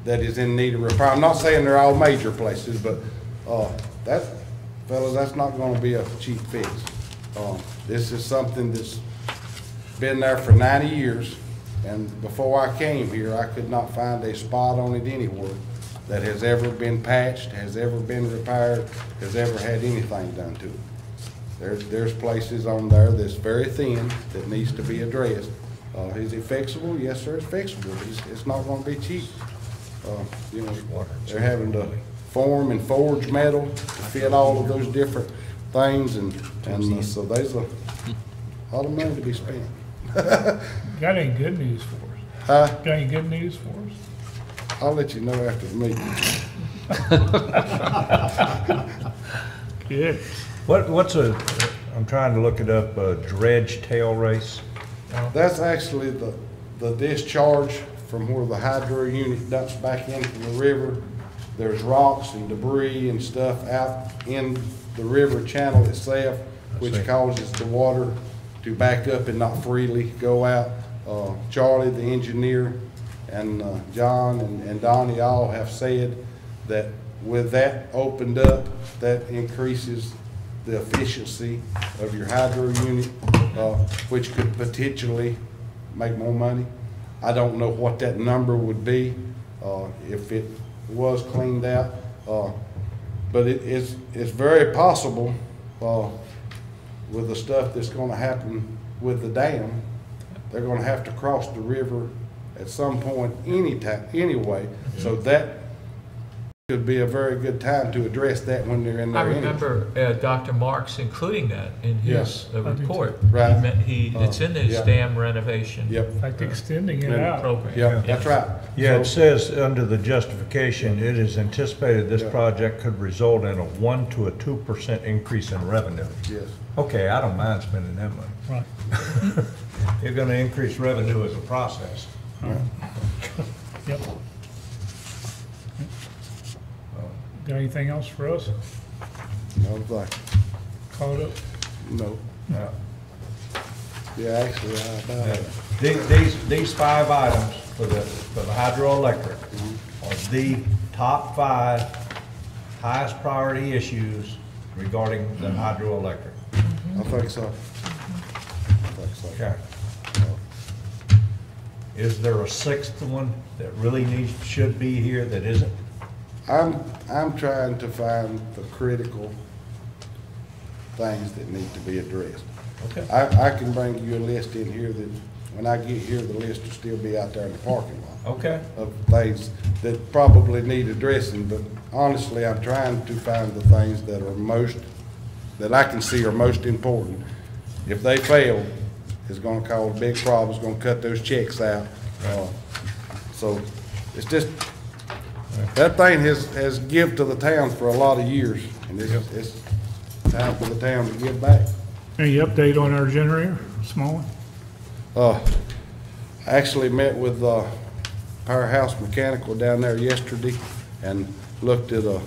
Speaker 9: that is in need of repair. I'm not saying they're all major places, but fellas, that's not gonna be a cheap fix. This is something that's been there for 90 years, and before I came here, I could not find a spot on it anywhere that has ever been patched, has ever been repaired, has ever had anything done to it. There's places on there that's very thin that needs to be addressed. Is it fixable? Yes, sir, it's fixable, but it's not gonna be cheap. You know, they're having to form and forge metal to fit all of those different things, and so there's a lot of money to be spent.
Speaker 5: Got any good news for us? Got any good news for us?
Speaker 9: I'll let you know after the meeting.
Speaker 5: Good.
Speaker 10: I'm trying to look it up, a dredge tail race.
Speaker 9: That's actually the discharge from where the hydro unit dumps back into the river. There's rocks and debris and stuff out in the river channel itself, which causes the water to back up and not freely go out. Charlie, the engineer, and John and Donnie all have said that with that opened up, that increases the efficiency of your hydro unit, which could potentially make more money. I don't know what that number would be if it was cleaned out, but it's very possible with the stuff that's going to happen with the dam. They're going to have to cross the river at some point anyway, so that could be a very good time to address that when they're in there.
Speaker 1: I remember Dr. Marks including that in his report.
Speaker 9: Right.
Speaker 1: It's in his dam renovation
Speaker 9: Yep.
Speaker 5: Like extending it out.
Speaker 1: program.
Speaker 9: Yeah, that's right.
Speaker 10: Yeah, it says under the justification, it is anticipated this project could result in a 1 to a 2% increase in revenue.
Speaker 9: Yes.
Speaker 10: Okay, I don't mind spending that money.
Speaker 5: Right.
Speaker 10: You're gonna increase revenue as a process.
Speaker 5: Yep. Got anything else for us?
Speaker 9: No, like,
Speaker 5: Caught up?
Speaker 9: no.
Speaker 10: Yeah.
Speaker 9: Yeah, actually, I about it.
Speaker 10: These 5 items for the hydroelectric are the top 5 highest priority issues regarding the hydroelectric.
Speaker 9: I think so. I think so.
Speaker 10: Okay. Is there a 6th one that really should be here that isn't?
Speaker 9: I'm trying to find the critical things that need to be addressed.
Speaker 10: Okay.
Speaker 9: I can bring you a list in here that, when I get here, the list will still be out there in the parking lot.
Speaker 10: Okay.
Speaker 9: Of things that probably need addressing, but honestly, I'm trying to find the things that are most that I can see are most important. If they fail, it's gonna cause big problems, it's gonna cut those checks out. So it's just, that thing has give to the town for a lot of years, and it's time for the town to give back.
Speaker 5: Any update on our generator, small one?
Speaker 9: I actually met with Powerhouse Mechanical down there yesterday and looked at a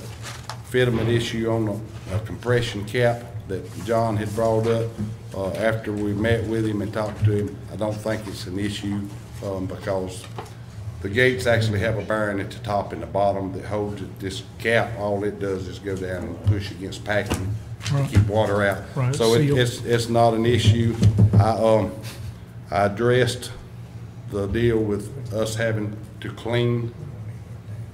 Speaker 9: fitment issue on a compression cap that John had brought up. After we met with him and talked to him, I don't think it's an issue because the gates actually have a bearing at the top and the bottom that holds it. This cap, all it does is go down and push against packing to keep water out.
Speaker 5: Right,
Speaker 9: So it's not an issue. I addressed the deal with us having to clean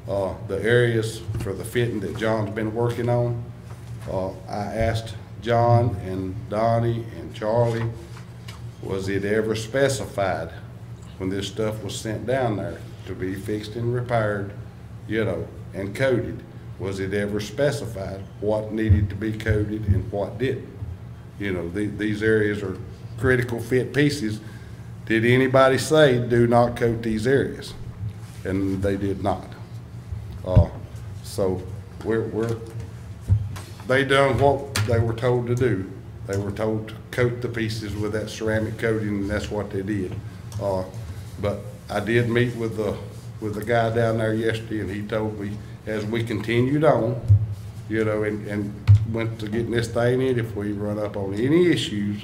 Speaker 9: the areas for the fitting that John's been working on. I asked John and Donnie and Charlie, was it ever specified when this stuff was sent down there to be fixed and repaired, you know, and coated? Was it ever specified what needed to be coated and what didn't? You know, these areas are critical fit pieces. Did anybody say do not coat these areas? And they did not. So they done what they were told to do. They were told to coat the pieces with that ceramic coating, and that's what they did. But I did meet with the guy down there yesterday, and he told me as we continued on, you know, and went to getting this thing in, if we run up on any issues,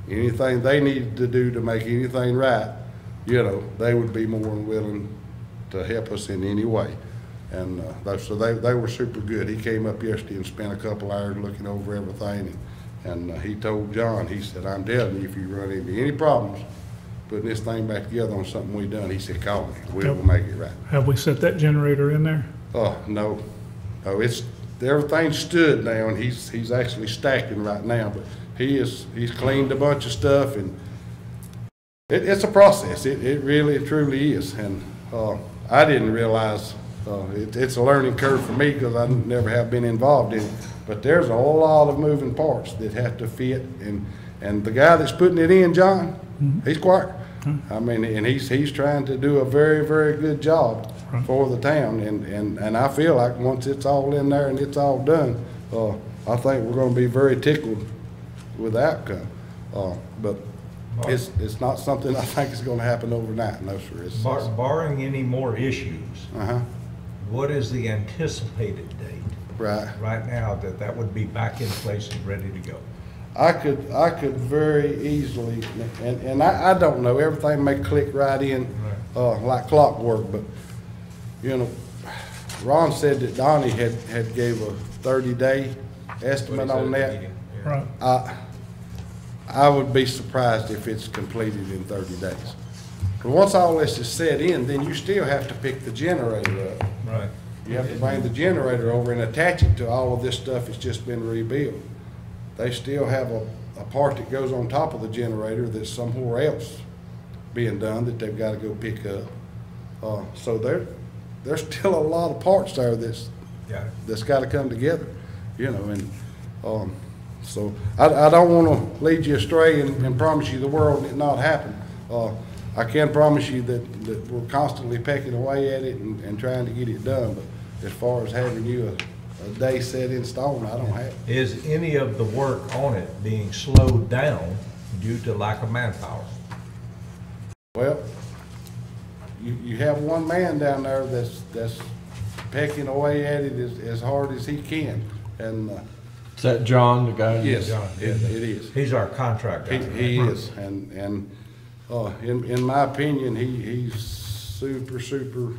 Speaker 9: anything they needed to do to make anything right, you know, they would be more than willing to help us in any way. And so they were super good. He came up yesterday and spent a couple hours looking over everything, and he told John, he said, I'm telling you, if you run into any problems putting this thing back together on something we done, he said, call me, we'll make it right.
Speaker 5: Have we set that generator in there?
Speaker 9: No, it's, everything stood now, and he's actually stacking right now, but he's cleaned a bunch of stuff, and it's a process. It really, truly is. And I didn't realize, it's a learning curve for me because I never have been involved in it, but there's a whole lot of moving parts that have to fit, and the guy that's putting it in, John, he's quiet. I mean, and he's trying to do a very, very good job for the town, and I feel like once it's all in there and it's all done, I think we're going to be very tickled with the outcome. But it's not something I think is going to happen overnight. No, sir. It's,
Speaker 10: Barring any more issues, what is the anticipated date? Right now that would be back in place and ready to go.
Speaker 9: I could very easily, and I don't know, everything may click right in like clockwork, but you know, Ron said that Donnie had gave a 30-day estimate on that.
Speaker 5: Right.
Speaker 9: I would be surprised if it's completed in 30 days. But once all this is set in, then you still have to pick the generator up.
Speaker 10: Right.
Speaker 9: You have to bring the generator over and attach it to all of this stuff that's just been rebuilt. They still have a part that goes on top of the generator that's somewhere else being done that they've got to go pick up. So there's still a lot of parts there that's got to come together, you know. And so I don't want to lead you astray and promise you the world and it not happen. I can promise you that we're constantly pecking away at it and trying to get it done. But as far as having you a day set in stone, I don't have.
Speaker 10: Is any of the work on it being slowed down due to lack of manpower?
Speaker 9: Well, you have one man down there that's pecking away at it as hard as he can, and
Speaker 4: Is that John, the guy?
Speaker 9: yes,
Speaker 10: John,
Speaker 9: it is.
Speaker 10: He's our contractor.
Speaker 9: He is, and in my opinion, he's super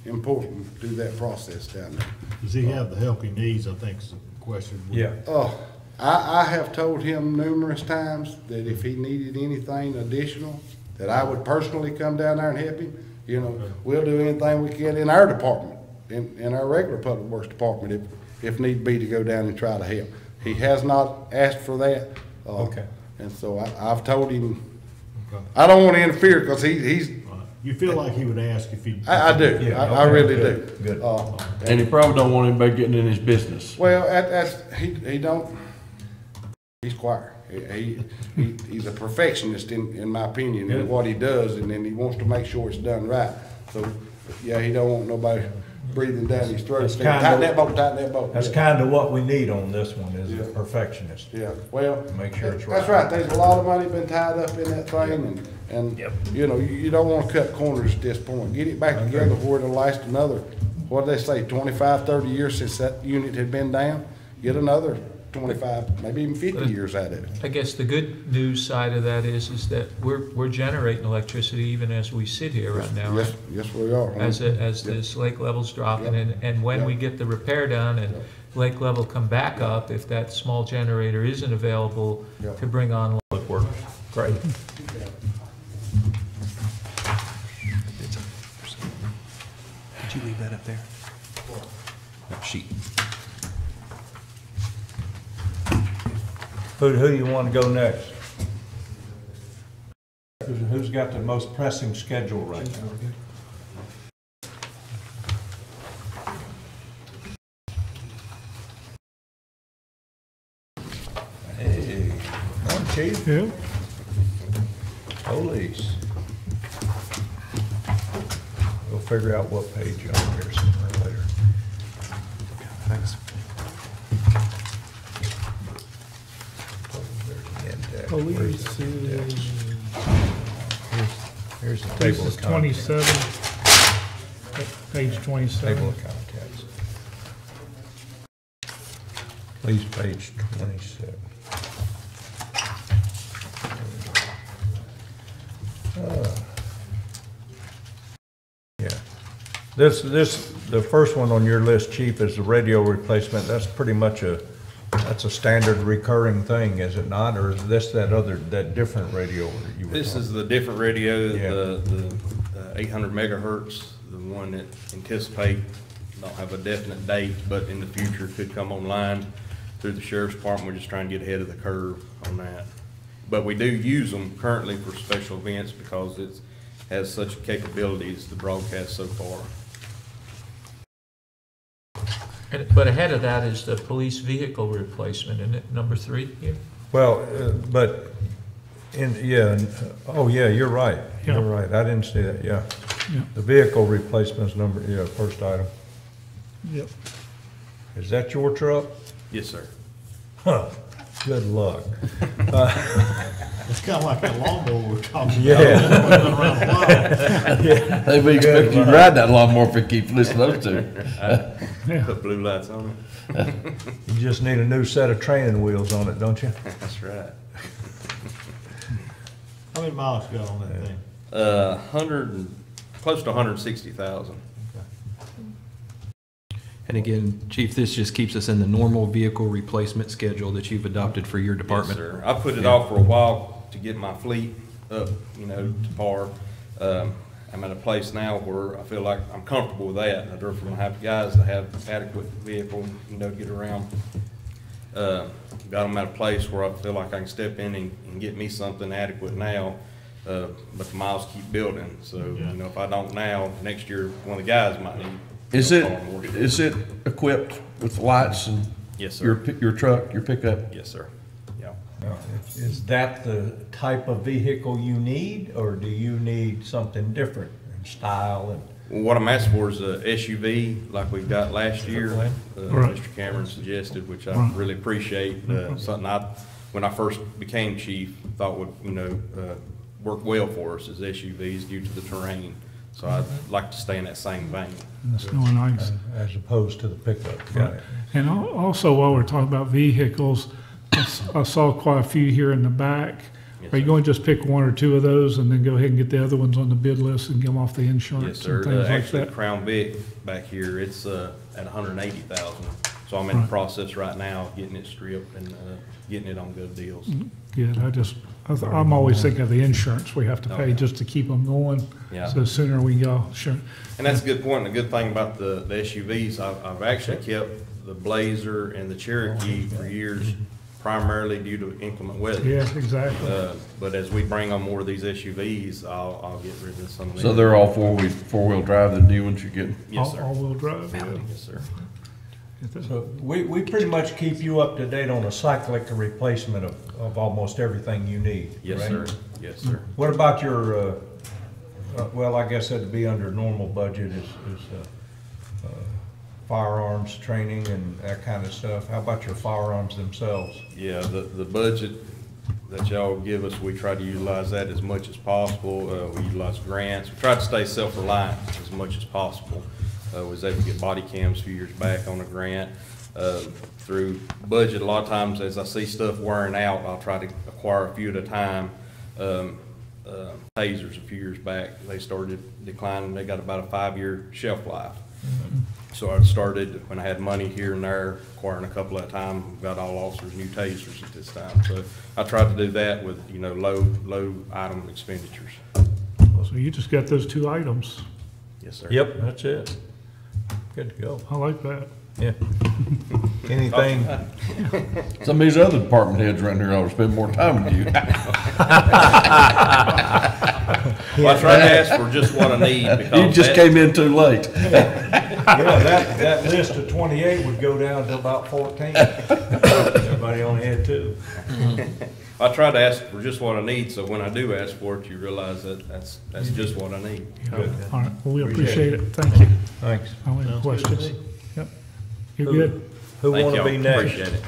Speaker 9: important to that process down there.
Speaker 7: Does he have the help he needs, I think is the question.
Speaker 10: Yeah.
Speaker 9: I have told him numerous times that if he needed anything additional, that I would personally come down there and help him. You know, we'll do anything we can in our department, in our regular public works department, if need be, to go down and try to help. He has not asked for that.
Speaker 10: Okay.
Speaker 9: And so I've told him, I don't want to interfere because he's.
Speaker 7: You feel like he would ask if he.
Speaker 9: I do.
Speaker 10: Yeah,
Speaker 9: I really do.
Speaker 10: Good.
Speaker 4: And he probably don't want anybody getting in his business.
Speaker 9: Well, he don't. He's quiet. He's a perfectionist in my opinion in what he does, and then he wants to make sure it's done right. So, yeah, he don't want nobody breathing down his throat.
Speaker 3: That's
Speaker 9: Tighten that bolt, tighten that bolt.
Speaker 3: That's
Speaker 9: Yeah.
Speaker 3: kind of what we need on this one, is a
Speaker 9: Yeah.
Speaker 3: perfectionist.
Speaker 9: Yeah, well,
Speaker 3: Make sure it's right.
Speaker 9: that's right. There's a lot of money been tied up in that thing, and you know, you don't want to cut corners at this point. Get it back together where it'll last another, what do they say, 25, 30 years since that unit had been down? Get another 25, maybe even 50 years out of it.
Speaker 1: I guess the good news side of that is that we're generating electricity even as we sit here right now.
Speaker 9: Yes, yes, we are.
Speaker 1: As this lake level's dropping, and when we get the repair done and lake level come back up, if that small generator isn't available to bring on public work. Great.
Speaker 6: Did you leave that up there? No, sheet.
Speaker 3: Who you want to go next? Who's got the most pressing schedule right now? Hey, morning, Chief.
Speaker 5: Yeah.
Speaker 3: Police. We'll figure out what page you're on here sooner or later.
Speaker 6: Thanks.
Speaker 5: Police is,
Speaker 3: Here's the
Speaker 5: this
Speaker 3: table
Speaker 5: is
Speaker 3: of contents.
Speaker 5: 27, page 27.
Speaker 3: Table of contents. Please, page 27. Yeah. The first one on your list, Chief, is the radio replacement. That's pretty much that's a standard recurring thing, is it not? Or is this that different radio you were
Speaker 13: This
Speaker 3: talking?
Speaker 13: is the different radio,
Speaker 3: Yeah.
Speaker 13: the 800 megahertz, the one that anticipate, don't have a definite date, but in the future could come online through the sheriff's department. We're just trying to get ahead of the curve on that. But we do use them currently for special events because it has such capabilities to broadcast so far.
Speaker 1: But ahead of that is the police vehicle replacement, isn't it, number 3 here?
Speaker 3: Well, but oh yeah, you're right.
Speaker 5: Yeah.
Speaker 3: You're right. I didn't see that, yeah.
Speaker 5: Yeah.
Speaker 3: The vehicle replacement's number, first item.
Speaker 5: Yep.
Speaker 3: Is that your truck?
Speaker 13: Yes, sir.
Speaker 3: Huh, good luck.
Speaker 7: It's kind of like that lawnmower we're talking about.
Speaker 3: Yeah.
Speaker 7: It's been around a while.
Speaker 4: They be expecting you to ride that lawnmower if you keep listening to those two.
Speaker 13: Put blue lights on it.
Speaker 3: You just need a new set of training wheels on it, don't you?
Speaker 13: That's right.
Speaker 7: How many miles you got on that thing?
Speaker 13: 100, close to 160,000.
Speaker 6: And again, Chief, this just keeps us in the normal vehicle replacement schedule that you've adopted for your department.
Speaker 13: Yes, sir. I put it off for a while to get my fleet up, to par. I'm at a place now where I feel like I'm comfortable with that. I therefore want to have guys that have adequate vehicle, to get around. Got them at a place where I feel like I can step in and get me something adequate now, but the miles keep building. So, if I don't now, next year, one of the guys might need.
Speaker 4: Is it equipped with lights and
Speaker 13: Yes, sir.
Speaker 4: your truck, your pickup?
Speaker 13: Yes, sir. Yeah.
Speaker 3: Now, is that the type of vehicle you need, or do you need something different in style and?
Speaker 13: What I'm asking for is a SUV like we got last year.
Speaker 5: Right.
Speaker 13: Mr. Cameron suggested, which I really appreciate. Something when I first became chief, thought would, work well for us as SUVs due to the terrain. So I'd like to stay in that same vein.
Speaker 5: And the snow and ice.
Speaker 3: As opposed to the pickup. Got it.
Speaker 5: And also, while we're talking about vehicles, I saw quite a few here in the back.
Speaker 13: Yes,
Speaker 5: Are you
Speaker 13: sir.
Speaker 5: going to just pick one or two of those and then go ahead and get the other ones on the bid list and get them off the
Speaker 13: Yes,
Speaker 5: insurance
Speaker 13: sir.
Speaker 5: and things like
Speaker 13: Actually,
Speaker 5: that?
Speaker 13: Crown Vic back here, it's at 180,000. So I'm in the
Speaker 5: Right.
Speaker 13: process right now of getting it stripped and getting it on good deals.
Speaker 5: Good, I'm always thinking of the insurance we have to pay
Speaker 13: Okay.
Speaker 5: just to keep them going.
Speaker 13: Yeah.
Speaker 5: So the sooner we go, sure.
Speaker 13: And that's a good point. And the good thing about the SUVs, I've actually kept the Blazer and the Cherokee for years, primarily due to inclement weather.
Speaker 5: Yeah, exactly.
Speaker 13: But as we bring on more of these SUVs, I'll get rid of some of them.
Speaker 4: So they're all four-wheel drive, the new ones you get?
Speaker 13: Yes, sir.
Speaker 5: All-wheel drive.
Speaker 13: Yes, sir.
Speaker 3: So we pretty much keep you up to date on a cyclic replacement of almost everything you need,
Speaker 13: Yes,
Speaker 3: right?
Speaker 13: sir. Yes, sir.
Speaker 3: What about your, well, I guess that'd be under normal budget is firearms training and that kind of stuff. How about your firearms themselves?
Speaker 13: Yeah, the budget that y'all give us, we try to utilize that as much as possible. We utilize grants. We try to stay self-reliant as much as possible. Was able to get body cams a few years back on a grant. Through budget, a lot of times as I see stuff wearing out, I'll try to acquire a few at a time. Tasers a few years back, they started declining. They got about a 5-year shelf life. So I started, when I had money here and there, acquiring a couple at a time, got all officers new tasers at this time. So I tried to do that with, you know, low item expenditures.
Speaker 5: So you just got those 2 items.
Speaker 13: Yes, sir.
Speaker 3: Yep, that's it. Good to go.
Speaker 5: I like that.
Speaker 3: Yeah. Anything?
Speaker 4: Some of these other department heads around here ought to spend more time with you.
Speaker 13: Well, I tried to ask for just what I need because
Speaker 4: You just came in too late.
Speaker 3: Yeah, that list of 28 would go down to about 14. Everybody only had 2.
Speaker 13: I try to ask for just what I need, so when I do ask for it, you realize that that's just what I need.
Speaker 3: Good.
Speaker 5: All right, well, we appreciate it. Thank you.
Speaker 3: Thanks.
Speaker 5: I don't have any questions. Yep. You're good.
Speaker 3: Who
Speaker 13: Thank
Speaker 3: want to
Speaker 13: y'all.
Speaker 3: be next?
Speaker 13: Appreciate it.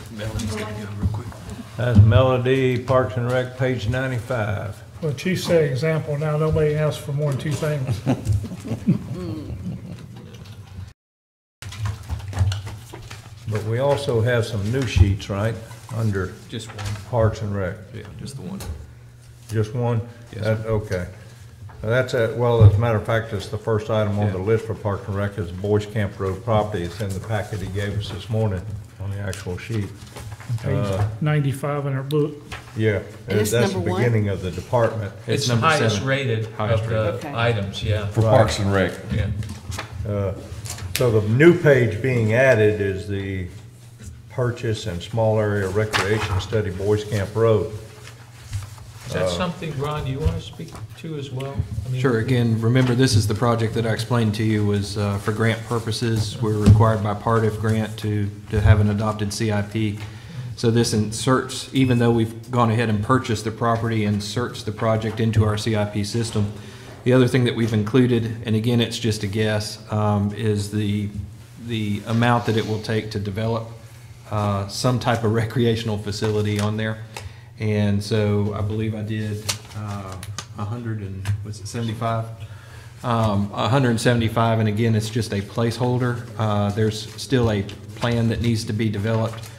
Speaker 3: That's Melody, Parks and Rec, page 95.
Speaker 5: Well, Chief said example, now nobody asks for more than 2 things.
Speaker 3: But we also have some new sheets, right, under
Speaker 6: Just one.
Speaker 3: Parks and Rec?
Speaker 6: Yeah, just the one.
Speaker 3: Just one?
Speaker 6: Yes,
Speaker 3: Okay. That's well, as a matter of fact, it's the first item on the list for Parks and Rec is Boys Camp Road property. It's in the packet he gave us this morning on the actual sheet.
Speaker 5: Page 95 in our book.
Speaker 3: Yeah,
Speaker 14: And it's
Speaker 3: that's the
Speaker 14: number one?
Speaker 3: beginning of the department.
Speaker 1: It's the
Speaker 6: number
Speaker 1: highest
Speaker 6: 7.
Speaker 1: rated
Speaker 6: Highest
Speaker 1: of the
Speaker 14: rated. Okay.
Speaker 1: items, yeah.
Speaker 4: For Parks and Rec.
Speaker 1: Yeah.
Speaker 3: So the new page being added is the purchase and small area recreation study Boys Camp Road.
Speaker 1: Is that something, Ron, you want to speak to as well? I mean,
Speaker 6: Sure, again, remember, this is the project that I explained to you was for grant purposes. We're required by Part grant to have an adopted CIP. So this inserts, even though we've gone ahead and purchased the property, inserts the project into our CIP system. The other thing that we've included, and again, it's just a guess, is the amount that it will take to develop some type of recreational facility on there. And so I believe I did 100 and, was it 75? 175, and again, it's just a placeholder. There's still a plan that needs to be developed,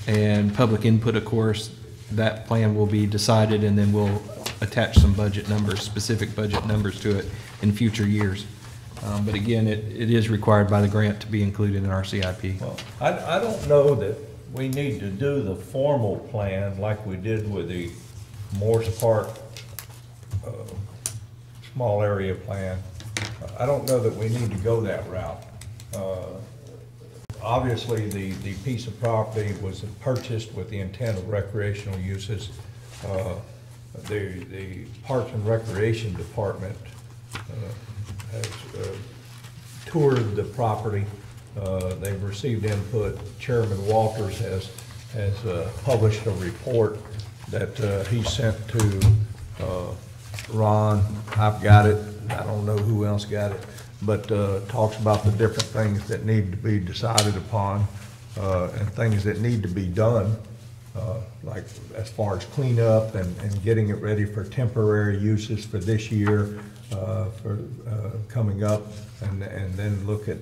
Speaker 6: and public input, of course. That plan will be decided, and then we'll attach some budget numbers, specific budget numbers to it in future years. But again, it is required by the grant to be included in our CIP.
Speaker 3: Well, I don't know that we need to do the formal plan like we did with the Morse Park small area plan. I don't know that we need to go that route. Obviously, the piece of property was purchased with the intent of recreational uses. The Parks and Recreation Department has toured the property. They've received input. Chairman Walters has published a report that he sent to Ron. I've got it. I don't know who else got it, but talks about the different things that need to be decided upon and things that need to be done, like as far as cleanup and getting it ready for temporary uses for this year, for coming up, and then look at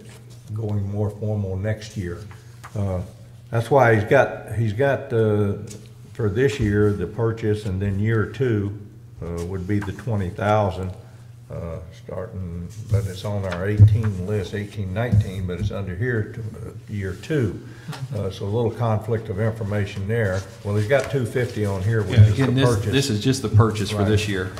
Speaker 3: going more formal next year. That's why he's got for this year the purchase, and then year 2 would be the 20,000 starting, but it's on our 18 list, 18-19, but it's under here to year 2. So a little conflict of information there. Well, he's got 250 on here, which is the
Speaker 6: Again,
Speaker 3: purchase.
Speaker 6: this is just the purchase for
Speaker 3: Right.
Speaker 6: this year.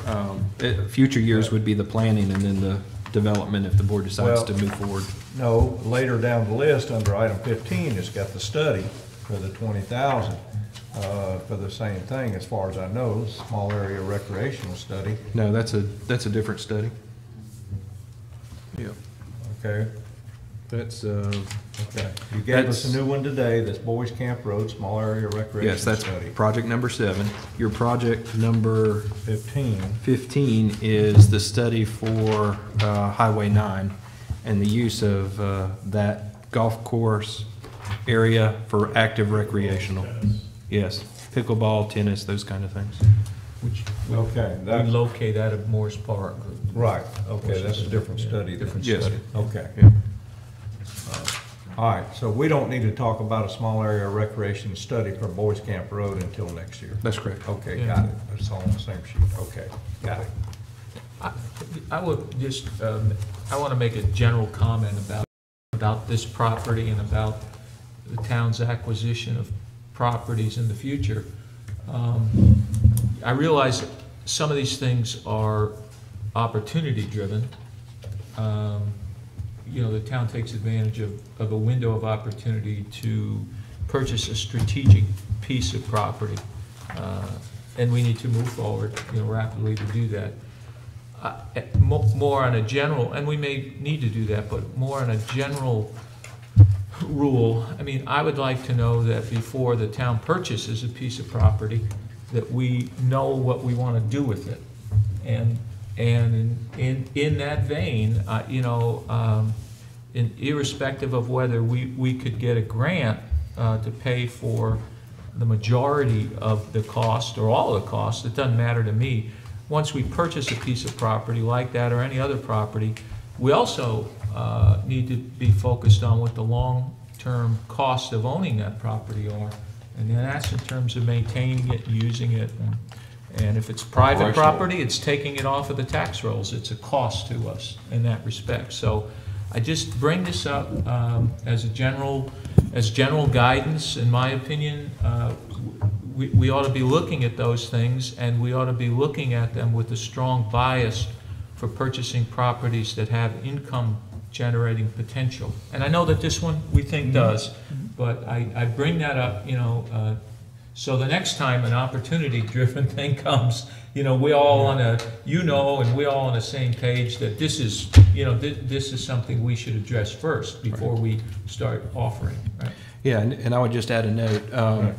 Speaker 6: Future years would be the planning and then the development if the board decides
Speaker 3: Well,
Speaker 6: to move forward.
Speaker 3: No, later down the list, under item 15, it's got the study for the 20,000 for the same thing, as far as I know, small area recreational study.
Speaker 6: No, that's a different study. Yeah.
Speaker 3: Okay.
Speaker 6: That's,
Speaker 3: Okay. You gave us a new one today, that's Boys Camp Road, Small Area Recreation
Speaker 6: yes, that's
Speaker 3: Study.
Speaker 6: project number 7. Your project number
Speaker 3: 15.
Speaker 6: 15 is the study for Highway 9 and the use of that golf course area for active recreational. Yes, pickleball, tennis, those kind of things.
Speaker 1: Which
Speaker 3: Okay,
Speaker 1: we
Speaker 3: that's,
Speaker 1: locate out of Morris Park.
Speaker 3: right, okay, that's a different study. then.
Speaker 1: Different
Speaker 6: Yes.
Speaker 1: study.
Speaker 3: Okay.
Speaker 6: Yeah.
Speaker 3: All right, so we don't need to talk about a small area recreation study for Boys Camp Road until next year.
Speaker 6: That's correct.
Speaker 3: Okay,
Speaker 1: Yeah.
Speaker 3: got it. That's all on the same sheet. Okay, got it.
Speaker 1: I would just, I want to make a general comment about this property and about the town's acquisition of properties in the future. I realize that some of these things are opportunity-driven. You know, the town takes advantage of a window of opportunity to purchase a strategic piece of property. And we need to move forward, you know, rapidly to do that. More on a general, and we may need to do that, but more on a general rule. I mean, I would like to know that before the town purchases a piece of property, that we know what we want to do with it. And in that vein, you know, irrespective of whether we could get a grant to pay for the majority of the cost or all of the cost, it doesn't matter to me. Once we purchase a piece of property like that or any other property, we also need to be focused on what the long-term costs of owning that property are. And then that's in terms of maintaining it, using it. And if it's private property, it's taking it off of the tax rolls. It's a cost to us in that respect. So I just bring this up as general guidance, in my opinion. We ought to be looking at those things, and we ought to be looking at them with a strong bias for purchasing properties that have income-generating potential. And I know that this one we think does, but I bring that up, you know, so the next time an opportunity-driven thing comes, you know, we all on a, you know, and we all on the same page that this is, you know, this is something we should address first before we start offering, right?
Speaker 6: Yeah, and I would just add a note.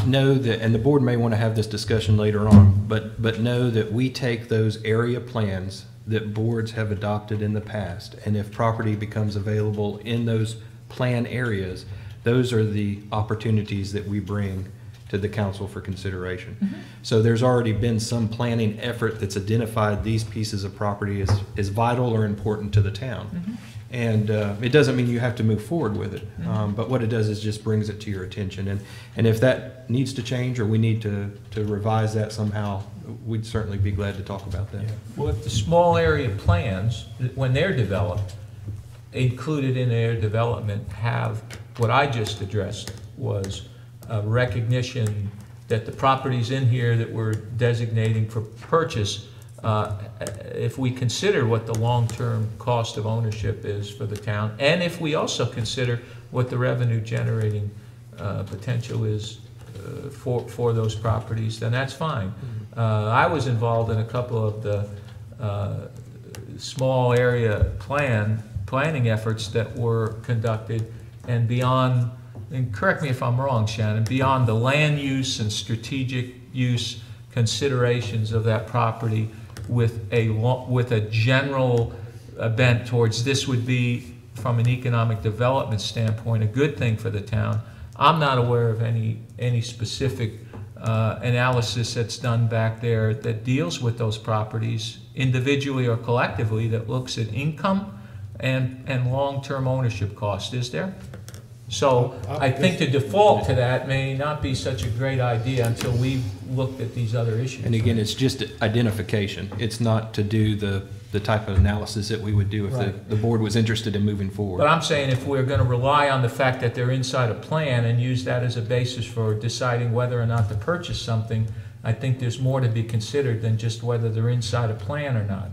Speaker 6: Know that, and the board may want to have this discussion later on, but know that we take those area plans that boards have adopted in the past, and if property becomes available in those plan areas, those are the opportunities that we bring to the council for consideration.
Speaker 1: Mm-hmm.
Speaker 6: So there's already been some planning effort that's identified these pieces of property as vital or important to the town.
Speaker 1: Mm-hmm.
Speaker 6: And it doesn't mean you have to move forward with it, but what it does is just brings it to your attention. And if that needs to change or we need to revise that somehow, we'd certainly be glad to talk about that.
Speaker 1: Well, if the small area plans, when they're developed, included in their development have what I just addressed, was a recognition that the properties in here that we're designating for purchase, if we consider what the long-term cost of ownership is for the town, and if we also consider what the revenue generating potential is for those properties, then that's fine. I was involved in a couple of the small area planning efforts that were conducted, and beyond, and correct me if I'm wrong, Shannon, beyond the land use and strategic use considerations of that property, with a general bent towards this would be, from an economic development standpoint, a good thing for the town. I'm not aware of any specific analysis that's done back there that deals with those properties individually or collectively that looks at income and long-term ownership cost, is there? So I think the default to that may not be such a great idea until we've looked at these other issues.
Speaker 6: And again, it's just identification. It's not to do the type of analysis that we would do if the board was interested in moving forward.
Speaker 1: But I'm saying if we're going to rely on the fact that they're inside a plan and use that as a basis for deciding whether or not to purchase something, I think there's more to be considered than just whether they're inside a plan or not.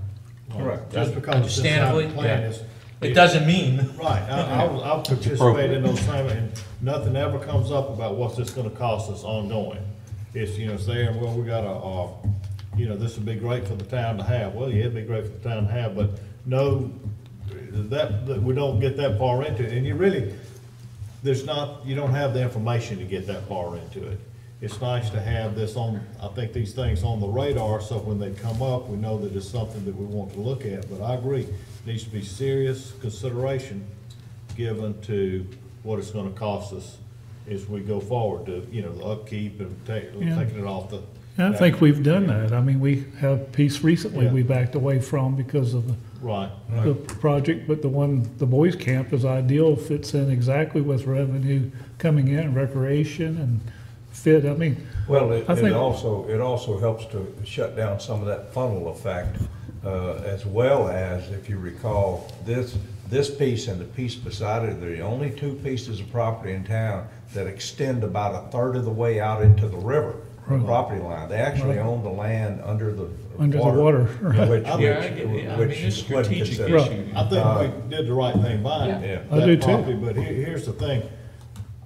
Speaker 7: Correct. Just because it's inside
Speaker 1: Understandably,
Speaker 7: the plan
Speaker 1: yeah.
Speaker 7: is.
Speaker 1: It doesn't mean.
Speaker 7: Right, I'll participate in those same, and nothing ever comes up about what's this gonna cost us ongoing. It's, you know, saying, well, we got you know, this would be great for the town to have. Well, yeah, it'd be great for the town to have, but no, that we don't get that far into it, and you really, you don't have the information to get that far into it. It's nice to have this on, I think these things on the radar, so when they come up, we know that it's something that we want to look at, but I agree, needs to be serious consideration given to what it's gonna cost us as we go forward to, the upkeep and taking it off the.
Speaker 5: And I think we've done that. I mean, we have a piece recently
Speaker 7: Yeah.
Speaker 5: we backed away from because of
Speaker 7: Right.
Speaker 5: the project, but the boys camp is ideal, fits in exactly with revenue coming in, recreation and fit, I mean.
Speaker 3: Well,
Speaker 5: I
Speaker 3: it
Speaker 5: think-
Speaker 3: also helps to shut down some of that funnel effect, as well as, if you recall, this piece and the piece beside it, they're the only two pieces of property in town that extend about a third of the way out into the river, the
Speaker 5: Right.
Speaker 3: property line. They actually own the land under the
Speaker 5: Under the water, right.
Speaker 3: Which,
Speaker 1: Yeah, I get it. I mean,
Speaker 3: which
Speaker 1: it's
Speaker 3: is what
Speaker 1: strategic
Speaker 3: considered-
Speaker 1: issue.
Speaker 7: I think we did the right thing buying
Speaker 3: Yeah.
Speaker 5: I
Speaker 7: that
Speaker 5: do too.
Speaker 7: property, but here's the thing.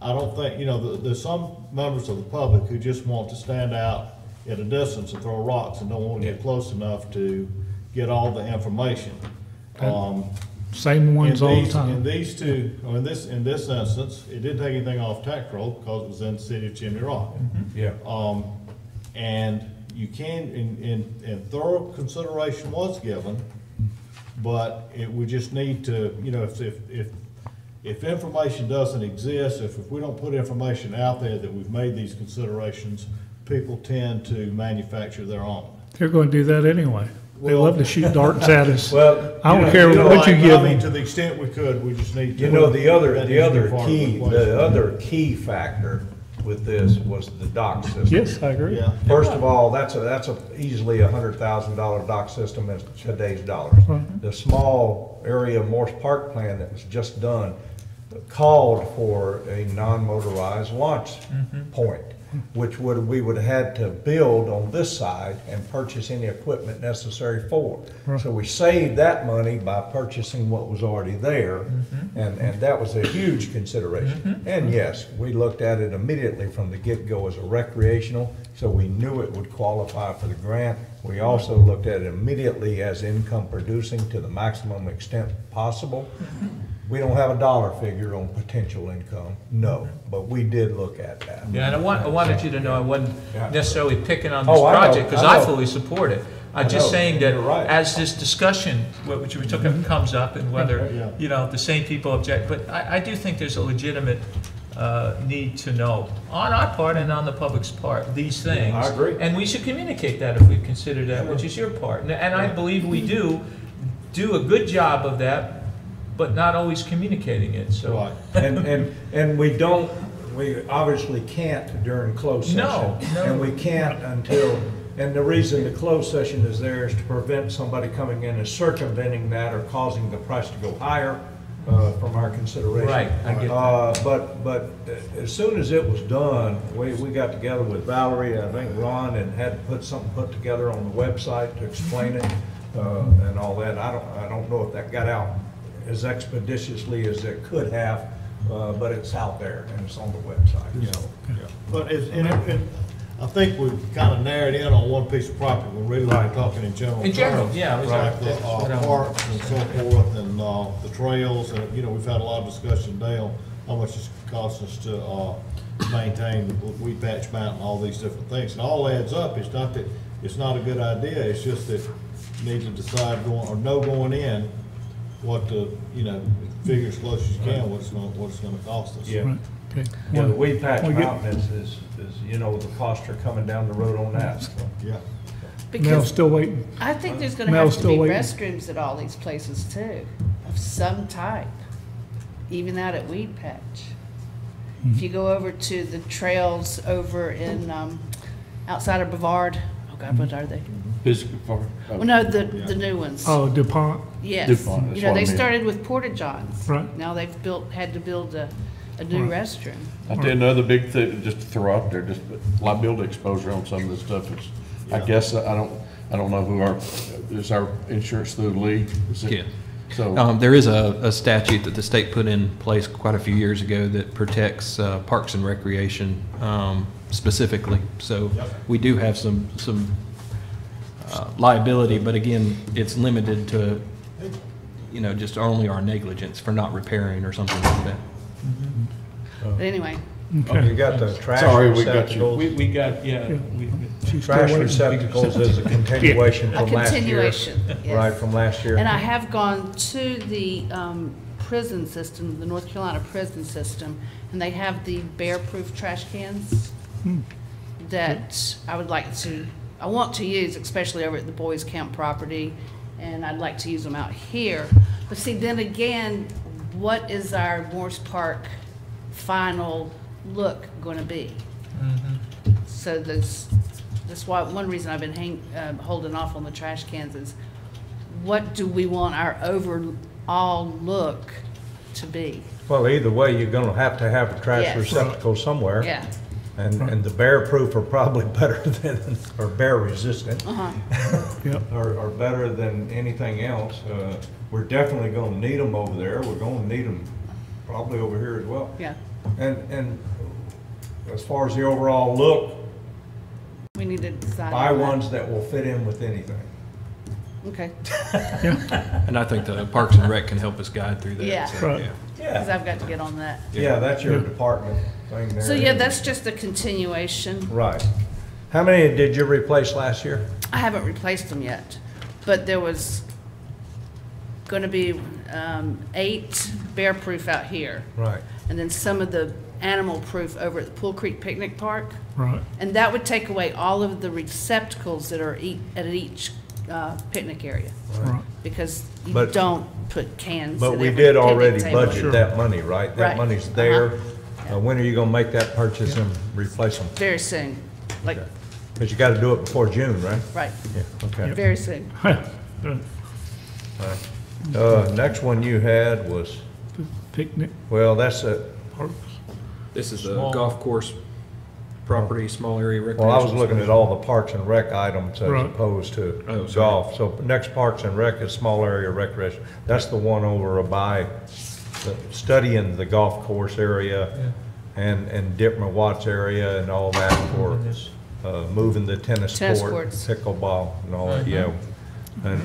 Speaker 7: I don't think, there's some members of the public who just want to stand out at a distance and throw rocks and don't want to get close enough to get all the information.
Speaker 5: Same ones all the
Speaker 7: In
Speaker 5: time.
Speaker 7: these two, or in this instance, it didn't take anything off tax roll because it was in the city of Chimney Rock.
Speaker 3: Yeah.
Speaker 7: And you can, and thorough consideration was given, but we just need to, if information doesn't exist, if we don't put information out there that we've made these considerations, people tend to manufacture their own.
Speaker 5: They're going to do that anyway. They
Speaker 7: Well-
Speaker 5: love to shoot darts at us.
Speaker 3: Well,
Speaker 5: I don't care what you give
Speaker 7: I mean,
Speaker 5: them.
Speaker 7: to the extent we could, we just need to.
Speaker 3: You know, the other
Speaker 7: that needs to be part of the equation.
Speaker 3: the other key factor with this was the dock system.
Speaker 5: Yes, I agree.
Speaker 7: Yeah.
Speaker 3: First of all, that's easily $100,000 dock system in today's dollars.
Speaker 5: Right.
Speaker 3: The small area Morse Park plan that was just done called for a non-motorized launch point, which we would have had to build on this side and purchase any equipment necessary for.
Speaker 5: Right.
Speaker 3: So we saved that money by purchasing what was already there, and that was a huge consideration. And yes, we looked at it immediately from the get-go as a recreational, so we knew it would qualify for the grant. We also looked at it immediately as income producing to the maximum extent possible. We don't have a dollar figure on potential income, no, but we did look at that.
Speaker 1: Yeah, and I wanted you to know I wasn't
Speaker 3: Yeah.
Speaker 1: necessarily picking on this
Speaker 3: Oh, I know,
Speaker 1: project, because
Speaker 3: I
Speaker 1: I
Speaker 3: know.
Speaker 1: fully support it. I'm
Speaker 3: I
Speaker 1: just
Speaker 3: know,
Speaker 1: saying
Speaker 3: and
Speaker 1: that
Speaker 3: you're right.
Speaker 1: as this discussion, which we took up, comes up, and whether,
Speaker 7: Yeah.
Speaker 1: the same people object, but I do think there's a legitimate need to know, on our part and on the public's part, these things.
Speaker 3: I agree.
Speaker 1: And we should communicate that if we consider that, which is your part. And I believe we do a good job of that, but not always communicating it, so.
Speaker 7: Right.
Speaker 3: And we obviously can't during closed session.
Speaker 1: No.
Speaker 3: And we can't and the reason the closed session is there is to prevent somebody coming in and circumventing that or causing the price to go higher, from our consideration.
Speaker 1: Right, I get that.
Speaker 3: But as soon as it was done, we got together with Valerie, I think Ron, and had to put something put together on the website to explain it, and all that. I don't know if that got out as expeditiously as it could have, but it's out there and it's on the website, so.
Speaker 7: But I think we've kind of narrowed in on one piece of property, we're really not talking in general terms.
Speaker 1: In general, yeah, it was
Speaker 7: Like
Speaker 1: like
Speaker 7: the
Speaker 1: that's what I'm-
Speaker 7: parks and so forth, and the trails, and, we've had a lot of discussion today on how much it's cost us to maintain the weed patch mountain, all these different things. And all adds up, it's not that, it's not a good idea, it's just that you need to decide going in, what the, figure as close as you can, what it's gonna cost us.
Speaker 3: Yeah.
Speaker 5: Right, okay.
Speaker 3: Yeah, the Weed Patch
Speaker 5: Well, you-
Speaker 3: Mountain is, the costs are coming down the road on that, so.
Speaker 7: Yeah.
Speaker 5: Mel's
Speaker 12: Because
Speaker 5: still waiting.
Speaker 12: I think there's gonna
Speaker 5: Mel's
Speaker 12: have to be
Speaker 5: still waiting.
Speaker 12: restrooms at all these places too, of some type, even out at Weed Patch.
Speaker 5: Hmm.
Speaker 12: If you go over to the trails over in, outside of Brevard, oh God, what are they?
Speaker 4: Biscuit farm.
Speaker 12: Well, no, the new ones.
Speaker 5: Oh, DuPont,
Speaker 12: Yes,
Speaker 4: DuPont, that's what I
Speaker 12: they
Speaker 4: meant.
Speaker 12: started with porta johns.
Speaker 5: Right.
Speaker 12: Now they've had to build a new
Speaker 5: Right.
Speaker 12: restroom.
Speaker 4: I tell you another big thing, just to throw out there, just liability exposure on some of this stuff is, I guess, I don't know who is our insurance through the league? Is it-
Speaker 6: Yeah.
Speaker 4: So,
Speaker 6: There is a statute that the state put in place quite a few years ago that protects parks and recreation specifically. So we do have some liability, but again, it's limited to you know, just only our negligence for not repairing or something like that.
Speaker 12: But anyway,
Speaker 3: You got the trash
Speaker 4: Sorry, we got you.
Speaker 3: receptacles.
Speaker 1: We got, yeah,
Speaker 5: She's still
Speaker 3: Trash
Speaker 5: waiting.
Speaker 3: receptacles is a continuation
Speaker 12: a
Speaker 3: from last year.
Speaker 12: continuation, yes.
Speaker 3: Right, from last year.
Speaker 12: And I have gone to the prison system, the North Carolina prison system, and they have the bear-proof trash cans that I want to use, especially over at the boys' camp property, and I'd like to use them out here. But see, then again, what is our Morris Park final look going to be? So that's why, one reason I've been holding off on the trash cans is, what do we want our overall look to be?
Speaker 3: Well, either way, you're gonna have to have a trash
Speaker 12: Yes.
Speaker 3: receptacle somewhere.
Speaker 12: Yeah.
Speaker 3: And the bear-proof are probably better than, or bear-resistant,
Speaker 5: Yep.
Speaker 3: are better than anything else. We're definitely gonna need them over there. We're gonna need them probably over here as well.
Speaker 12: Yeah.
Speaker 3: And as far as the overall look,
Speaker 12: We need to decide.
Speaker 3: buy
Speaker 12: on that.
Speaker 3: ones that will fit in with anything.
Speaker 12: Okay.
Speaker 6: And I think the Parks and Rec can help us guide through that.
Speaker 12: Yeah.
Speaker 6: so,
Speaker 5: Right.
Speaker 12: Because I've got to get on that.
Speaker 3: Yeah, that's your department thing there.
Speaker 12: So yeah, that's just a continuation.
Speaker 3: Right. How many did you replace last year?
Speaker 12: I haven't replaced them yet, but there was going to be 8 bear-proof out here.
Speaker 3: Right.
Speaker 12: And then some of the animal-proof over at the Pool Creek Picnic Park.
Speaker 5: Right.
Speaker 12: And that would take away all of the receptacles that are at each picnic area.
Speaker 5: Right.
Speaker 12: Because you
Speaker 3: But-
Speaker 12: don't put cans
Speaker 3: But
Speaker 12: at
Speaker 3: we
Speaker 12: every
Speaker 3: did
Speaker 12: picnic
Speaker 3: already
Speaker 12: table.
Speaker 3: budget that money, right? That
Speaker 12: Right.
Speaker 3: money's there.
Speaker 12: Uh-huh.
Speaker 3: When are you gonna make that purchase and replace them?
Speaker 12: Very soon, like,
Speaker 3: Because you gotta do it before June, right?
Speaker 12: right,
Speaker 3: Yeah, okay.
Speaker 12: very soon.
Speaker 3: Next one you had was,
Speaker 5: Picnic
Speaker 3: well, that's a,
Speaker 5: parks.
Speaker 6: This is the
Speaker 1: Small.
Speaker 6: golf course property, small area recreation.
Speaker 3: well, I was looking at all the Parks and Rec items as
Speaker 5: Right.
Speaker 3: opposed to
Speaker 6: Oh, sorry.
Speaker 3: golf. So next Parks and Rec is small area recreation. That's the one over by, studying the golf course area and Dittmer Watts area and all that for moving the tennis
Speaker 12: Tennis
Speaker 3: court,
Speaker 12: courts.
Speaker 3: pickleball and all that, yeah.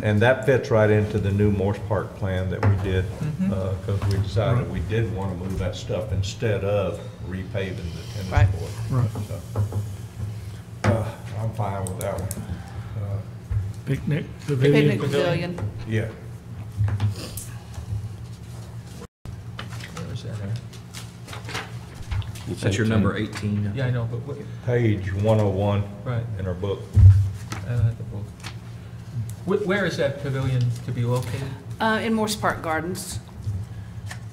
Speaker 3: And that fits right into the new Morse Park plan that we did, because we decided we did want to move that stuff instead of repaving the
Speaker 12: Right.
Speaker 3: tennis court.
Speaker 5: Right.
Speaker 3: So, I'm fine with that one.
Speaker 5: Picnic
Speaker 12: Picnic
Speaker 5: pavilion.
Speaker 12: pavilion.
Speaker 3: Yeah.
Speaker 1: Where is that at?
Speaker 6: That's your number 18.
Speaker 1: Yeah, I know, but what,
Speaker 3: Page 101
Speaker 1: right,
Speaker 3: in our book.
Speaker 1: I don't have the book. Where is that pavilion to be located?
Speaker 12: In Morse Park Gardens.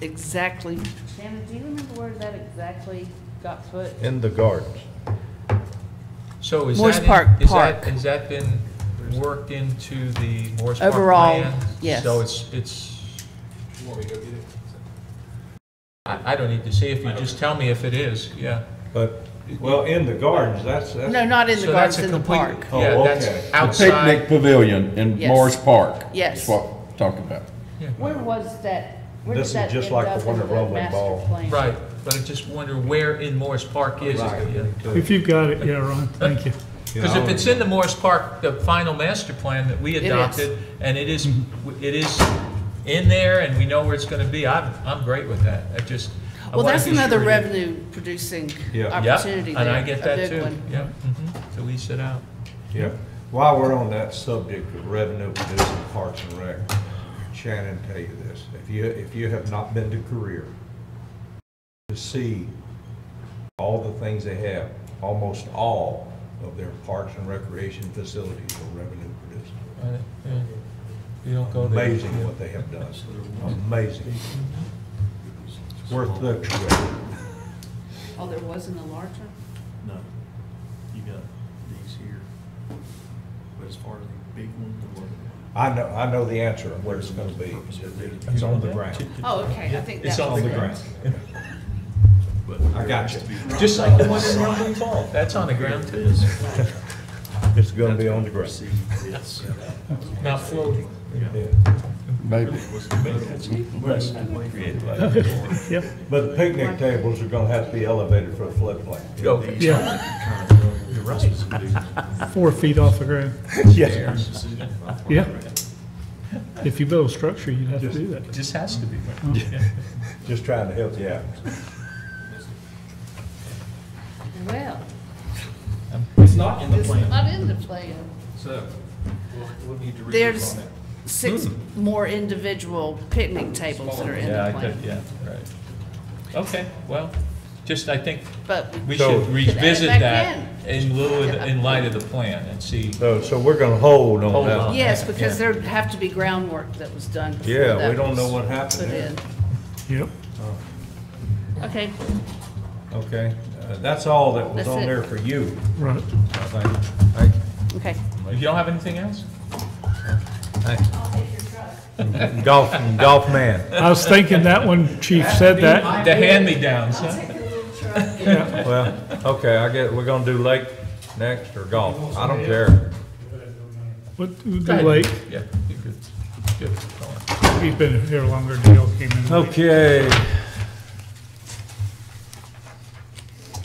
Speaker 12: Exactly. Shannon, do you remember where that exactly got put?
Speaker 3: In the gardens.
Speaker 1: So is
Speaker 12: Morse
Speaker 1: that,
Speaker 12: Park
Speaker 1: is
Speaker 12: Park.
Speaker 1: that, has that been worked into the Morse Park
Speaker 12: Overall,
Speaker 1: plan?
Speaker 12: yes.
Speaker 1: So it's. I don't need to see if you just tell me if it is, yeah.
Speaker 3: But, well, in the gardens, that's.
Speaker 12: No, not in the
Speaker 1: So that's
Speaker 12: gardens,
Speaker 1: a
Speaker 12: in the
Speaker 1: complete-
Speaker 12: park.
Speaker 1: Yeah,
Speaker 3: Oh,
Speaker 1: that's
Speaker 3: okay.
Speaker 4: The
Speaker 1: outside.
Speaker 4: picnic pavilion in
Speaker 12: Yes.
Speaker 4: Morris Park.
Speaker 12: Yes.
Speaker 4: That's what we're talking about.
Speaker 1: Yeah.
Speaker 12: Where was that? Where
Speaker 3: This
Speaker 12: did
Speaker 3: is
Speaker 12: that
Speaker 3: just
Speaker 12: end
Speaker 3: like the
Speaker 12: up
Speaker 3: one
Speaker 12: in
Speaker 3: at Rumbling
Speaker 12: master
Speaker 3: Ball.
Speaker 12: plan?
Speaker 1: Right, but I just wonder where in Morris Park is it? Yeah.
Speaker 5: If you've got it, yeah, Ron, thank you.
Speaker 1: Because if it's in the Morris Park, the final master plan that we
Speaker 12: is.
Speaker 1: adopted, and it is in there, and we know where it's gonna be, I'm great with that. I
Speaker 12: Well,
Speaker 1: wanna
Speaker 12: that's
Speaker 1: be
Speaker 12: another
Speaker 1: sure you-
Speaker 12: revenue producing
Speaker 3: Yeah.
Speaker 12: opportunity
Speaker 1: Yeah,
Speaker 12: there.
Speaker 1: and I get
Speaker 12: a
Speaker 1: that
Speaker 12: big
Speaker 1: too,
Speaker 12: one.
Speaker 1: yeah, to lease it out.
Speaker 3: Yeah. While we're on that subject of revenue producing Parks and Rec, Shannon, tell you this, if you have not been to Career to see all the things they have, almost all of their parks and recreation facilities are revenue producing.
Speaker 1: You don't go there.
Speaker 3: Amazing what they have done. Amazing. It's worth the trip.
Speaker 12: Oh, there wasn't a larger?
Speaker 14: No, you got these here, but as far as the big one, the one.
Speaker 3: I know the answer of where it's gonna be. It's on the ground.
Speaker 12: Oh, okay, I think that
Speaker 1: It's
Speaker 12: was
Speaker 1: on the
Speaker 12: it.
Speaker 1: ground.
Speaker 3: I got you.
Speaker 1: Just like the one in Rumbling Ball, that's on the ground too.
Speaker 3: It's gonna be on the ground.
Speaker 1: Not floating.
Speaker 4: Maybe.
Speaker 5: Yep,
Speaker 3: But the picnic tables are gonna have to be elevated for a floodplain.
Speaker 1: Okay.
Speaker 5: yeah,
Speaker 1: You're right.
Speaker 5: 4 feet off the ground.
Speaker 3: Yeah.
Speaker 5: Yeah, If you build a structure, you'd have to do that.
Speaker 1: It just has to be.
Speaker 3: Just trying to help you out.
Speaker 12: Well,
Speaker 14: It's not in the
Speaker 12: it's
Speaker 14: plan,
Speaker 12: not in the plan.
Speaker 14: so we'll need to rework
Speaker 12: There's
Speaker 14: on it.
Speaker 12: 6 more individual picnic tables that are in
Speaker 1: Yeah,
Speaker 12: the
Speaker 1: I
Speaker 12: plan.
Speaker 1: could, yeah, right. Okay, well, just, I think
Speaker 12: But
Speaker 1: we
Speaker 3: So-
Speaker 1: should revisit
Speaker 12: back
Speaker 1: that in light of the plan and see.
Speaker 3: So we're gonna hold on
Speaker 1: Hold
Speaker 3: that.
Speaker 1: on.
Speaker 12: yes,
Speaker 1: Yeah,
Speaker 12: because
Speaker 1: yeah.
Speaker 12: there have to be groundwork that was done before
Speaker 3: Yeah,
Speaker 12: that
Speaker 3: we don't know
Speaker 12: was
Speaker 3: what happened
Speaker 12: put
Speaker 3: there.
Speaker 12: in.
Speaker 5: Yep.
Speaker 12: Okay,
Speaker 3: Okay, that's all that was
Speaker 12: That's
Speaker 3: on
Speaker 12: it.
Speaker 3: there for you,
Speaker 5: Right.
Speaker 3: I think. Thank you.
Speaker 12: okay.
Speaker 1: If you don't have anything else?
Speaker 3: Golf man.
Speaker 5: I was thinking that when Chief said that.
Speaker 1: The hand-me-downs, huh?
Speaker 5: Yeah.
Speaker 3: Well, okay, I get, we're gonna do lake next or golf. I don't care.
Speaker 5: What,
Speaker 1: Go
Speaker 5: do
Speaker 1: ahead.
Speaker 5: Lake?
Speaker 1: Yeah, you're good. Good, go on.
Speaker 5: He's been here longer than Dale came in.
Speaker 3: Okay.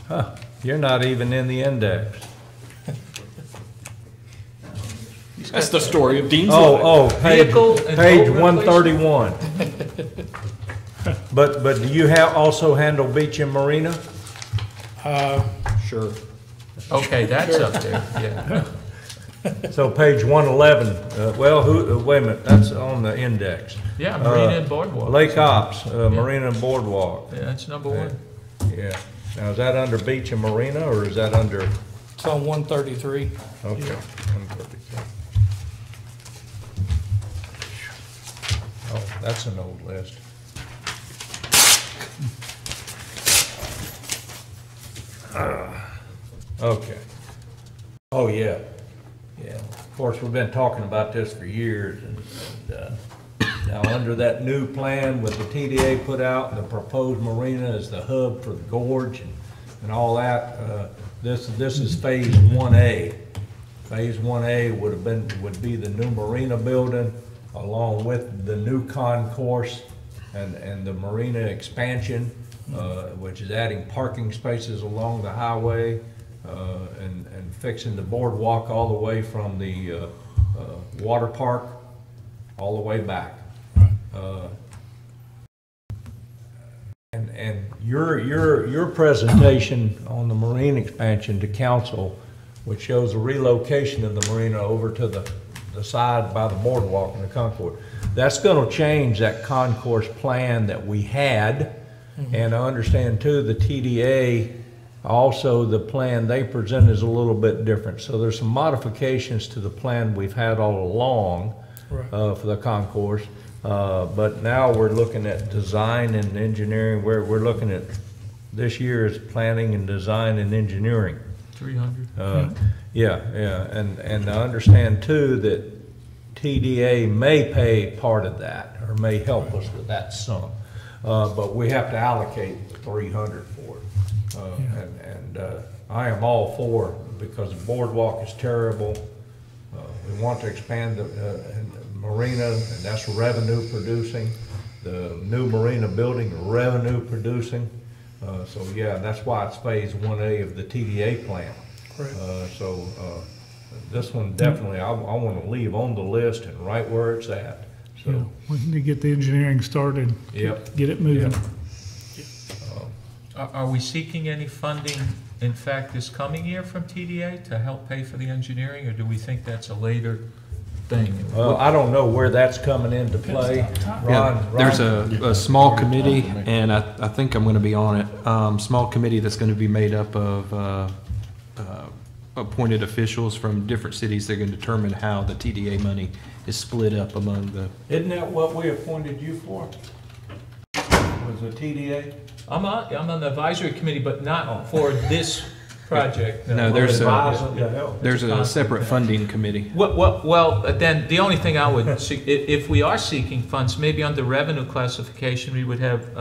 Speaker 3: Huh, you're not even in the index.
Speaker 6: That's the story of Dean's
Speaker 3: Oh,
Speaker 1: Vehicle and
Speaker 3: page
Speaker 1: road
Speaker 3: 131. But do you also handle beach and marina?
Speaker 6: Sure.
Speaker 1: Okay, that's up there, yeah.
Speaker 3: So page 111, wait a minute, that's on the index.
Speaker 1: Yeah, Marina and Boardwalk.
Speaker 3: Lake Ops, Marina and Boardwalk.
Speaker 1: Yeah, that's number one.
Speaker 3: Yeah. Now, is that under beach and marina, or is that under?
Speaker 8: It's on 133.
Speaker 3: Okay. 133. Oh, that's an old list. Okay. Oh, yeah. Yeah. Of course, we've been talking about this for years, and now under that new plan with the TDA put out, the proposed marina is the hub for the gorge and all that. This is phase 1A. Phase 1A would be the new marina building along with the new concourse and the marina expansion, which is adding parking spaces along the highway, and fixing the boardwalk all the way from the water park all the way back. And your presentation on the marine expansion to council, which shows the relocation of the marina over to the side by the boardwalk and the concourse, that's gonna change that concourse plan that we had. And I understand too, the TDA, also the plan they present is a little bit different. So there's some modifications to the plan we've had all along for the concourse. But now we're looking at design and engineering. We're looking at this year's planning and design and engineering.
Speaker 1: 300.
Speaker 3: Yeah, and I understand too that TDA may pay part of that or may help us with that sum. But we have to allocate 300 for it. And I am all for it because the boardwalk is terrible. We want to expand the marina, and that's revenue producing. The new marina building, revenue producing. So yeah, that's why it's phase 1A of the TDA plan. This one definitely, I want to leave on the list and right where it's at. So,
Speaker 5: Yeah, we need to get the engineering started.
Speaker 3: Yep.
Speaker 5: Get it moving.
Speaker 1: Are we seeking any funding, in fact, this coming year from TDA to help pay for the engineering, or do we think that's a later thing?
Speaker 3: I don't know where that's coming into play. Ron,
Speaker 6: There's a small committee, and I think I'm going to be on it. Small committee that's going to be made up of appointed officials from different cities. They're going to determine how the TDA money is split up among the.
Speaker 3: Isn't that what we appointed you for? Was the TDA?
Speaker 1: I'm on the advisory committee, but not for this project.
Speaker 6: No, there's
Speaker 1: There's
Speaker 6: a separate funding committee.
Speaker 1: Well, then, the only thing I would see, if we are seeking funds, maybe under revenue classification, we would have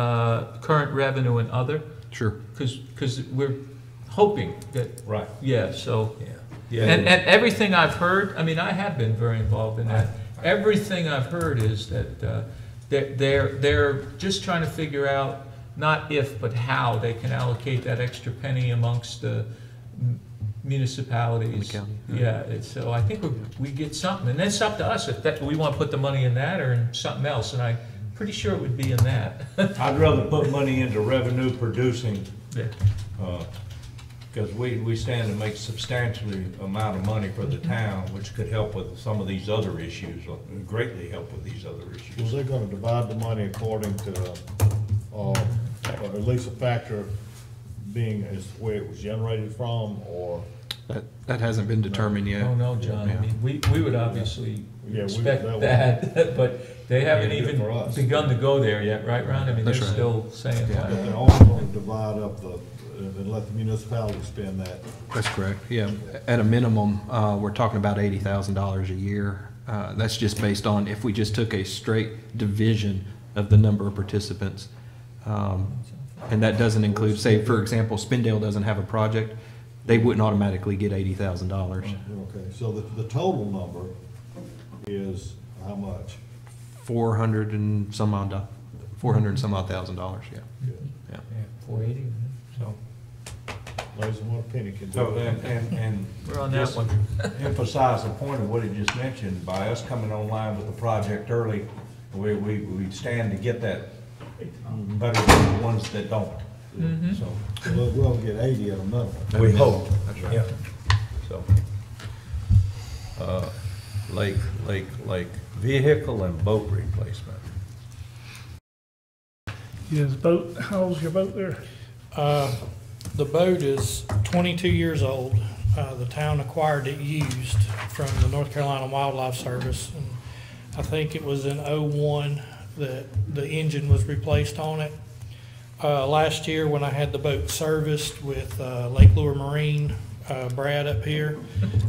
Speaker 1: current revenue and other.
Speaker 6: Sure.
Speaker 1: Because we're hoping that.
Speaker 3: Right.
Speaker 1: Yeah, so.
Speaker 3: Yeah.
Speaker 1: And everything I've heard, I mean, I have been very involved in that. Everything I've heard is that they're just trying to figure out not if, but how they can allocate that extra penny amongst the municipalities.
Speaker 6: In the county.
Speaker 1: Yeah, so I think we get something, and it's up to us if that, we want to put the money in that or in something else, and I'm pretty sure it would be in that.
Speaker 10: I'd rather put money into revenue producing,
Speaker 1: Yeah.
Speaker 10: because we stand to make substantially amount of money for the town, which could help with some of these other issues, greatly help with these other
Speaker 7: Was
Speaker 10: issues.
Speaker 7: they gonna divide the money according to, or at least a factor being as where it was generated from, or?
Speaker 6: That hasn't been determined yet.
Speaker 1: Oh, no, John, I mean, we would obviously
Speaker 7: Yeah,
Speaker 1: expect
Speaker 7: that would-
Speaker 1: that, but they haven't
Speaker 7: Yeah, good
Speaker 1: even
Speaker 7: for us.
Speaker 1: begun to go there yet, right, Ron? I mean, they're
Speaker 6: That's right.
Speaker 1: still saying,
Speaker 6: Yeah.
Speaker 7: But
Speaker 1: well,
Speaker 7: they're only gonna divide up and let the municipality spend that.
Speaker 6: That's correct, yeah. At a minimum, we're talking about $80,000 a year. That's just based on if we just took a straight division of the number of participants. And that doesn't include, say, for example, Spindale doesn't have a project, they wouldn't automatically get $80,000.
Speaker 7: Okay, so the total number is how much?
Speaker 6: 400 and some odd thousand dollars, yeah.
Speaker 1: yeah, 480, so,
Speaker 7: Less than what a penny can do.
Speaker 3: So, and
Speaker 1: we're on that
Speaker 3: just
Speaker 1: one.
Speaker 3: emphasize the point of what he just mentioned, by us coming online with the project early, we stand to get that better than the ones that don't.
Speaker 1: Mhm.
Speaker 3: So,
Speaker 7: We'll get 80 at a minimum.
Speaker 3: we hope,
Speaker 6: That's right.
Speaker 3: yeah. So, like vehicle and boat replacement.
Speaker 5: Yes, boat, how old's your boat there?
Speaker 8: The boat is 22 years old. The town acquired it used from the North Carolina Wildlife Service. And I think it was in '01 that the engine was replaced on it. Last year, when I had the boat serviced with Lake Lure Marine, Brad up here,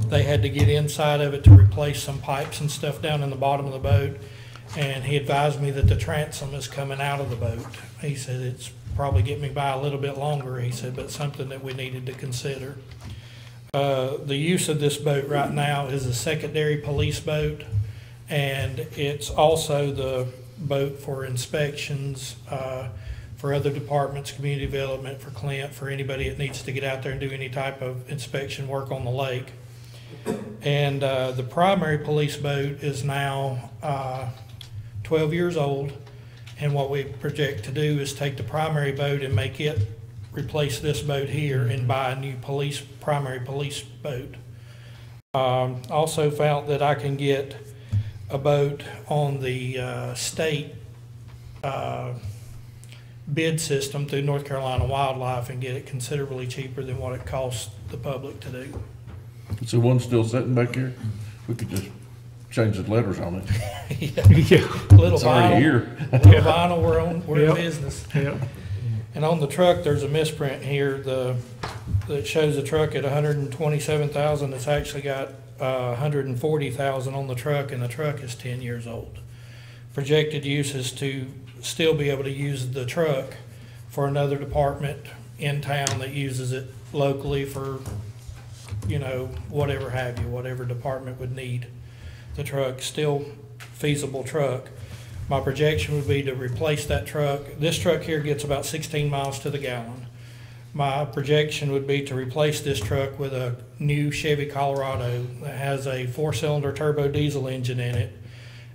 Speaker 8: they had to get inside of it to replace some pipes and stuff down in the bottom of the boat. And he advised me that the transom is coming out of the boat. He said it's probably get me by a little bit longer, he said, but something that we needed to consider. The use of this boat right now is a secondary police boat, and it's also the boat for inspections, for other departments, community development, for Clint, for anybody that needs to get out there and do any type of inspection work on the lake. And the primary police boat is now 12 years old, and what we project to do is take the primary boat and make it replace this boat here and buy a new primary police boat. Also found that I can get a boat on the state bid system through North Carolina Wildlife and get it considerably cheaper than what it costs the public to do.
Speaker 4: Is there one still sitting back here? We could just change the letters on it.
Speaker 5: Yeah.
Speaker 8: Little
Speaker 4: It's already
Speaker 8: vinyl,
Speaker 4: here.
Speaker 8: little vinyl, we're in
Speaker 5: Yep.
Speaker 8: business.
Speaker 5: Yeah.
Speaker 8: And on the truck, there's a misprint here, that shows the truck at 127,000. It's actually got 140,000 on the truck, and the truck is 10 years old. Projected use is to still be able to use the truck for another department in town that uses it locally for, you know, whatever have you, whatever department would need the truck. Still feasible truck. My projection would be to replace that truck. This truck here gets about 16 miles to the gallon. My projection would be to replace this truck with a new Chevy Colorado that has a 4-cylinder turbo diesel engine in it.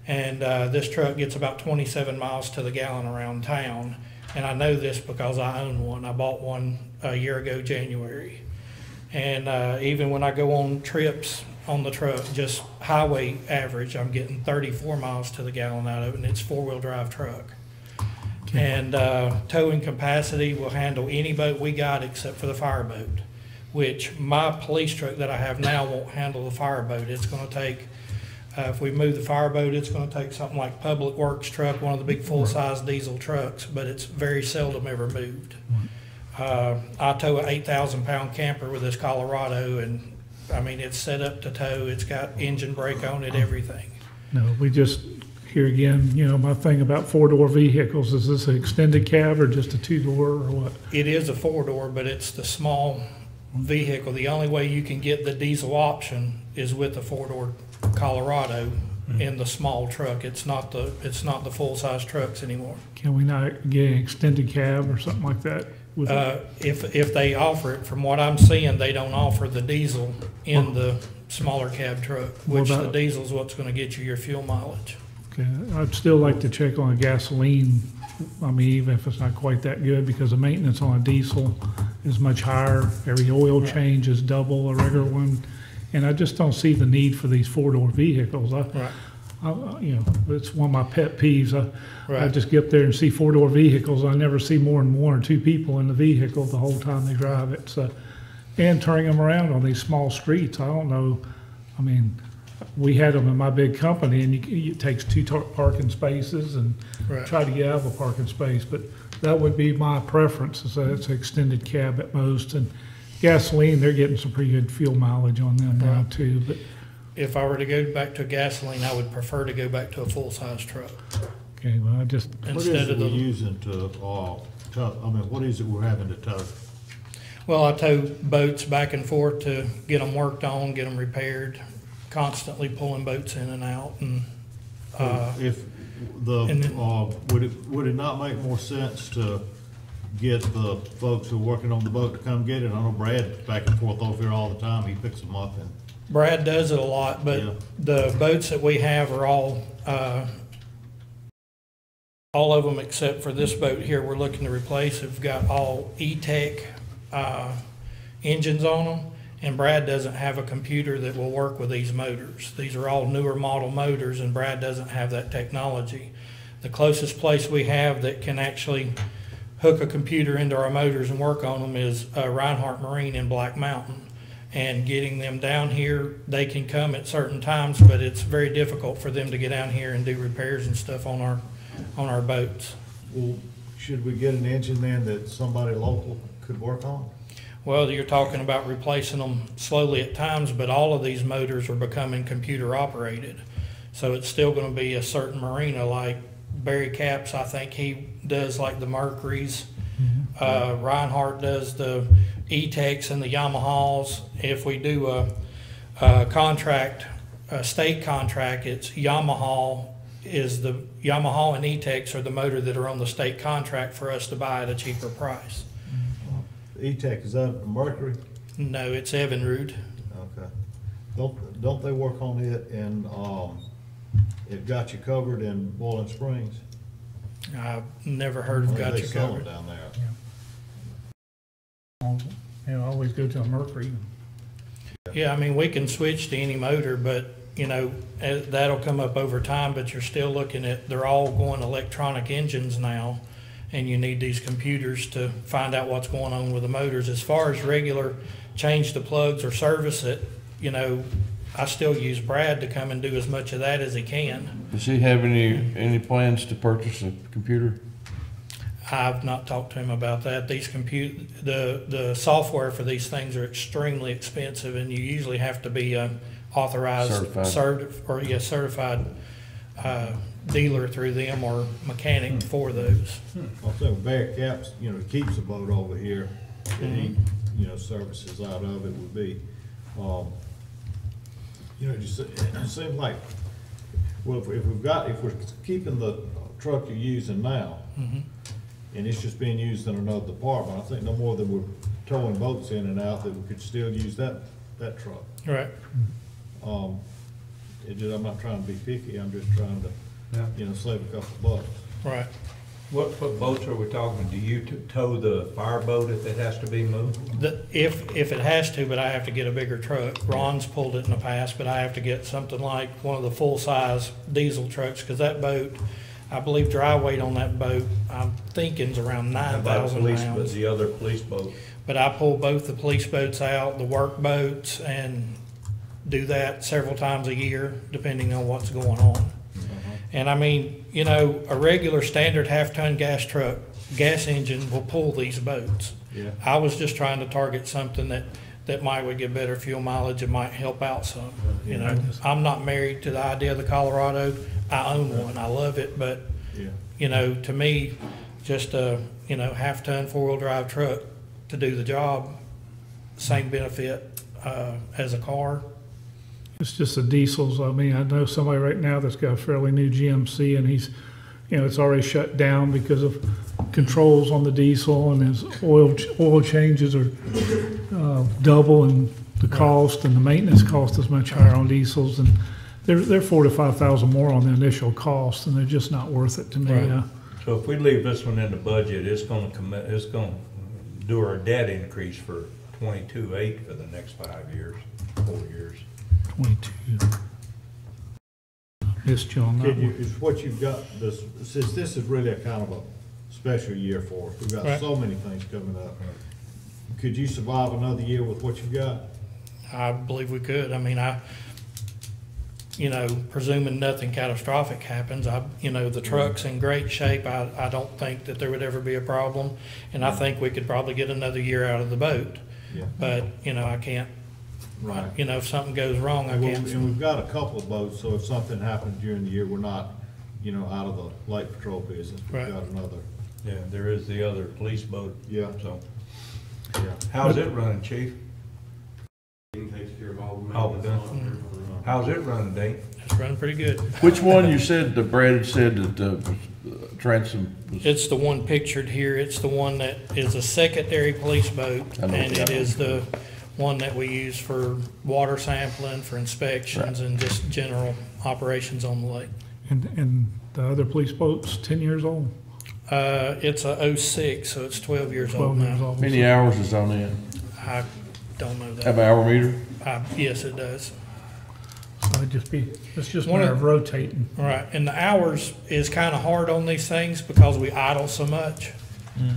Speaker 8: And this truck gets about 27 miles to the gallon around town. And I know this because I own one. I bought one a year ago, January. And even when I go on trips on the truck, just highway average, I'm getting 34 miles to the gallon out of it, and it's 4-wheel drive truck. And towing capacity will handle any boat we got except for the fireboat, which my police truck that I have now won't handle the fireboat. It's going to take, if we move the fireboat, it's going to take something like Public Works truck, one of the big full-size diesel trucks, but it's very seldom ever moved. I tow an 8,000-pound camper with this Colorado, and I mean, it's set up to tow. It's got engine brake on it, everything.
Speaker 5: No, we just, here again, you know, my thing about 4-door vehicles, is this an extended cab or just a 2-door or what?
Speaker 8: It is a 4-door, but it's the small vehicle. The only way you can get the diesel option is with a 4-door Colorado. in the small truck. It's not the full-size trucks anymore.
Speaker 5: Can we not get an extended cab or something like that? with it?
Speaker 8: If they offer it, from what I'm seeing, they don't offer the diesel in the smaller cab truck,
Speaker 5: What
Speaker 8: which the
Speaker 5: about-
Speaker 8: diesel's what's gonna get you your fuel mileage.
Speaker 5: Okay, I'd still like to check on a gasoline, I mean, even if it's not quite that good, because the maintenance on a diesel is much higher. Every oil change is double a regular one, and I just don't see the need for these four-door vehicles.
Speaker 8: Right.
Speaker 5: You know, it's one of my pet peeves. I
Speaker 8: Right.
Speaker 5: just get up there and see four-door vehicles. I never see more than one or two people in the vehicle the whole time they drive it. So, and turning them around on these small streets, I don't know. I mean, we had them in my big company, and it takes two parking spaces and
Speaker 8: Right.
Speaker 5: try to get out of a parking space. But that would be my preference, is that it's an extended cab at most. And gasoline, they're getting some pretty good fuel mileage on them now too. But
Speaker 8: If I were to go back to gasoline, I would prefer to go back to a full-size truck
Speaker 5: okay, well, I just
Speaker 7: What is
Speaker 8: instead
Speaker 7: it
Speaker 8: of
Speaker 7: we're
Speaker 8: the.
Speaker 7: using to, tow, I mean, what is it we're having to tow?
Speaker 8: Well, I tow boats back and forth to get them worked on, get them repaired, constantly pulling boats in and out, and,
Speaker 7: If
Speaker 8: and then-
Speaker 7: would it not make more sense to get the folks who are working on the boat to come get it? I know Brad's back and forth over here all the time, he picks them up and.
Speaker 8: Brad does it a lot, but
Speaker 7: Yeah.
Speaker 8: the boats that we have are all of them except for this boat here we're looking to replace have got all E-Tech engines on them, and Brad doesn't have a computer that will work with these motors. These are all newer model motors, and Brad doesn't have that technology. The closest place we have that can actually hook a computer into our motors and work on them is Reinhardt Marine in Black Mountain. And getting them down here, they can come at certain times, but it's very difficult for them to get down here and do repairs and stuff on our boats.
Speaker 7: Well, should we get an engine then that somebody local could work on?
Speaker 8: Well, you're talking about replacing them slowly at times, but all of these motors are becoming computer operated. So it's still gonna be a certain marina, like Barry Capps, I think he does like the Mercuries. Reinhardt does the E-Techs and the Yamahas. If we do a contract, a state contract, it's Yamaha and E-Techs are the motor that are on the state contract for us to buy at a cheaper price.
Speaker 7: E-Tech, is that Mercury?
Speaker 8: No, it's Evinrude.
Speaker 7: Okay. Don't they work on it and, it got you covered in Boiling Springs?
Speaker 8: I've never heard of Got
Speaker 7: They
Speaker 8: You
Speaker 7: sell 'em
Speaker 8: Covered.
Speaker 7: down there.
Speaker 5: you know, always go to a Mercury.
Speaker 8: Yeah, I mean, we can switch to any motor, but, you know, that'll come up over time, but you're still looking at, they're all going electronic engines now, and you need these computers to find out what's going on with the motors. As far as regular change the plugs or service it, you know, I still use Brad to come and do as much of that as he can.
Speaker 4: Does he have any plans to purchase a computer?
Speaker 8: I've not talked to him about that. These the software for these things are extremely expensive, and you usually have to be authorized, certified dealer through them or mechanic for those.
Speaker 7: I think Bear Caps, you know, keeps a boat over here that he, you know, services out of it would be, you know, it seems like, well, if we're keeping the truck you're using now, and it's just being used in another department, I think no more than we're towing boats in and out, that we could still use that truck.
Speaker 8: Right.
Speaker 7: I'm not trying to be picky, I'm just trying to, you know, save a couple bucks.
Speaker 8: Right.
Speaker 10: What boats are we talking? Do you tow the fireboat if it has to be moved?
Speaker 8: If it has to, but I have to get a bigger truck. Ron's pulled it in the past, but I have to get something like one of the full-size diesel trucks, because that boat, I believe dry weight on that boat, I'm thinking is around 9,000
Speaker 10: But
Speaker 8: pounds.
Speaker 10: the other police boat?
Speaker 8: But I pull both the police boats out, the work boats, and do that several times a year, depending on what's going on. And I mean, you know, a regular standard half-ton gas truck, gas engine will pull these boats.
Speaker 7: Yeah.
Speaker 8: I was just trying to target something that would get better fuel mileage and might help out some. You know, I'm not married to the idea of the Colorado. I own one. I love it, but you know, to me, just a, you know, half-ton four-wheel drive truck to do the job, same benefit as a car.
Speaker 5: It's just the diesels. I mean, I know somebody right now that's got a fairly new GMC, and he's, it's already shut down because of controls on the diesel, and his oil changes are double, and the cost and the maintenance cost is much higher on diesels, and they're 4,000 to 5,000 more on the initial cost, and they're just not worth it to me.
Speaker 10: Right. So if we leave this one in the budget, it's gonna do our debt increase for 22.8 for the next 5 years, 4 years.
Speaker 5: 22. Missed you on that
Speaker 7: Can you,
Speaker 5: one.
Speaker 7: is what you've got, since this is really a kind of a special year for us, we've got
Speaker 8: Right.
Speaker 7: so many things coming up. Could you survive another year with what you've got?
Speaker 8: I believe we could. I mean, presuming nothing catastrophic happens, the truck's in great shape. I don't think that there would ever be a problem. And I think we could probably get another year out of the boat.
Speaker 7: Yeah.
Speaker 8: But, I can't,
Speaker 7: Right.
Speaker 8: if something goes wrong, I can't.
Speaker 7: And we've got a couple of boats, so if something happens during the year, we're not, out of the lake patrol business. We've
Speaker 8: Right.
Speaker 7: got another.
Speaker 10: Yeah, there is the other police boat.
Speaker 7: Yeah.
Speaker 10: So,
Speaker 7: Yeah.
Speaker 10: how's it running, Chief?
Speaker 15: Takes care of all the
Speaker 10: All the
Speaker 15: maintenance
Speaker 10: done.
Speaker 15: on there.
Speaker 10: How's it running, Dave?
Speaker 8: It's running pretty good.
Speaker 4: Which one you said, Brad had said that transom was?
Speaker 8: It's the one pictured here. It's the one that is a secondary police boat,
Speaker 4: I know
Speaker 8: and
Speaker 4: that
Speaker 8: it
Speaker 4: one.
Speaker 8: is the one that we use for water sampling, for inspections, and just general operations on the lake.
Speaker 5: And the other police boat's 10 years old,
Speaker 8: It's a '06, so it's 12 years
Speaker 5: 12
Speaker 8: old
Speaker 5: years
Speaker 8: now.
Speaker 5: old.
Speaker 4: How many hours is on it?
Speaker 8: I don't know
Speaker 4: Have
Speaker 8: that.
Speaker 4: an hour meter?
Speaker 8: Yes, it does.
Speaker 5: So it's just a
Speaker 8: One
Speaker 5: matter
Speaker 8: of-
Speaker 5: of rotating.
Speaker 8: Right, and the hours is kind of hard on these things because we idle so much.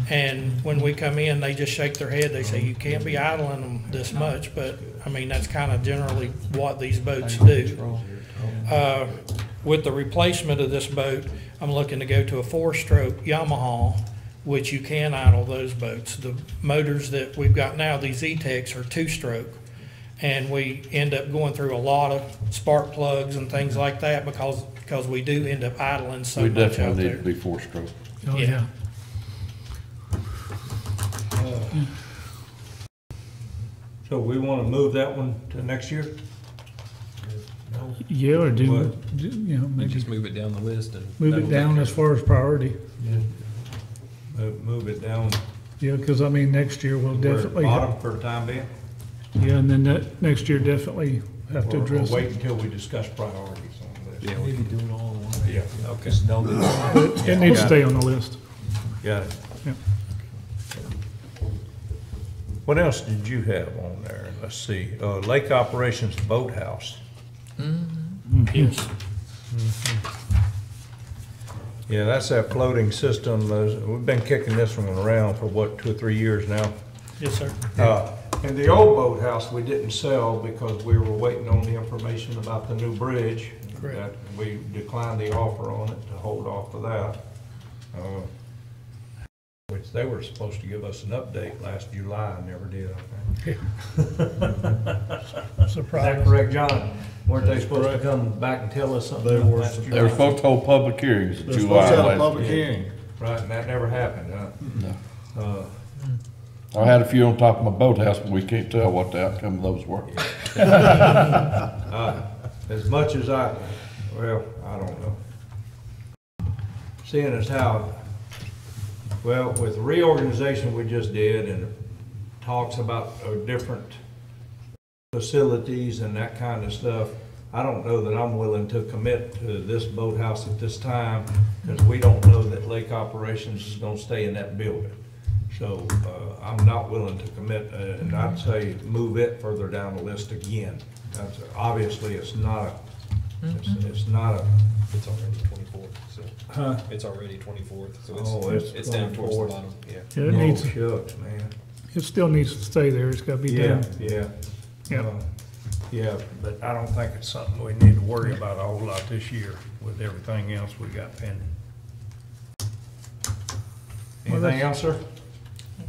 Speaker 8: And when we come in, they just shake their head. They say, you can't be idling them this much, but, I mean, that's kind of generally what these boats do. With the replacement of this boat, I'm looking to go to a 4-stroke Yamaha, which you can idle those boats. The motors that we've got now, these E-Techs, are 2-stroke. And we end up going through a lot of spark plugs and things like that because we do end up idling so
Speaker 4: We
Speaker 8: much out
Speaker 4: definitely need
Speaker 8: there.
Speaker 4: to be 4-stroke.
Speaker 5: Oh,
Speaker 8: Yeah.
Speaker 5: yeah.
Speaker 10: So we wanna move that one to next year?
Speaker 5: Yeah, or do,
Speaker 10: What?
Speaker 5: maybe
Speaker 6: Just move it down the list and.
Speaker 5: move it down as far as priority.
Speaker 10: Move it down.
Speaker 5: Yeah, because I mean, next year we'll
Speaker 10: We're at
Speaker 5: definitely,
Speaker 10: bottom for the time being?
Speaker 5: yeah, and then next year definitely have to
Speaker 10: Or
Speaker 5: address
Speaker 10: wait
Speaker 5: it.
Speaker 10: until we discuss priorities on this?
Speaker 6: Yeah, we
Speaker 14: Maybe do it all in one.
Speaker 10: Yeah, okay.
Speaker 5: It needs to stay on the list.
Speaker 10: Got it.
Speaker 5: Yeah.
Speaker 10: What else did you have on there? Let's see, Lake Operations Boathouse.
Speaker 8: Yes.
Speaker 10: Yeah, that's that floating system. We've been kicking this one around for what, 2 or 3 years now?
Speaker 8: Yes, sir.
Speaker 10: And the old boathouse, we didn't sell because we were waiting on the information about the new bridge.
Speaker 8: Correct.
Speaker 10: That we declined the offer on it to hold off for that. Which they were supposed to give us an update last July, and never did, I think. Is that correct, John? Weren't they supposed to come back and tell us something?
Speaker 7: They were
Speaker 10: last
Speaker 7: supposed-
Speaker 4: They were
Speaker 10: July?
Speaker 4: supposed to hold public hearings in
Speaker 7: They're
Speaker 4: July.
Speaker 7: supposed to have a
Speaker 4: last
Speaker 7: public
Speaker 4: year.
Speaker 7: hearing.
Speaker 10: Right, and that never happened, huh?
Speaker 4: I had a few on top of my boathouse, but we can't tell what the outcome of those were.
Speaker 10: As much as I don't know. Seeing as how, with the reorganization we just did and talks about different facilities and that kind of stuff, I don't know that I'm willing to commit to this boathouse at this time because we don't know that Lake Operations is gonna stay in that building. So, I'm not willing to commit, and I'd say move it further down the list again. That's, obviously, it's not a, it's not a.
Speaker 6: It's already 24th, so.
Speaker 10: Huh?
Speaker 6: It's already 24th, so
Speaker 10: Oh,
Speaker 6: it's down towards the
Speaker 10: 24th.
Speaker 6: bottom, yeah.
Speaker 5: Yeah, it
Speaker 10: Oh,
Speaker 5: needs,
Speaker 10: shucks, man.
Speaker 5: it still needs to stay there. It's got to be
Speaker 10: Yeah,
Speaker 5: done.
Speaker 10: yeah.
Speaker 5: Yep.
Speaker 10: Yeah, but I don't think it's something we need to worry about a whole lot this year with everything else we got pending. Anything else, sir?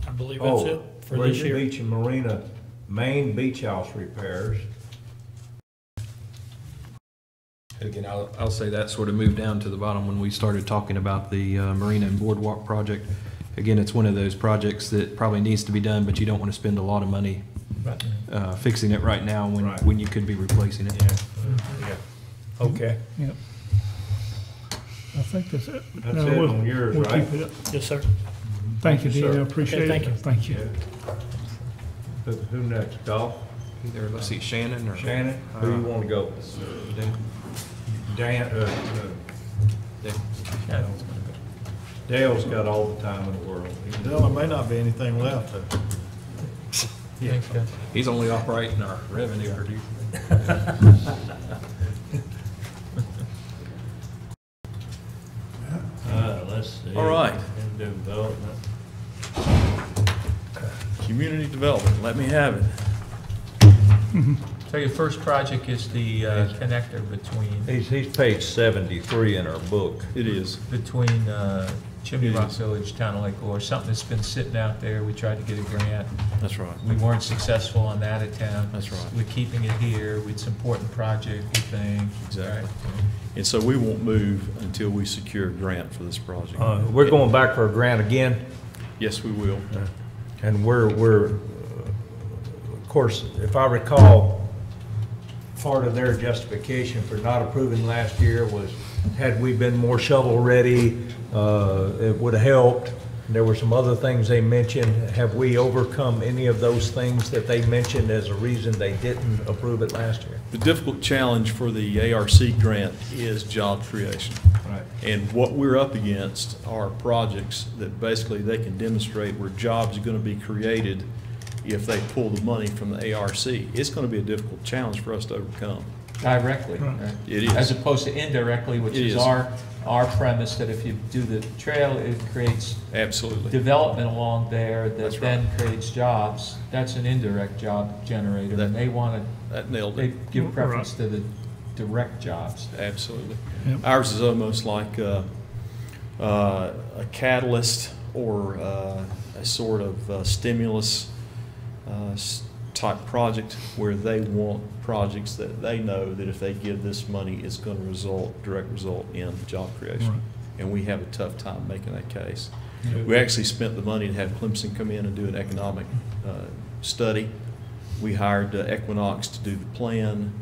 Speaker 8: I believe that's it for this year.
Speaker 10: Beach and Marina, main beach house repairs.
Speaker 6: Again, I'll say that sort of moved down to the bottom when we started talking about the Marina and Boardwalk project. Again, it's one of those projects that probably needs to be done, but you don't want to spend a lot of money fixing it right now when,
Speaker 10: Right.
Speaker 6: when you could be replacing it.
Speaker 10: Yeah. Okay.
Speaker 5: Yep. I think that's it.
Speaker 10: That's
Speaker 5: No,
Speaker 10: it
Speaker 5: we'll-
Speaker 10: on yours,
Speaker 5: we'll
Speaker 10: right?
Speaker 5: keep it up.
Speaker 8: Yes, sir.
Speaker 5: Thank you,
Speaker 10: Yes,
Speaker 5: Dean,
Speaker 10: sir.
Speaker 5: I appreciate
Speaker 8: Okay,
Speaker 5: it.
Speaker 8: thank you.
Speaker 5: Thank you.
Speaker 10: Who next, Dolph?
Speaker 6: Either, let's see, Shannon or?
Speaker 10: Shannon? Who you want to go? Dan, Dale's got all the time in the world.
Speaker 7: Well, there may not be anything left.
Speaker 1: Thanks, guys.
Speaker 6: He's only operating our revenue producer.
Speaker 10: Let's see.
Speaker 13: All right.
Speaker 10: Into development.
Speaker 13: Community development, let me have it.
Speaker 1: So your first project is the connector between,
Speaker 10: He's page 73 in our book.
Speaker 13: It is.
Speaker 1: between Chimney
Speaker 13: It
Speaker 1: Rock
Speaker 13: is.
Speaker 1: Village, Town of Lake Lore, something that's been sitting out there. We tried to get a grant.
Speaker 13: That's right.
Speaker 1: We weren't successful on that attempt.
Speaker 13: That's right.
Speaker 1: We're keeping it here. It's an important project, we think.
Speaker 13: Exactly.
Speaker 1: Right?
Speaker 13: And so we won't move until we secure a grant for this project.
Speaker 10: We're going back for a grant again,
Speaker 13: Yes, we will.
Speaker 10: and we're, of course, if I recall, part of their justification for not approving last year was, had we been more shovel-ready, it would have helped. There were some other things they mentioned. Have we overcome any of those things that they mentioned as a reason they didn't approve it last year?
Speaker 13: The difficult challenge for the ARC grant is job creation.
Speaker 10: Right.
Speaker 13: And what we're up against are projects that basically they can demonstrate where jobs are going to be created if they pull the money from the ARC. It's going to be a difficult challenge for us to overcome.
Speaker 1: Directly, right?
Speaker 13: It is.
Speaker 1: As opposed to indirectly, which
Speaker 13: It
Speaker 1: is
Speaker 13: is.
Speaker 1: our premise, that if you do the trail, it creates
Speaker 13: Absolutely.
Speaker 1: development along there
Speaker 13: That's
Speaker 1: that
Speaker 13: right.
Speaker 1: then creates jobs. That's an indirect job generator, and they want
Speaker 13: That nailed
Speaker 1: to,
Speaker 13: it.
Speaker 1: they give preference to the direct jobs.
Speaker 13: Absolutely.
Speaker 5: Yep.
Speaker 13: Ours is almost like a catalyst or a sort of stimulus type project where they want projects that they know that if they give this money, it's going to direct result in job creation.
Speaker 5: Right.
Speaker 13: And we have a tough time making that case. We actually spent the money to have Clemson come in and do an economic study. We hired Equinox to do the plan,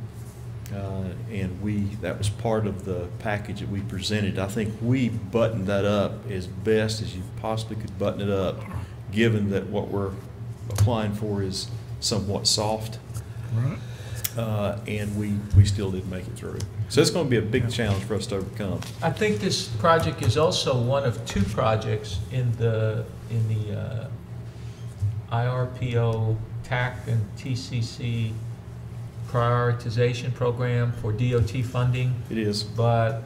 Speaker 13: and that was part of the package that we presented. I think we buttoned that up as best as you possibly could button it up, given that what we're applying for is somewhat soft.
Speaker 5: Right.
Speaker 13: And we still didn't make it through. So it's going to be a big challenge for us to overcome.
Speaker 1: I think this project is also one of two projects in the IRPO TAC and TCC prioritization program for DOT funding,
Speaker 13: It is.
Speaker 1: but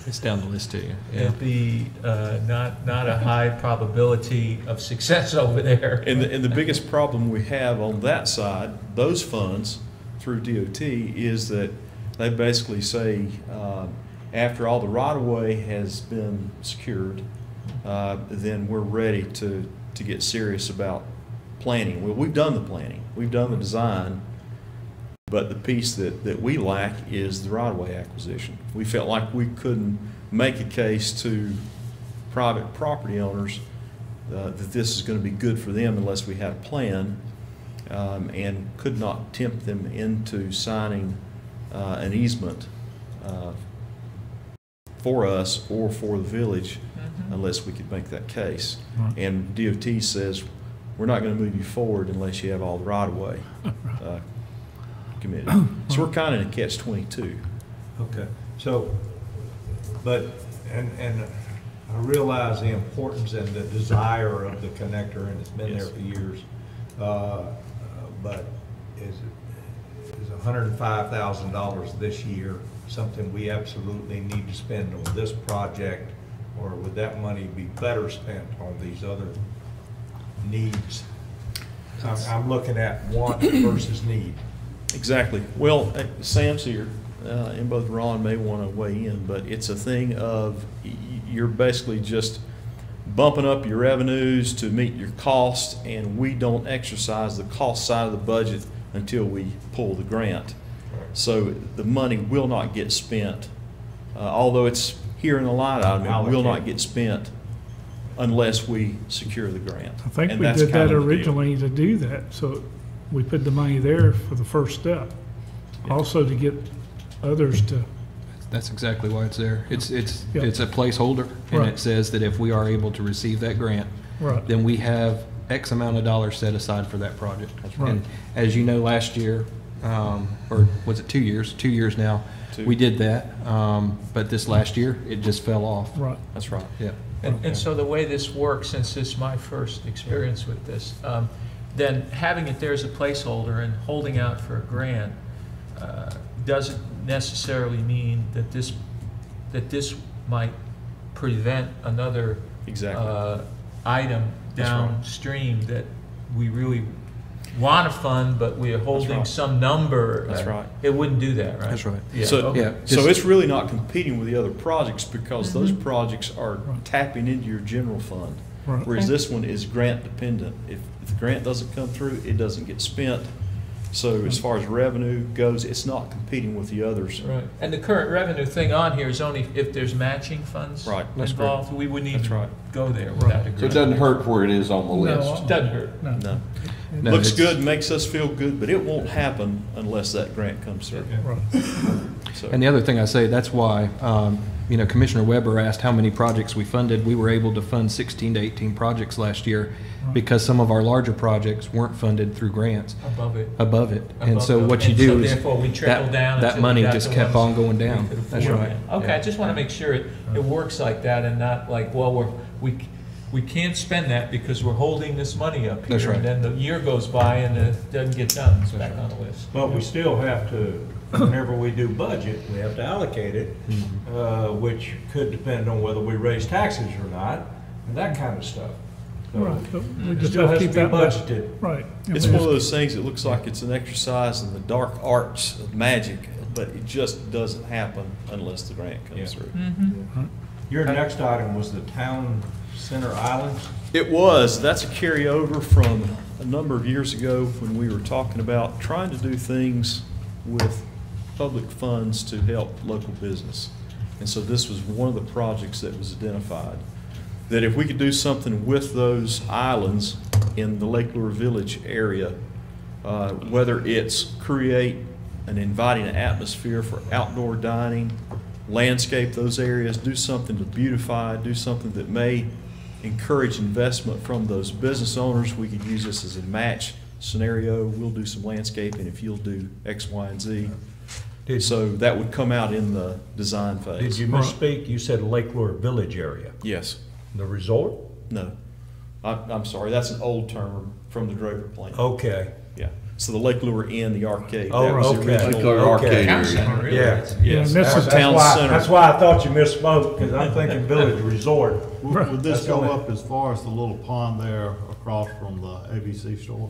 Speaker 6: It's down the list to you.
Speaker 1: it'd be not a high probability of success over there.
Speaker 13: And the biggest problem we have on that side, those funds through DOT, is that they basically say, after all the right-of-way has been secured, then we're ready to get serious about planning. Well, we've done the planning, we've done the design, but the piece that we lack is the right-of-way acquisition. We felt like we couldn't make a case to private property owners that this is going to be good for them unless we had a plan, and could not tempt them into signing an easement for us or for the village unless we could make that case.
Speaker 5: Right.
Speaker 13: And DOT says, we're not going to move you forward unless you have all the right-of-way committed. So we're kind of in a catch-22.
Speaker 10: Okay, so, but, and I realize the importance and the desire of the connector, and it's been there
Speaker 13: Yes.
Speaker 10: for years. But is $105,000 this year something we absolutely need to spend on this project? Or would that money be better spent on these other needs? I'm looking at want versus need.
Speaker 13: Exactly. Well, Sam's here, and both Ron may want to weigh in, but it's a thing of you're basically just bumping up your revenues to meet your costs, and we don't exercise the cost side of the budget until we pull the grant. So the money will not get spent, although it's here in the line item, it will not get spent unless we secure the grant.
Speaker 5: I think
Speaker 13: And
Speaker 5: we
Speaker 13: that's
Speaker 5: did
Speaker 13: kind
Speaker 5: that
Speaker 13: of the deal.
Speaker 5: originally to do that, so we put the money there for the first step. Also to get others to,
Speaker 6: That's exactly why it's there. It's
Speaker 5: Yeah.
Speaker 6: a placeholder, and
Speaker 5: Right.
Speaker 6: it says that if we are able to receive that grant,
Speaker 5: right,
Speaker 6: then we have X amount of dollars set aside for that project.
Speaker 5: right.
Speaker 6: And as you know, last year, or was it 2 years? 2 years now, we did that. But this last year, it just fell off.
Speaker 5: Right.
Speaker 11: That's right.
Speaker 6: Yeah.
Speaker 1: And so the way this works, since this is my first experience with this, then having it there as a placeholder and holding out for a grant doesn't necessarily mean that this might prevent another
Speaker 11: Exactly.
Speaker 1: item
Speaker 11: That's right.
Speaker 1: downstream that we really want to fund, but we're holding
Speaker 11: right.
Speaker 1: some number.
Speaker 11: That's right.
Speaker 1: It wouldn't do that, right?
Speaker 6: That's right.
Speaker 1: Yeah.
Speaker 13: So,
Speaker 1: okay.
Speaker 6: Yeah.
Speaker 13: so
Speaker 6: just-
Speaker 13: it's really not competing with the other projects because those projects are tapping into your general fund.
Speaker 5: Right.
Speaker 13: Whereas this one is grant dependent. If the grant doesn't come through, it doesn't get spent. So as far as revenue goes, it's not competing with the others.
Speaker 1: Right, and the current revenue thing on here is only if there's matching funds
Speaker 13: Right, that's
Speaker 1: involved. We wouldn't
Speaker 13: That's
Speaker 1: even
Speaker 13: right.
Speaker 1: go there without a
Speaker 4: So it
Speaker 1: grant.
Speaker 4: doesn't hurt where it is on the
Speaker 5: No,
Speaker 4: list.
Speaker 1: Doesn't hurt.
Speaker 5: No.
Speaker 13: No.
Speaker 6: No,
Speaker 13: Looks
Speaker 6: it's-
Speaker 13: good, makes us feel good, but it won't happen unless that grant comes through.
Speaker 5: Right.
Speaker 13: So,
Speaker 6: And the other thing I say, that's why, Commissioner Weber asked how many projects we funded. We were able to fund 16 to 18 projects last year because some of our larger projects weren't funded through grants
Speaker 1: Above it.
Speaker 6: above it. And
Speaker 1: Above
Speaker 6: so
Speaker 1: the-
Speaker 6: what you
Speaker 1: and
Speaker 6: do
Speaker 1: so
Speaker 6: is
Speaker 1: therefore we trickle down
Speaker 6: that
Speaker 1: until we
Speaker 6: money
Speaker 1: got
Speaker 6: just
Speaker 1: the
Speaker 6: kept
Speaker 1: ones
Speaker 6: on going
Speaker 1: we
Speaker 6: down.
Speaker 1: could
Speaker 6: That's
Speaker 1: afford.
Speaker 6: right.
Speaker 1: Okay, I just want to make sure it works like that and not like, well, we can't spend that because we're holding this money up here.
Speaker 6: That's right.
Speaker 1: And then the year goes by and it doesn't get done. It's back on the list.
Speaker 10: But we still have to, whenever we do budget, we have to allocate it, which could depend on whether we raise taxes or not, and that kind of stuff. So
Speaker 5: Right, but we
Speaker 10: it
Speaker 5: just
Speaker 10: still
Speaker 5: have to
Speaker 10: has
Speaker 5: keep
Speaker 10: to be
Speaker 5: that
Speaker 10: budgeted.
Speaker 5: Right. And
Speaker 13: it's
Speaker 5: we
Speaker 13: one of
Speaker 5: just-
Speaker 13: those things that looks like it's an exercise in the dark arts of magic, but it just doesn't happen unless the grant comes
Speaker 10: Yeah.
Speaker 13: through.
Speaker 10: Your next item was the town center islands.
Speaker 13: It was. That's a carryover from a number of years ago when we were talking about trying to do things with public funds to help local business. And so this was one of the projects that was identified. That if we could do something with those islands in the Lake Lure Village area, whether it's create an inviting atmosphere for outdoor dining, landscape those areas, do something to beautify, do something that may encourage investment from those business owners. We could use this as a match scenario. We'll do some landscaping if you'll do X, Y, and Z. So that would come out in the design phase.
Speaker 10: Did you misspeak? You said Lake Lure Village area.
Speaker 13: Yes.
Speaker 10: The resort?
Speaker 13: No. I'm sorry, that's an old term from the Draper plant.
Speaker 10: Okay.
Speaker 13: Yeah. So the Lake Lure Inn, the arcade.
Speaker 10: Oh,
Speaker 13: that was the
Speaker 10: okay.
Speaker 13: original.
Speaker 4: Lake Lure Arcade
Speaker 1: Town
Speaker 4: area.
Speaker 1: center, really.
Speaker 10: Yeah.
Speaker 13: Yes.
Speaker 5: Yeah, and this
Speaker 10: That's,
Speaker 5: is
Speaker 10: that's
Speaker 13: Town
Speaker 10: why,
Speaker 13: center.
Speaker 10: that's why I thought you misspoke, because I'm thinking Village Resort.
Speaker 7: Would this
Speaker 10: That's
Speaker 7: go
Speaker 10: only-
Speaker 7: up as far as the little pond there across from the ABC store?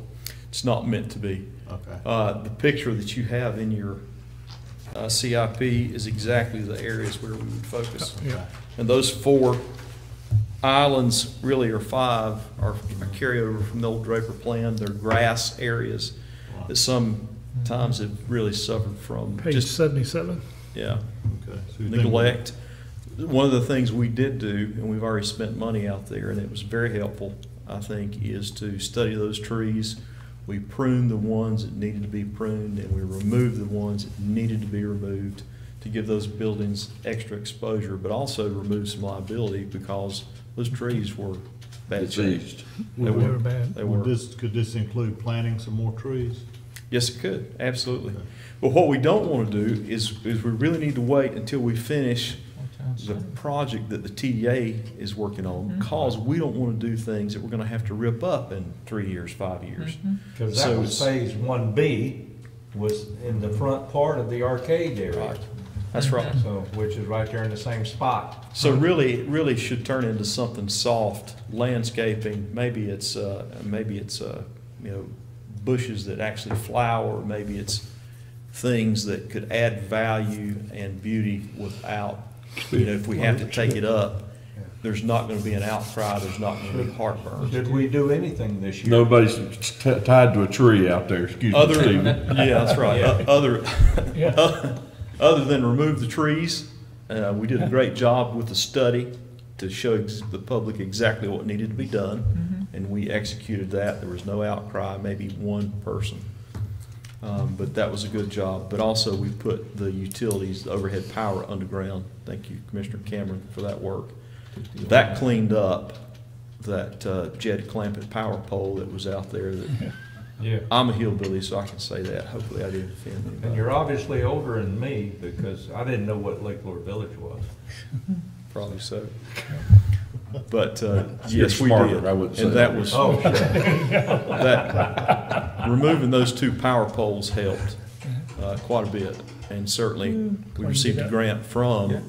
Speaker 13: It's not meant to be.
Speaker 7: Okay.
Speaker 13: The picture that you have in your CIP is exactly the areas where we would focus.
Speaker 5: Yeah.
Speaker 13: And those 4 islands, really, or 5, are a carryover from the old Draper plan. They're grass areas that sometimes have really suffered from
Speaker 5: Page
Speaker 13: just,
Speaker 5: 77.
Speaker 13: yeah,
Speaker 7: Okay. So you think-
Speaker 13: neglect. One of the things we did do, and we've already spent money out there, and it was very helpful, I think, is to study those trees. We pruned the ones that needed to be pruned, and we removed the ones that needed to be removed to give those buildings extra exposure, but also remove some liability because those trees were bad shape.
Speaker 4: Diseased.
Speaker 13: They
Speaker 5: They were
Speaker 13: were.
Speaker 5: bad.
Speaker 13: They were.
Speaker 7: Could this include planting some more trees?
Speaker 13: Yes, it could, absolutely. But what we don't want to do is we really need to wait until we finish the project that the TDA is working on, because we don't want to do things that we're going to have to rip up in 3 years, 5 years.
Speaker 10: Because that
Speaker 13: So
Speaker 10: was
Speaker 13: it's-
Speaker 10: phase 1B, was in the front part of the arcade area.
Speaker 13: Right. That's right.
Speaker 10: So, which is right there in the same spot.
Speaker 13: So really, it really should turn into something soft, landscaping. Maybe it's bushes that actually flower. Maybe it's things that could add value and beauty without, if we have to take it up, there's not going to be an outcry. There's not going to be heartburn.
Speaker 10: Did we do anything this year?
Speaker 4: Nobody's tied to a tree out there, excuse me, Stephen.
Speaker 13: Yeah, that's right.
Speaker 5: Yeah.
Speaker 13: Other than remove the trees, we did a great job with the study to show the public exactly what needed to be done.
Speaker 14: and we executed that. There was no outcry, maybe one person. But that was a good job. But also, we put the utilities, the overhead power underground. Thank you, Commissioner Cameron, for that work. That cleaned up that Jed Clampett power pole that was out there. That
Speaker 10: Yeah.
Speaker 14: I'm a hillbilly, so I can say that. Hopefully, I didn't offend anybody.
Speaker 10: And you're obviously older than me, because I didn't know what Lake Lord Village was.
Speaker 14: Probably so. But
Speaker 4: You're
Speaker 14: yes, we
Speaker 4: smarter,
Speaker 14: did.
Speaker 4: I wouldn't say
Speaker 14: And that
Speaker 4: that.
Speaker 14: was,
Speaker 10: Oh, sure.
Speaker 14: that, removing those 2 power poles helped quite a bit. And certainly, we received a grant from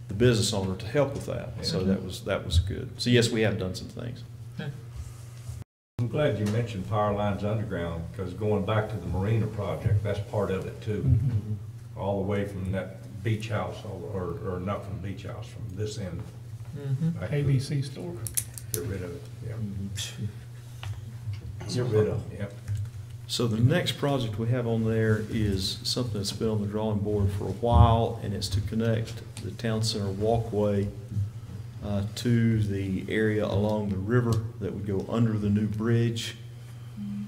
Speaker 14: the business owner to help with that. So that was good. So yes, we have done some things.
Speaker 10: I'm glad you mentioned power lines underground, because going back to the marina project, that's part of it too. All the way from that beach house, or not from the beach house, from this end. back to the-
Speaker 5: ABC store.
Speaker 10: Get rid of it, yeah. Get rid of it, yep.
Speaker 14: So the next project we have on there is something that's been on the drawing board for a while, and it's to connect the town center walkway to the area along the river that would go under the new bridge,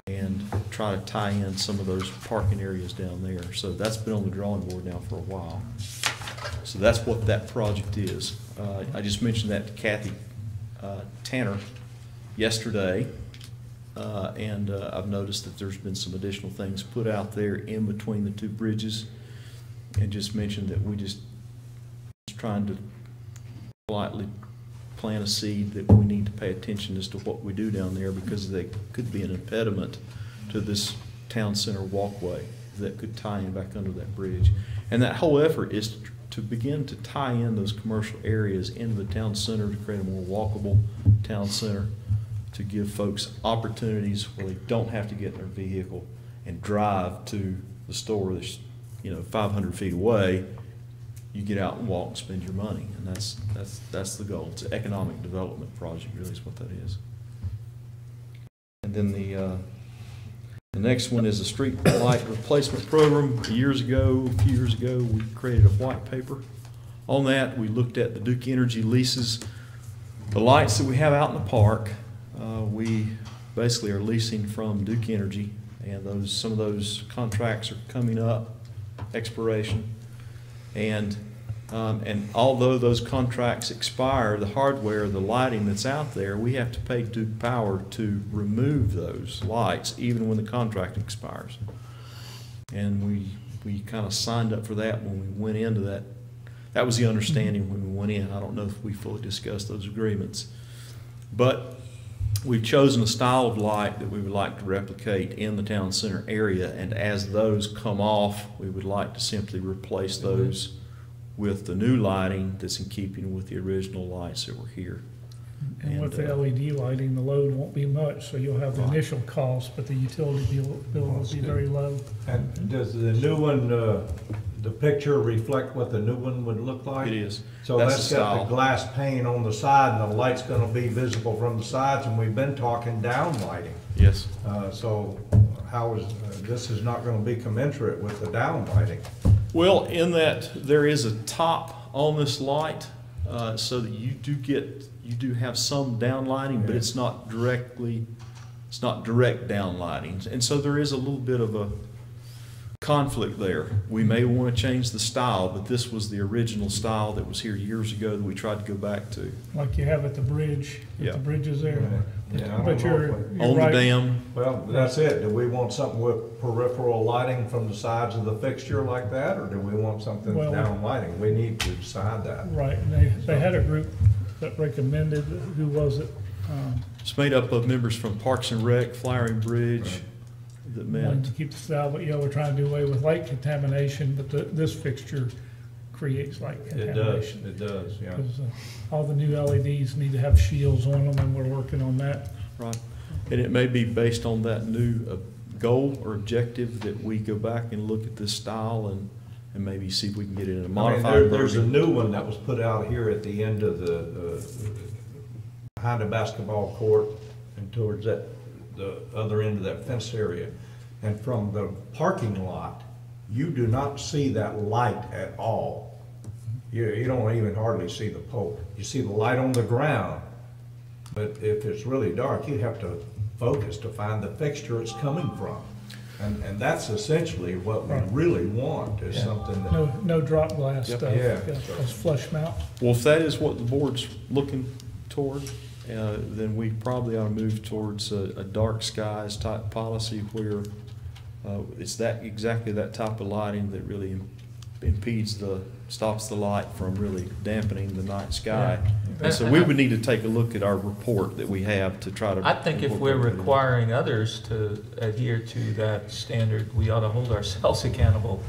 Speaker 14: and try to tie in some of those parking areas down there. So that's been on the drawing board now for a while. So that's what that project is. I just mentioned that to Kathy Tanner yesterday. And I've noticed that there's been some additional things put out there in between the 2 bridges, and just mentioned that we just trying to politely plant a seed that we need to pay attention as to what we do down there, because they could be an impediment to this town center walkway that could tie in back under that bridge. And that whole effort is to begin to tie in those commercial areas into the town center to create a more walkable town center, to give folks opportunities where they don't have to get in their vehicle and drive to the store that's, 500 feet away. You get out and walk and spend your money, and that's the goal. It's an economic development project, really, is what that is. And then the next one is a street light replacement program. A few years ago, we created a white paper on that. We looked at the Duke Energy leases, the lights that we have out in the park. We basically are leasing from Duke Energy, and some of those contracts are coming up, expiration. And although those contracts expire, the hardware, the lighting that's out there, we have to pay Duke Power to remove those lights even when the contract expires. And we kind of signed up for that when we went into that. That was the understanding when we went in. I don't know if we fully discussed those agreements. But we've chosen a style of light that we would like to replicate in the town center area, and as those come off, we would like to simply replace those with the new lighting that's in keeping with the original lights that were here.
Speaker 5: And with the LED lighting, the load won't be much, so you'll have the initial cost, but the utility bill will be very low.
Speaker 10: And does the new one, the picture reflect what the new one would look like?
Speaker 14: It is.
Speaker 10: So that's got the glass pane on the side, and the light's gonna be visible from the sides, and we've been talking down lighting.
Speaker 14: Yes.
Speaker 10: So how is, this is not gonna be commensurate with the down lighting?
Speaker 14: Well, in that there is a top on this light, so that you do have some down lighting, but it's not direct down lighting. And so there is a little bit of a conflict there. We may want to change the style, but this was the original style that was here years ago that we tried to go back to.
Speaker 5: Like you have at the bridge,
Speaker 14: Yeah.
Speaker 5: the bridge is there.
Speaker 10: Yeah,
Speaker 5: But you're
Speaker 14: On
Speaker 5: right.
Speaker 14: the dam.
Speaker 10: Well, that's it. Do we want something with peripheral lighting from the sides of the fixture like that, or do we want something
Speaker 5: Well-
Speaker 10: down lighting? We need to decide that.
Speaker 5: Right, and they had a group that recommended, who was it?
Speaker 14: It's made up of members from Parks and Rec, Flowering Bridge, that
Speaker 5: Wanted
Speaker 14: met.
Speaker 5: to keep the style, but we're trying to do away with light contamination, but this fixture creates light contamination.
Speaker 10: It does, yeah.
Speaker 5: Because all the new LEDs need to have shields on them, and we're working on that.
Speaker 14: Right. And it may be based on that new goal or objective that we go back and look at this style and maybe see if we can get it in a modified
Speaker 10: There's a
Speaker 14: version.
Speaker 10: new one that was put out here at the end of behind the basketball court and towards the other end of that fence area. And from the parking lot, you do not see that light at all. You don't even hardly see the pole. You see the light on the ground, But if it's really dark, you have to focus to find the fixture it's coming from. And that's essentially what we really want, is something that.
Speaker 5: No drop glass stuff.
Speaker 10: Yeah.
Speaker 5: Those flush mount.
Speaker 14: Well, if that is what the board's looking toward, then we probably ought to move towards a dark skies type policy where it's exactly that type of lighting that really stops the light from really dampening the night sky. And so we would need to take a look at our report that we have to try to.
Speaker 1: I think if we're requiring others to adhere to that standard, we ought to hold ourselves accountable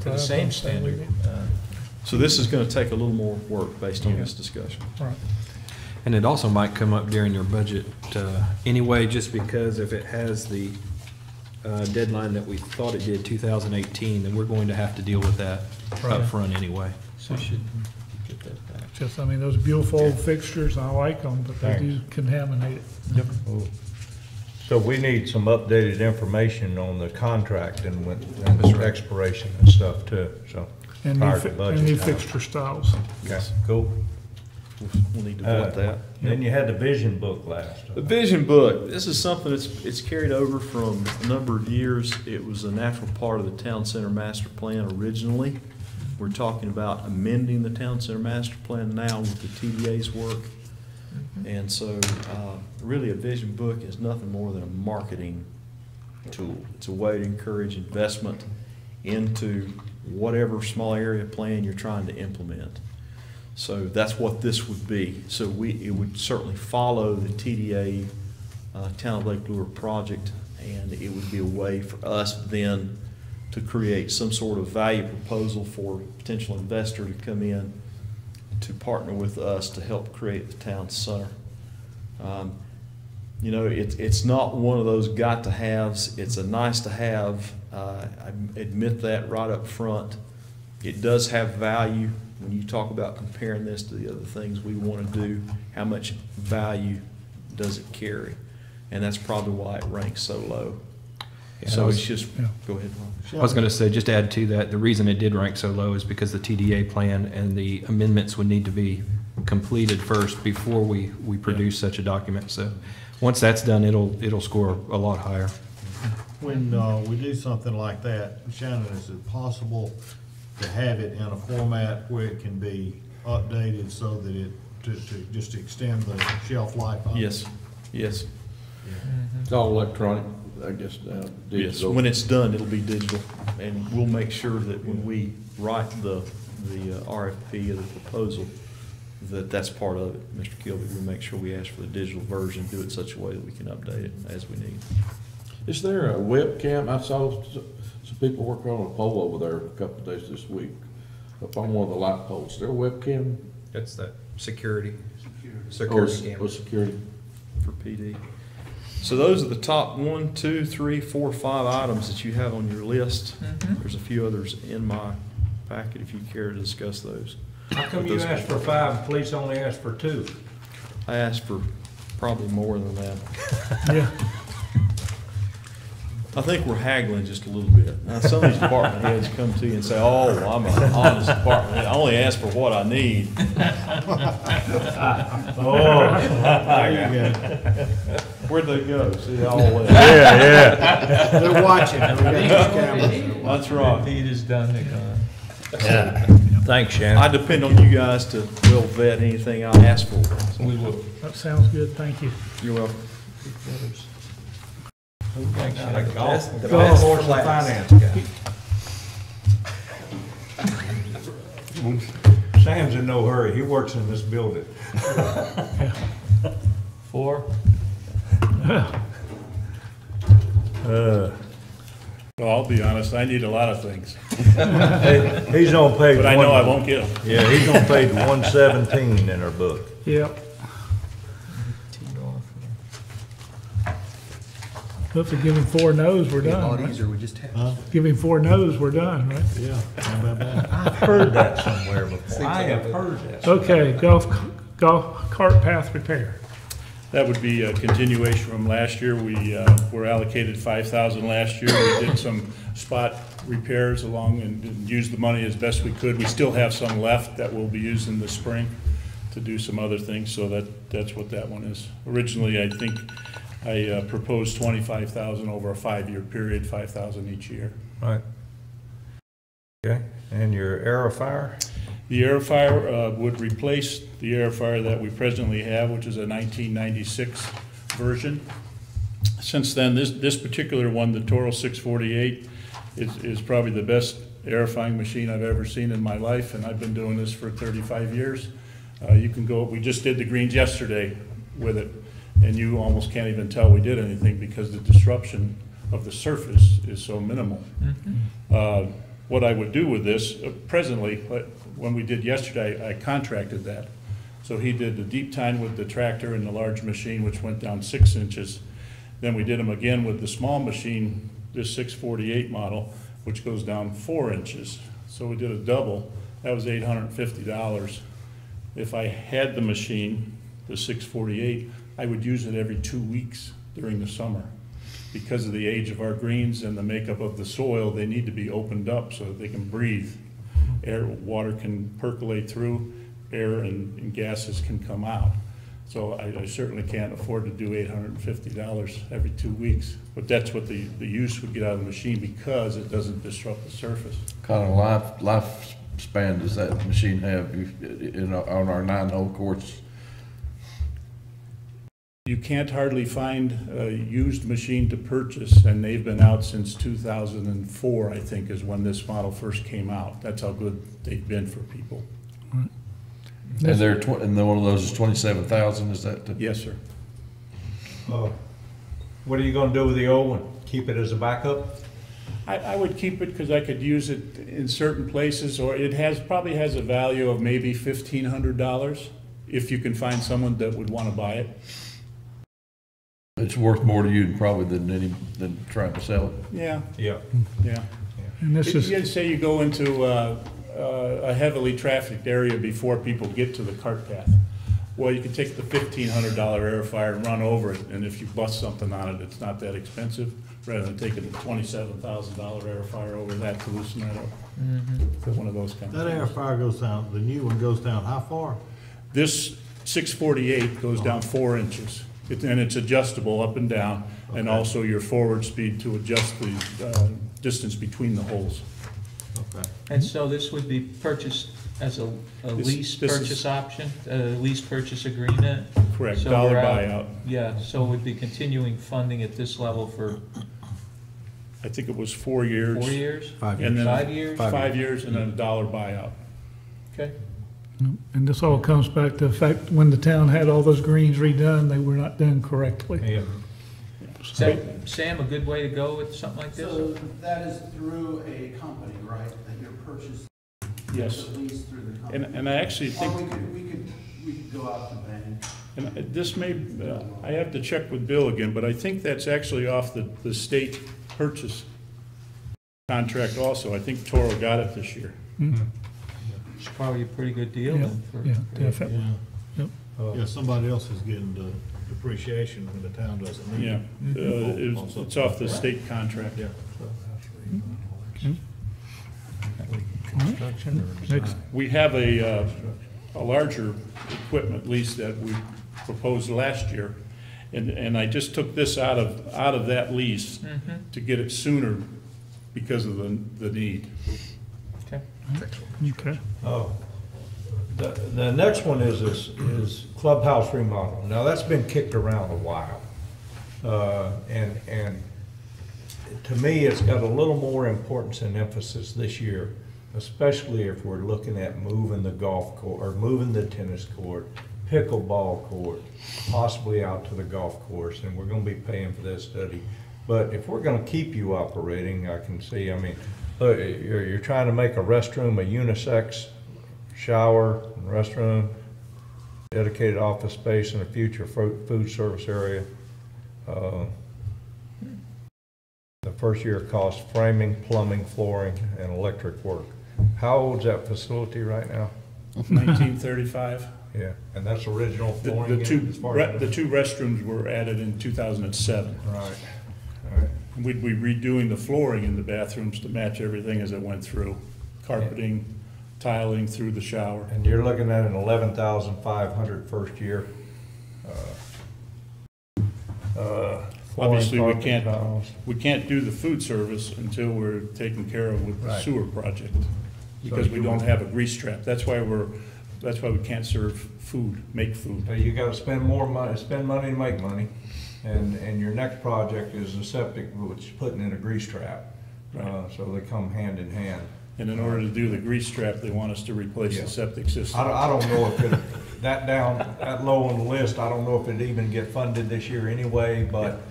Speaker 1: to the same standard.
Speaker 14: So this is going to take a little more work based on this discussion.
Speaker 5: Right.
Speaker 6: And it also might come up during your budget anyway, just because if it has the deadline that we thought it did, 2018, then we're going to have to deal with that up front anyway.
Speaker 1: So we should get that back.
Speaker 5: Just, I mean, those beautiful old fixtures, I like them, but they do contaminate it.
Speaker 14: Yep.
Speaker 3: So we need some updated information on the contract and expiration and stuff too, so.
Speaker 5: And
Speaker 3: prior to budget
Speaker 5: new
Speaker 3: time.
Speaker 5: fixture styles.
Speaker 3: Okay, cool.
Speaker 14: We'll need to vote that.
Speaker 3: Then you had the vision book last.
Speaker 14: The vision book, this is something it's carried over from a number of years. It was a natural part of the town center master plan originally. We're talking about amending the town center master plan now with the TDA's work. And so really a vision book is nothing more than a marketing tool. It's a way to encourage investment into whatever small area plan you're trying to implement. So that's what this would be. So it would certainly follow the TDA Town of Lake Lure project, and it would be a way for us then to create some sort of value proposal for a potential investor to come in to partner with us to help create the town center. You know, it's not one of those got to haves. It's a nice to have. I admit that right up front. It does have value. When you talk about comparing this to the other things we want to do, how much value does it carry? And that's probably why it ranks so low.
Speaker 6: Yeah,
Speaker 14: So it's just, go ahead, Ron.
Speaker 6: I was going to say, just to add to that, the reason it did rank so low is because the TDA plan and the amendments would need to be completed first before we produce such a document. So once that's done, it'll score a lot higher.
Speaker 7: When we do something like that, Shannon, is it possible to have it in a format where it can be updated so that it, to just extend the shelf life of it?
Speaker 14: Yes, yes.
Speaker 4: It's all electronic, I guess, now,
Speaker 14: Yes,
Speaker 4: digital.
Speaker 14: when it's done, it'll be digital, and we'll make sure that when we write the RFP or the proposal, that's part of it. Mr. Kilby, we'll make sure we ask for the digital version, do it in such a way that we can update it as we need.
Speaker 4: Is there a webcam? I saw some people working on a pole over there a couple of days this week, up on one of the light poles. Is there a webcam?
Speaker 6: That's that security
Speaker 4: Or security?
Speaker 14: For PD. So those are the top 1, 2, 3, 4, 5 items that you have on your list. There's a few others in my packet if you care to discuss those.
Speaker 3: How come you asked for 5 and police only asked for 2?
Speaker 14: I asked for probably more than that.
Speaker 5: Yeah.
Speaker 14: I think we're haggling just a little bit. Now, some of these department heads come to you and say, "Oh, well, I'm an honest department head. I only ask for what I need."
Speaker 7: There you go.
Speaker 14: Where'd they go? See, they all left.
Speaker 3: Yeah.
Speaker 7: They're watching. We got these cameras.
Speaker 14: That's right.
Speaker 1: Feed is done, they're gone.
Speaker 3: Yeah. Thanks,
Speaker 14: I
Speaker 3: Shannon.
Speaker 14: depend on you guys to well vet anything I ask for.
Speaker 1: We will.
Speaker 5: That sounds good, thank you.
Speaker 14: You're welcome.
Speaker 1: Thanks,
Speaker 3: The
Speaker 1: Shannon.
Speaker 3: golf
Speaker 5: Golf
Speaker 3: course and finance guy. Sam's in no hurry. He works in this building.
Speaker 1: 4?
Speaker 16: Well, I'll be honest, I need a lot of things,
Speaker 3: He's on page
Speaker 16: but I know I won't get them.
Speaker 3: Yeah, he's on page 117 in our book.
Speaker 5: Yep. If we give him 4 no's, we're done, right?
Speaker 6: we just have.
Speaker 5: Give him 4 no's, we're done, right?
Speaker 7: Yeah. How about that?
Speaker 3: I've heard that somewhere before. I have heard that.
Speaker 5: Okay, golf cart path repair.
Speaker 16: That would be a continuation from last year. We were allocated $5,000 last year. We did some spot repairs along and used the money as best we could. We still have some left that we'll be using this spring to do some other things, so that that's what that one is. Originally, I think I proposed 25,000 over a 5-year period, 5,000 each year.
Speaker 3: Right. Okay, and your aerifier?
Speaker 16: The aerifier would replace the aerifier that we presently have, which is a 1996 version. Since then, this particular one, the Toro 648, is probably the best aerifying machine I've ever seen in my life, and I've been doing this for 35 years. You can go, we just did the greens yesterday with it, and you almost can't even tell we did anything because the disruption of the surface is so minimal. Mm-hmm. What I would do with this, presently, when we did yesterday, I contracted that. So he did the deep tine with the tractor and the large machine, which went down 6 inches. Then we did them again with the small machine, this 648 model, which goes down 4 inches. So we did a double. That was $850. If I had the machine, the 648, I would use it every 2 weeks during the summer. Because of the age of our greens and the makeup of the soil, they need to be opened up so that they can breathe. Water can percolate through, air and gases can come out. So I certainly can't afford to do $850 every 2 weeks. But that's what the use would get out of the machine because it doesn't disrupt the surface.
Speaker 4: Kind of lifespan does that machine have on our 9-hole course?
Speaker 16: You can't hardly find a used machine to purchase, and they've been out since 2004, I think, is when this model first came out. That's how good they've been for people.
Speaker 4: Right. And and then one of those is 27,000. Is that?
Speaker 16: Yes, sir.
Speaker 3: What are you going to do with the old one? Keep it as a backup?
Speaker 16: I would keep it because I could use it in certain places, or it probably has a value of maybe $1,500 if you can find someone that would want to buy it.
Speaker 4: It's worth more to you probably than trying to sell it.
Speaker 16: Yeah.
Speaker 3: Yeah.
Speaker 16: Yeah.
Speaker 5: And this is,
Speaker 16: You say you go into a heavily trafficked area before people get to the cart path. Well, you can take the $1,500 aerifier and run over it, and if you bust something on it, it's not that expensive, rather than taking a $27,000 aerifier over that to loosen that up. Mm-hmm. One of those kinds
Speaker 7: That aerifier goes down, the new one goes down how far?
Speaker 16: This 648 goes down 4 inches. And it's adjustable up and down, and also your forward speed to adjust the distance between the holes.
Speaker 7: Okay.
Speaker 1: And so this would be purchased as a lease purchase option, a lease purchase agreement?
Speaker 16: Correct,
Speaker 1: So
Speaker 16: dollar
Speaker 1: we're out-
Speaker 16: buyout.
Speaker 1: Yeah, so we'd be continuing funding at this level for
Speaker 16: I think it was 4 years.
Speaker 1: 4 years?
Speaker 7: 5
Speaker 16: And then
Speaker 1: 5 years?
Speaker 16: 5 years and then a dollar buyout.
Speaker 1: Okay.
Speaker 5: and this all comes back to the fact when the town had all those greens redone, they were not done correctly.
Speaker 3: Yeah.
Speaker 1: Sam, a good way to go with something like this?
Speaker 17: So that is through a company, right, that you're purchasing?
Speaker 16: Yes.
Speaker 17: At least through the company?
Speaker 16: And I actually think.
Speaker 17: Or we could go out to bank.
Speaker 16: And this may, I have to check with Bill again, but I think that's actually off the state purchase contract also. I think Toro got it this year.
Speaker 5: Mm-hmm.
Speaker 1: It's probably a pretty good deal
Speaker 5: Yeah,
Speaker 1: then for.
Speaker 5: yeah,
Speaker 1: for-
Speaker 5: definitely.
Speaker 7: Yeah.
Speaker 5: Yep.
Speaker 7: Yeah, somebody else is getting the depreciation when the town doesn't need
Speaker 16: Yeah,
Speaker 7: it.
Speaker 16: it's off the state contract.
Speaker 7: Yeah.
Speaker 5: Next,
Speaker 16: We have a larger equipment lease that we proposed last year, and I just took this out of that lease to get it sooner because of the need.
Speaker 1: Okay.
Speaker 5: okay.
Speaker 3: Oh, the next one is clubhouse remodel. Now, that's been kicked around a while. And to me, it's got a little more importance and emphasis this year, especially if we're looking at moving the golf course, or moving the tennis court, pickleball court, possibly out to the golf course, and we're gonna be paying for that study. But if we're gonna keep you operating, I can see, I mean, look, you're trying to make a restroom a unisex shower and restroom, dedicated office space in a future food service area. The first year cost framing, plumbing, flooring, and electric work. How old's that facility right now?
Speaker 16: 1935.
Speaker 3: Yeah, and that's original flooring?
Speaker 16: The two restrooms were added in 2007.
Speaker 3: Right, all right.
Speaker 16: We'd be redoing the flooring in the bathrooms to match everything as it went through. Carpeting, tiling through the shower.
Speaker 3: And you're looking at an 11,500 first year?
Speaker 16: Obviously, we
Speaker 3: carpet tiles.
Speaker 16: can't do the food service until we're taken care of with the
Speaker 3: Right.
Speaker 16: sewer project, because we don't have a grease trap. That's why we can't serve food, make food.
Speaker 10: So you gotta spend more money, spend money to make money, and your next project is a septic, which is putting in a grease trap. So they come hand in hand.
Speaker 16: And in order to do the grease trap, they want us to replace
Speaker 10: Yeah.
Speaker 16: the septic system.
Speaker 10: I don't know if it, that low on the list, I don't know if it'd even get funded this year anyway, but,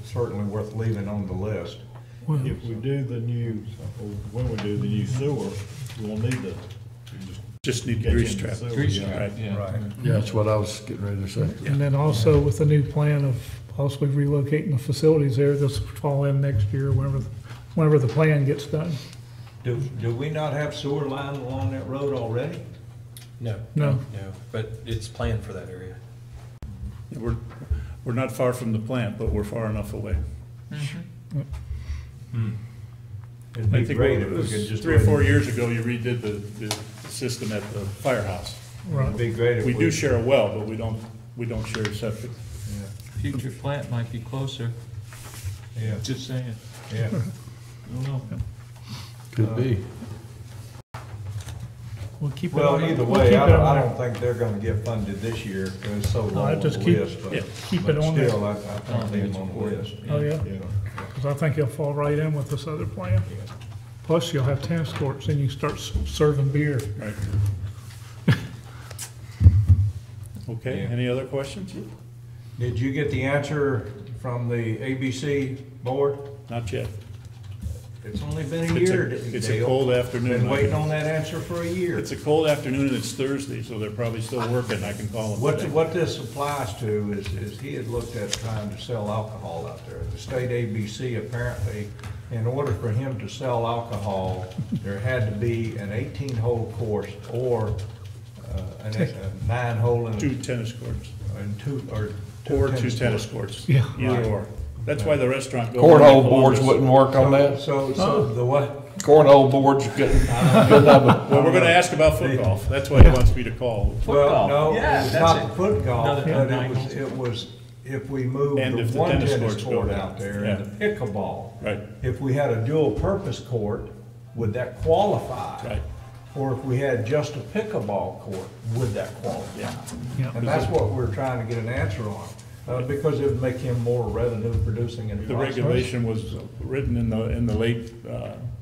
Speaker 10: certainly worth leaving on the list.
Speaker 7: If we do the new, or when we do the new sewer, we'll need to
Speaker 16: Just need the
Speaker 7: get
Speaker 16: grease
Speaker 7: in the
Speaker 16: trap.
Speaker 7: sewer,
Speaker 1: Grease
Speaker 7: yeah.
Speaker 1: trap, yeah.
Speaker 10: Right.
Speaker 4: Yeah, that's what I was getting ready to say.
Speaker 5: And then also with the new plan of possibly relocating the facilities there, this will fall in next year whenever the plan gets done.
Speaker 10: Do we not have sewer lines along that road already?
Speaker 6: No.
Speaker 5: No.
Speaker 6: No, but it's planned for that area.
Speaker 16: We're not far from the plant, but we're far enough away.
Speaker 10: It'd
Speaker 16: I
Speaker 10: be
Speaker 16: think
Speaker 10: great
Speaker 16: it
Speaker 10: if we
Speaker 16: was
Speaker 10: could just.
Speaker 16: 3 or 4 years ago, you redid the system at the firehouse.
Speaker 10: It'd be great if
Speaker 16: We do share a well, but we don't share a septic.
Speaker 1: Future plant might be closer,
Speaker 10: Yeah,
Speaker 1: just saying.
Speaker 10: yeah.
Speaker 1: I don't know.
Speaker 4: Could be.
Speaker 5: We'll keep it
Speaker 10: Well,
Speaker 5: on.
Speaker 10: either
Speaker 5: we'll
Speaker 10: way,
Speaker 5: keep
Speaker 10: I
Speaker 5: it on
Speaker 10: don't
Speaker 5: there.
Speaker 10: think they're gonna get funded this year, because it's so low
Speaker 5: I
Speaker 10: on the
Speaker 5: just keep-
Speaker 10: list, but.
Speaker 16: yeah,
Speaker 5: keep
Speaker 10: but
Speaker 5: it on there.
Speaker 10: Still, I think leave them on the list.
Speaker 5: Oh, yeah,
Speaker 10: Yeah.
Speaker 5: because I think he'll fall right in with this other plan. Plus, you'll have tennis courts, and you can start serving beer.
Speaker 16: Right. Okay, any other questions?
Speaker 10: Did you get the answer from the ABC board?
Speaker 16: Not yet.
Speaker 10: It's only been a
Speaker 16: It's
Speaker 10: year,
Speaker 16: it's a
Speaker 10: Dale.
Speaker 16: cold afternoon.
Speaker 10: Been waiting on that answer for a year.
Speaker 16: It's a cold afternoon and it's Thursday, so they're probably still working. I can call them today.
Speaker 10: What this applies to is he had looked at trying to sell alcohol out there. The state ABC apparently, in order for him to sell alcohol, there had to be an 18-hole course or a 9-hole and
Speaker 16: 2 tennis courts.
Speaker 10: two
Speaker 16: tennis courts.
Speaker 5: Yeah.
Speaker 16: Either or. That's why the restaurant.
Speaker 4: Cornhole boards wouldn't work on that?
Speaker 10: So the what?
Speaker 4: Cornhole boards couldn't have a.
Speaker 16: Well, we're gonna ask about foot golf. That's why he wants me to call.
Speaker 10: Well, no,
Speaker 1: Yeah,
Speaker 10: it's
Speaker 1: that's
Speaker 10: not
Speaker 1: it.
Speaker 10: foot golf,
Speaker 1: Another
Speaker 10: but it was if we moved
Speaker 16: And if
Speaker 10: the
Speaker 16: the
Speaker 10: one
Speaker 16: tennis
Speaker 10: tennis
Speaker 16: courts go
Speaker 10: court
Speaker 16: down.
Speaker 10: out there
Speaker 16: Yeah.
Speaker 10: and the pickleball.
Speaker 16: Right.
Speaker 10: If we had a dual-purpose court, would that qualify?
Speaker 16: Right.
Speaker 10: Or if we had just a pickleball court, would that qualify?
Speaker 5: Yeah.
Speaker 10: And that's what we're trying to get an answer on, because it would make him more revenue producing in the
Speaker 16: The
Speaker 10: process.
Speaker 16: regulation was written in the late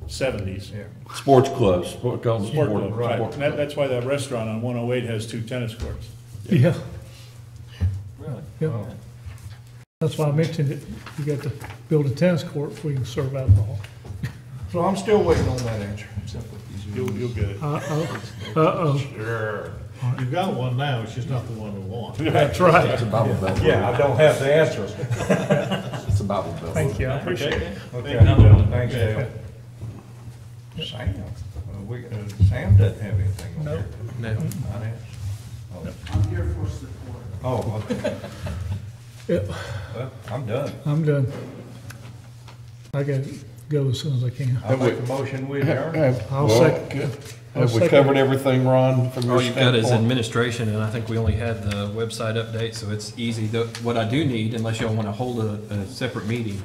Speaker 16: 70s.
Speaker 10: Yeah.
Speaker 4: Sports clubs, what called
Speaker 16: Sport
Speaker 4: sport.
Speaker 16: club, right.
Speaker 4: sport
Speaker 16: And that's why that restaurant on 108 has 2 tennis courts.
Speaker 5: Yeah,
Speaker 1: Really?
Speaker 5: yeah.
Speaker 10: Oh.
Speaker 5: That's why I mentioned it. You got to build a tennis court before you can serve alcohol.
Speaker 10: So I'm still waiting on that answer.
Speaker 16: You'll get it.
Speaker 5: Uh-oh.
Speaker 7: You've got one now, it's just not the one we want.
Speaker 5: That's right.
Speaker 4: It's a Bible Belt.
Speaker 10: Yeah, I don't have the answer.
Speaker 4: It's a Bible Belt.
Speaker 5: Thank you, I appreciate it.
Speaker 10: Okay,
Speaker 16: Thank you.
Speaker 10: thanks, Dale. Sam, Sam doesn't have anything on
Speaker 5: No.
Speaker 10: here.
Speaker 6: No.
Speaker 17: I'm here for support.
Speaker 10: Oh, okay.
Speaker 5: Yeah,
Speaker 10: Well, I'm done.
Speaker 5: I'm done. I gotta go as soon as I can.
Speaker 10: I'll make a motion, we adjourn.
Speaker 5: I'll
Speaker 4: Well,
Speaker 5: second.
Speaker 4: good.
Speaker 5: I'll
Speaker 4: Have we
Speaker 5: second.
Speaker 4: covered everything, Ron, from your
Speaker 6: All you've got is
Speaker 4: standpoint?
Speaker 6: administration, and I think we only had the website update, so it's easy. What I do need, unless y'all want to hold a separate meeting,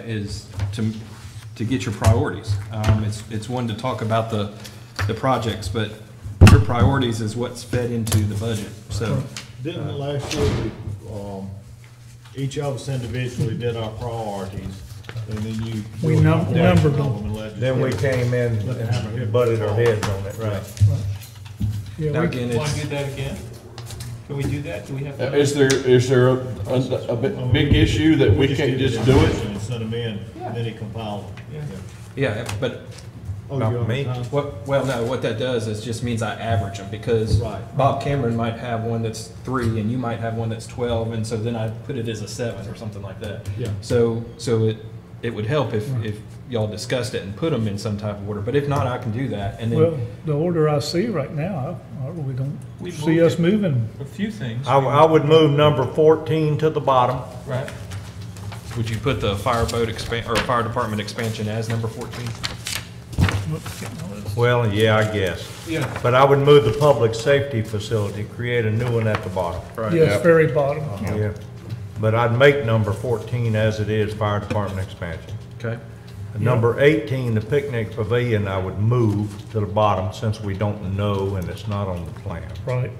Speaker 6: is to get your priorities. It's one to talk about the projects, but your priorities is what's fed into the budget, so.
Speaker 7: Didn't last year, each of us individually did our priorities, and then you.
Speaker 5: We numbered them.
Speaker 7: and let us-
Speaker 3: Then we came in and butted our heads on it, right?
Speaker 5: Yeah,
Speaker 6: Now
Speaker 5: we-
Speaker 6: again,
Speaker 1: Want to
Speaker 6: it's,
Speaker 1: do that again? Can we do that? Do we have to?
Speaker 4: Is there a big issue that we can't
Speaker 7: did
Speaker 4: just
Speaker 7: the
Speaker 4: do it?
Speaker 7: definition and sent them in, and then he compiled them.
Speaker 6: yeah, but
Speaker 7: Oh,
Speaker 3: Not
Speaker 7: you
Speaker 3: me.
Speaker 7: understand?
Speaker 6: what that does is just means I average them, because
Speaker 7: Right.
Speaker 6: Bob Cameron might have one that's 3, and you might have one that's 12, and so then I put it as a 7 or something like that.
Speaker 7: Yeah.
Speaker 6: So it would help if y'all discussed it and put them in some type of order, but if not, I can do that, and
Speaker 5: Well,
Speaker 6: then,
Speaker 5: the order I see right now, I really don't
Speaker 1: We
Speaker 5: see
Speaker 1: moved
Speaker 5: us
Speaker 1: it.
Speaker 5: moving.
Speaker 1: A few things.
Speaker 3: I would move number 14 to the bottom.
Speaker 1: Right.
Speaker 6: would you put the fire department expansion as number 14?
Speaker 3: Well, yeah, I guess.
Speaker 1: Yeah.
Speaker 3: But I would move the public safety facility, create a new one at the bottom.
Speaker 5: Yes, very bottom.
Speaker 3: Yeah. but I'd make number 14 as it is, fire department expansion.
Speaker 6: Okay.
Speaker 3: Number 18, the picnic pavilion, I would move to the bottom since we don't know and it's not on the plan.
Speaker 5: Right.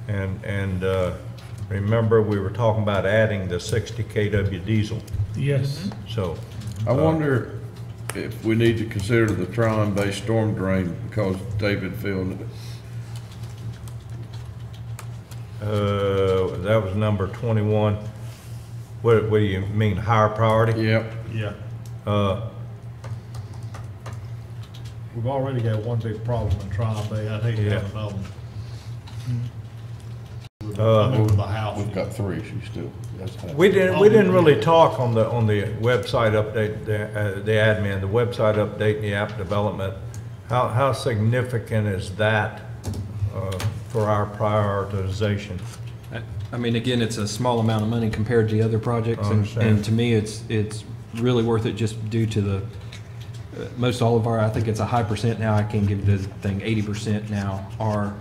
Speaker 3: And remember, we were talking about adding the 60 kW diesel,
Speaker 5: Yes.
Speaker 3: so.
Speaker 4: I wonder if we need to consider the Tron-based storm drain because David filled it.
Speaker 3: That was number 21. What do you mean, higher priority?
Speaker 4: Yep.
Speaker 7: Yeah.
Speaker 3: Uh,
Speaker 7: We've already got one big problem in Tri-Bay. I'd hate to have another one. I mean, with the house.
Speaker 4: We've got three, she still.
Speaker 3: We didn't really talk on the website update, the admin, the website update and the app development. How significant is that for our prioritization?
Speaker 6: I mean, again, it's a small amount of money compared to the other projects, and to me, it's really worth it just due to the, most all of our, I think it's a high percent now, I can't give this thing, 80% now are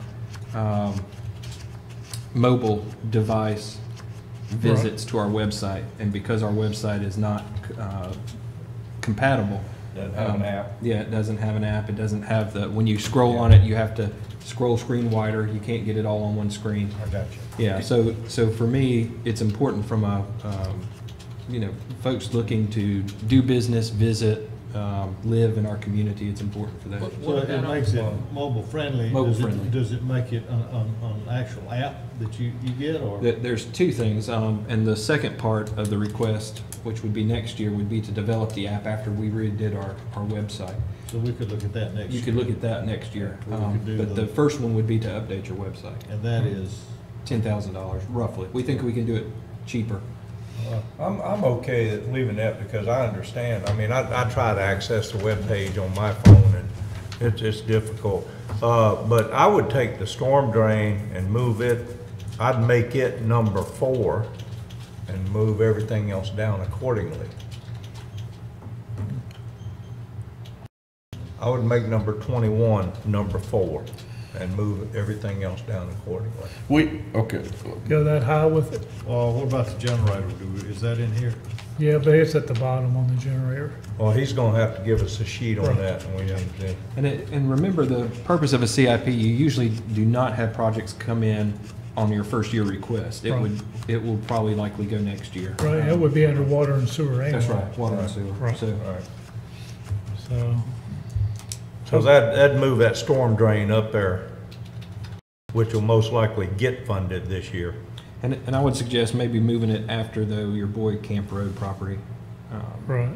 Speaker 6: mobile device visits to our website, and because our website is not compatible.
Speaker 3: Doesn't have an app.
Speaker 6: Yeah, it doesn't have an app, it doesn't have the, when you scroll on it, you have to scroll screen wider, you can't get it all on one screen.
Speaker 3: I got you.
Speaker 6: Yeah, so for me, it's important from a, you know, folks looking to do business, visit, live in our community, it's important for that.
Speaker 7: So it makes it mobile friendly.
Speaker 6: Mobile friendly.
Speaker 7: Does it make it an actual app that you get, or?
Speaker 6: There's two things, and the second part of the request, which would be next year, would be to develop the app after we redid our website.
Speaker 7: So we could look at that next year?
Speaker 6: You could look at that next year,
Speaker 7: We could do
Speaker 6: but the first one would be to update your website.
Speaker 7: And that is?
Speaker 6: $10,000 roughly. We think we can do it cheaper.
Speaker 3: I'm okay at leaving that because I understand. I mean, I try to access the web page on my phone and it's difficult. But I would take the storm drain and move it. I'd make it number 4 and move everything else down accordingly. I would make number 21 number 4 and move everything else down accordingly.
Speaker 4: Okay.
Speaker 5: Go that high with it?
Speaker 7: What about the generator? Is that in here?
Speaker 5: Yeah, but it's at the bottom on the generator.
Speaker 3: Well, he's gonna have to give us a sheet on that, and we need to.
Speaker 6: And remember, the purpose of a CIP, you usually do not have projects come in on your first year request. It will probably likely go next year.
Speaker 5: Right, it would be under water and sewer anyway.
Speaker 6: That's right, water and sewer.
Speaker 5: Right.
Speaker 3: So that'd move that storm drain up there, which will most likely get funded this year.
Speaker 6: And I would suggest maybe moving it after, though, your Boyd Camp Road property.
Speaker 5: Right.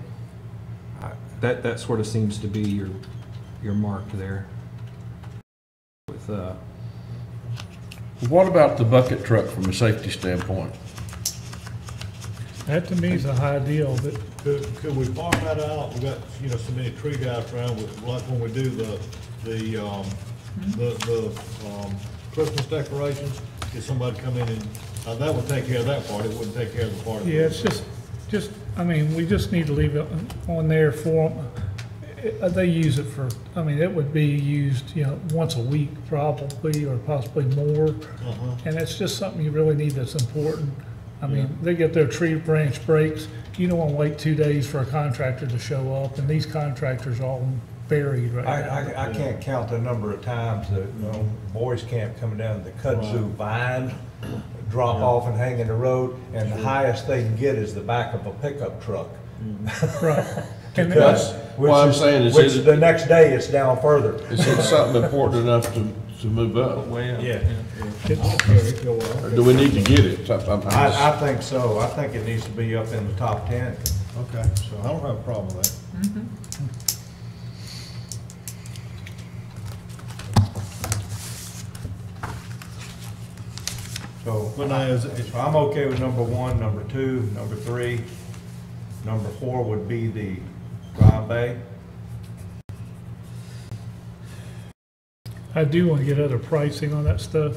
Speaker 6: That sort of seems to be your mark there. With
Speaker 4: what about the bucket truck from a safety standpoint?
Speaker 5: That to me is a high deal, but
Speaker 7: Could we farm that out? We got, so many tree guys around with, like when we do the Christmas decorations, get somebody to come in and, that would take care of that part. It wouldn't take care of the part.
Speaker 5: yeah, it's just, I mean, we just need to leave it on there for them. They use it for, I mean, it would be used, once a week probably, or possibly more. And it's just something you really need that's important. I mean, they get their tree branch breaks. You don't want to wait 2 days for a contractor to show up, and these contractors are all buried right now.
Speaker 3: I can't count the number of times that, boys camp coming down the kudzu vine, drop off and hang in the road, and the highest they can get is the back of a pickup truck.
Speaker 5: Right.
Speaker 3: Because, which the next day it's down further.
Speaker 4: Is it something important enough to move up?
Speaker 3: Yeah.
Speaker 4: Do we need to get it?
Speaker 3: I think so. I think it needs to be up in the top 10.
Speaker 7: Okay, so I don't have a problem with that.
Speaker 3: So
Speaker 7: But now,
Speaker 3: I'm okay with number 1, number 2, number 3. Number 4 would be the dry bay.
Speaker 5: I do want to get other pricing on that stuff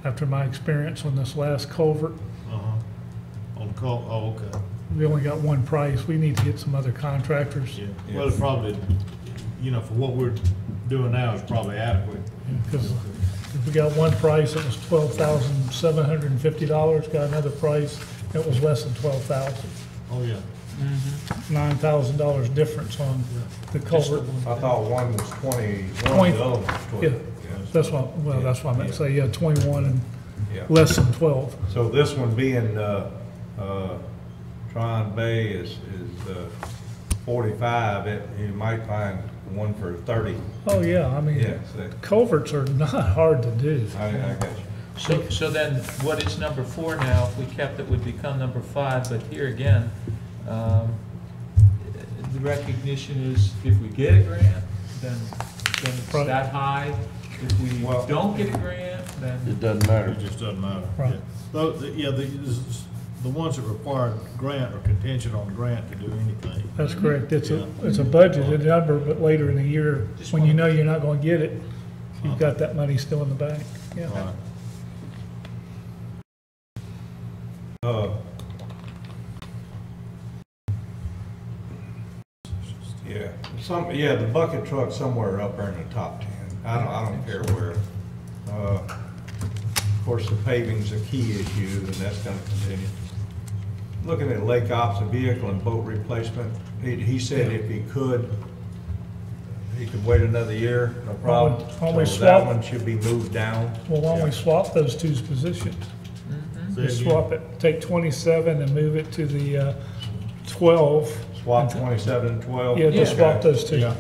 Speaker 5: after my experience on this last culvert.
Speaker 7: On the okay.
Speaker 5: We only got one price. We need to get some other contractors.
Speaker 7: Yeah. Well, it's probably, for what we're doing now is probably adequate.
Speaker 5: Because We got one price, it was $12,750, got another price, it was less than 12,000.
Speaker 7: Oh, yeah.
Speaker 5: $9,000 difference on the culvert.
Speaker 10: I thought one was 21,
Speaker 5: Twenty-
Speaker 10: the other was 20.
Speaker 5: Yeah, that's what, well, that's what I meant to say, yeah, 21 and
Speaker 10: Yeah.
Speaker 5: less than 12.
Speaker 10: So this one being, Tryon Bay is 45, you might find one for 30.
Speaker 5: Oh, yeah, I mean,
Speaker 10: Yeah, so
Speaker 5: culverts are not hard to do.
Speaker 10: I got you.
Speaker 1: So then, what is number 4 now? If we kept it, would become number 5, but here again, the recognition is if we get a grant, then it's
Speaker 5: Right.
Speaker 1: that high. If we don't get a grant, then.
Speaker 4: It doesn't matter.
Speaker 7: It just doesn't matter.
Speaker 5: Right.
Speaker 7: Yeah. Though, the ones that require grant or contingent on grant to do anything.
Speaker 5: That's correct, it's
Speaker 7: Yeah.
Speaker 5: a budgeted number, but later in the year, when you know you're not gonna get it, you've got that money still in the bank, yeah.
Speaker 7: Right.
Speaker 10: Yeah, the bucket truck somewhere up there in the top 10. I don't care where. Of course, the paving's a key issue, and that's gonna continue. Looking at Lake Ops, a vehicle and boat replacement, he said if he could wait another year, no problem.
Speaker 5: Why don't we
Speaker 10: So that
Speaker 5: swap-
Speaker 10: one should be moved down.
Speaker 5: Well, why don't we swap those two positions? Just swap it, take 27 and move it to the 12.
Speaker 10: Swap 27 and 12?
Speaker 5: Yeah, just swap those two.
Speaker 10: Yeah,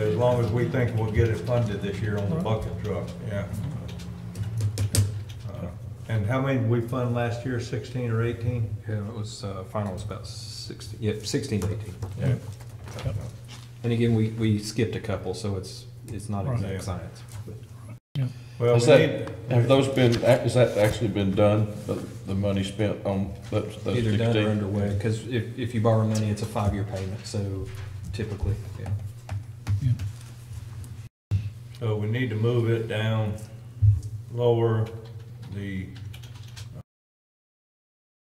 Speaker 10: as long as we think we'll get it funded this year on the bucket truck, yeah. And how many did we fund last year, 16 or 18?
Speaker 6: Yeah, it was, final was about 16 to 18.
Speaker 10: Yeah.
Speaker 6: And again, we skipped a couple, so it's not
Speaker 5: Right.
Speaker 6: exact science.
Speaker 10: Well,
Speaker 4: Has that actually been done, the money spent on those
Speaker 6: Either done or
Speaker 4: 16?
Speaker 6: underway, because if you borrow money, it's a 5-year payment, so typically, yeah.
Speaker 10: So we need to move it down, lower the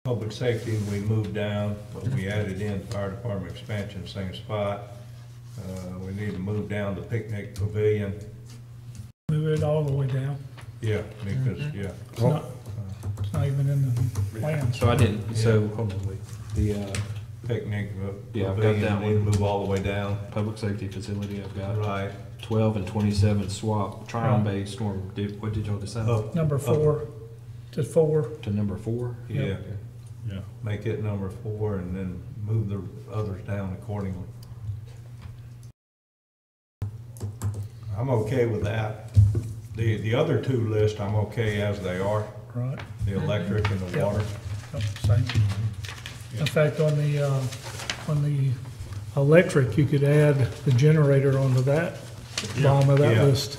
Speaker 10: public safety, we moved down, but we added in fire department expansion, same spot. We need to move down the picnic pavilion.
Speaker 5: Move it all the way down.
Speaker 10: Yeah, because, yeah.
Speaker 5: It's not even in the plan.
Speaker 6: So I didn't, so, hold on, wait. The,
Speaker 10: Picnic
Speaker 6: yeah, I've got
Speaker 10: pavilion,
Speaker 6: that
Speaker 10: we need to
Speaker 6: one.
Speaker 10: move all the way down.
Speaker 6: Public safety facility, I've got.
Speaker 10: Right.
Speaker 6: 12 and 27 swap, Tryon Bay storm, what did y'all decide?
Speaker 5: Number 4, to 4.
Speaker 6: To number 4?
Speaker 10: Yeah.
Speaker 7: Yeah.
Speaker 10: Make it number 4 and then move the others down accordingly. I'm okay with that. The other two lists, I'm okay as they are,
Speaker 5: Right.
Speaker 10: the electric and the water.
Speaker 5: Yep, same. In fact, on the electric, you could add the generator onto that, bottom of that
Speaker 10: Yeah.
Speaker 5: list.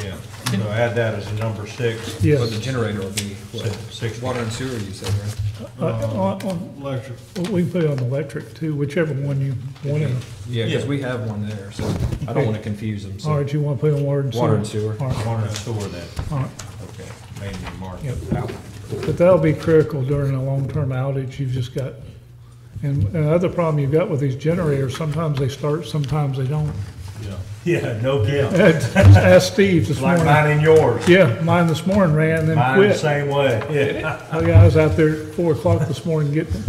Speaker 10: Yeah, so add that as a number 6.
Speaker 5: Yes.
Speaker 6: Well, the generator will be, what,
Speaker 10: Six.
Speaker 6: water and sewer, you said, right?
Speaker 7: Electric.
Speaker 5: We can put it on electric too, whichever one you want to.
Speaker 6: Yeah, because we have one there, so I don't want to confuse them, so.
Speaker 5: All right, you want to put it on water and sewer?
Speaker 6: Water and sewer.
Speaker 5: All right,
Speaker 10: Water and sewer then.
Speaker 5: all right.
Speaker 10: Okay, mainly mark
Speaker 5: Yep.
Speaker 10: it out.
Speaker 5: But that'll be critical during a long-term outage. You've just got, and another problem you've got with these generators, sometimes they start, sometimes they don't.
Speaker 10: Yeah, no kidding.
Speaker 5: Ask Steve this
Speaker 10: Like
Speaker 5: morning.
Speaker 10: mine and yours.
Speaker 5: Yeah, mine this morning ran and then
Speaker 10: Mine the
Speaker 5: quit.
Speaker 10: same way, yeah.
Speaker 5: Oh, yeah, I was out there at 4 o'clock this morning getting,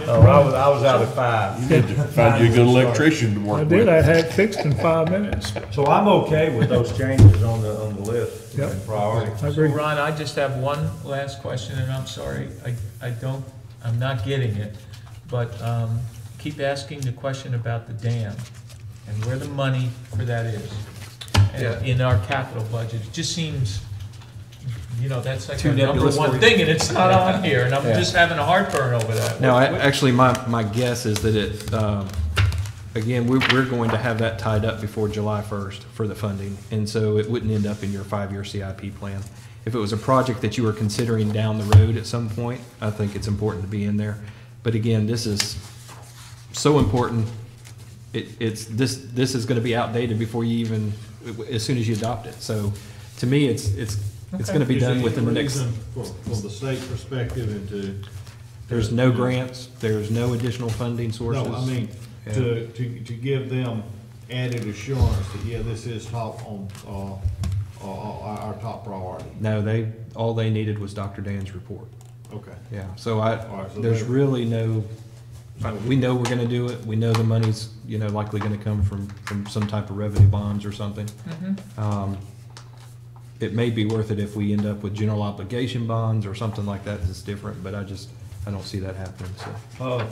Speaker 10: Oh, I was out at 5.
Speaker 4: You need to find you a good electrician to work
Speaker 5: I
Speaker 4: with.
Speaker 5: did, I had it fixed in 5 minutes.
Speaker 10: So I'm okay with those changes on the list
Speaker 5: Yep.
Speaker 10: and priority.
Speaker 5: I
Speaker 1: So
Speaker 5: agree.
Speaker 1: Ron, I just have one last question, and I'm sorry, I'm not getting it, but keep asking the question about the dam and where the money for that is. And in our capital budget, it just seems, that's like
Speaker 6: Too
Speaker 1: our number
Speaker 6: nebulous for
Speaker 1: one
Speaker 6: you.
Speaker 1: thing, and it's not on here, and I'm
Speaker 6: Yeah.
Speaker 1: just having a heartburn over that.
Speaker 6: No,
Speaker 1: What-
Speaker 6: actually, my guess is that it, again, we're going to have that tied up before July 1st for the funding, and so it wouldn't end up in your 5-year CIP plan. If it was a project that you were considering down the road at some point, I think it's important to be in there. But again, this is so important. This is going to be outdated before you even, as soon as you adopt it. So, to me, it's going to be done within the next.
Speaker 7: From the state perspective and to.
Speaker 6: There's no grants. There's no additional funding sources.
Speaker 7: No, I mean,
Speaker 6: Yeah.
Speaker 7: to give them added assurance that, yeah, this is top on our top priority?
Speaker 6: No, all they needed was Dr. Dan's report.
Speaker 7: Okay.
Speaker 6: Yeah, so
Speaker 7: right, so
Speaker 6: there's
Speaker 7: they're-
Speaker 6: really no, we know we're gonna do it, we know the money's, likely gonna come from some type of revenue bonds or something. It may be worth it if we end up with general obligation bonds or something like that that's different, but I don't see that happening, so.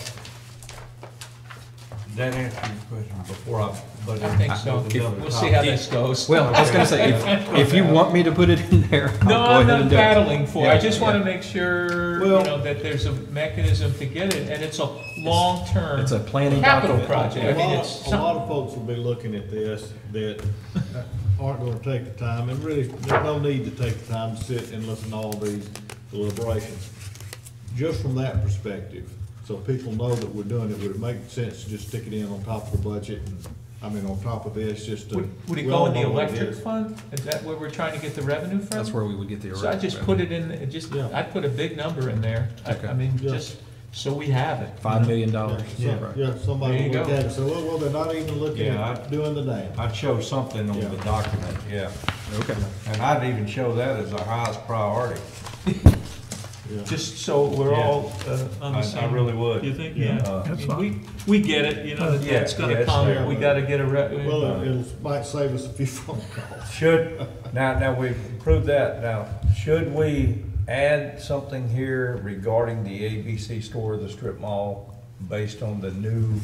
Speaker 10: That answers your question before but
Speaker 1: I think so. We'll see how this goes.
Speaker 6: Well, I was gonna say, if you want me to put it in there, I'll
Speaker 1: No,
Speaker 6: go
Speaker 1: I'm
Speaker 6: ahead
Speaker 1: not
Speaker 6: and do it.
Speaker 1: battling for it. I
Speaker 6: Yeah,
Speaker 1: just want
Speaker 6: yeah.
Speaker 1: to make sure,
Speaker 7: Well-
Speaker 1: that there's a mechanism to get it, and it's a long-term
Speaker 6: It's a planning
Speaker 1: capital
Speaker 6: document.
Speaker 1: project. I mean, it's
Speaker 7: A lot of folks will be looking at this that aren't gonna take the time, and really, there's no need to take the time to sit and listen to all these deliberations. Just from that perspective, so people know that we're doing it, would it make sense to just stick it in on top of the budget, and, on top of this, just to.
Speaker 1: Would it
Speaker 7: we
Speaker 1: go
Speaker 7: all
Speaker 1: in the
Speaker 7: know what it
Speaker 1: electric
Speaker 7: is.
Speaker 1: fund? Is that where we're trying to get the revenue from?
Speaker 6: That's where we would get the.
Speaker 1: So I just put it in, I'd put a big number in there.
Speaker 6: Okay.
Speaker 1: I mean,
Speaker 7: Yeah.
Speaker 1: just so we have it.
Speaker 6: $5 million.
Speaker 7: Yeah, yeah, somebody
Speaker 1: There you
Speaker 7: will look
Speaker 1: go.
Speaker 7: at it and say, well, they're not even looking
Speaker 3: Yeah,
Speaker 7: at doing the dam.
Speaker 3: I'd show something on
Speaker 7: Yeah.
Speaker 3: the document, yeah.
Speaker 6: Okay.
Speaker 3: And I'd even show that as our highest priority.
Speaker 7: Yeah.
Speaker 1: Just so we're
Speaker 3: Yeah.
Speaker 1: all on the
Speaker 3: I
Speaker 1: same.
Speaker 3: really would.
Speaker 1: You think?
Speaker 7: Yeah.
Speaker 1: Yeah.
Speaker 5: That's
Speaker 1: I mean, we get it, that
Speaker 3: Yeah,
Speaker 1: that's
Speaker 3: yeah,
Speaker 1: gonna
Speaker 3: it's
Speaker 1: come,
Speaker 3: there.
Speaker 1: we gotta get a
Speaker 7: Well, it might save us a few phone calls.
Speaker 3: Now we've approved that, now, should we add something here regarding the ABC store, the strip mall, based on the new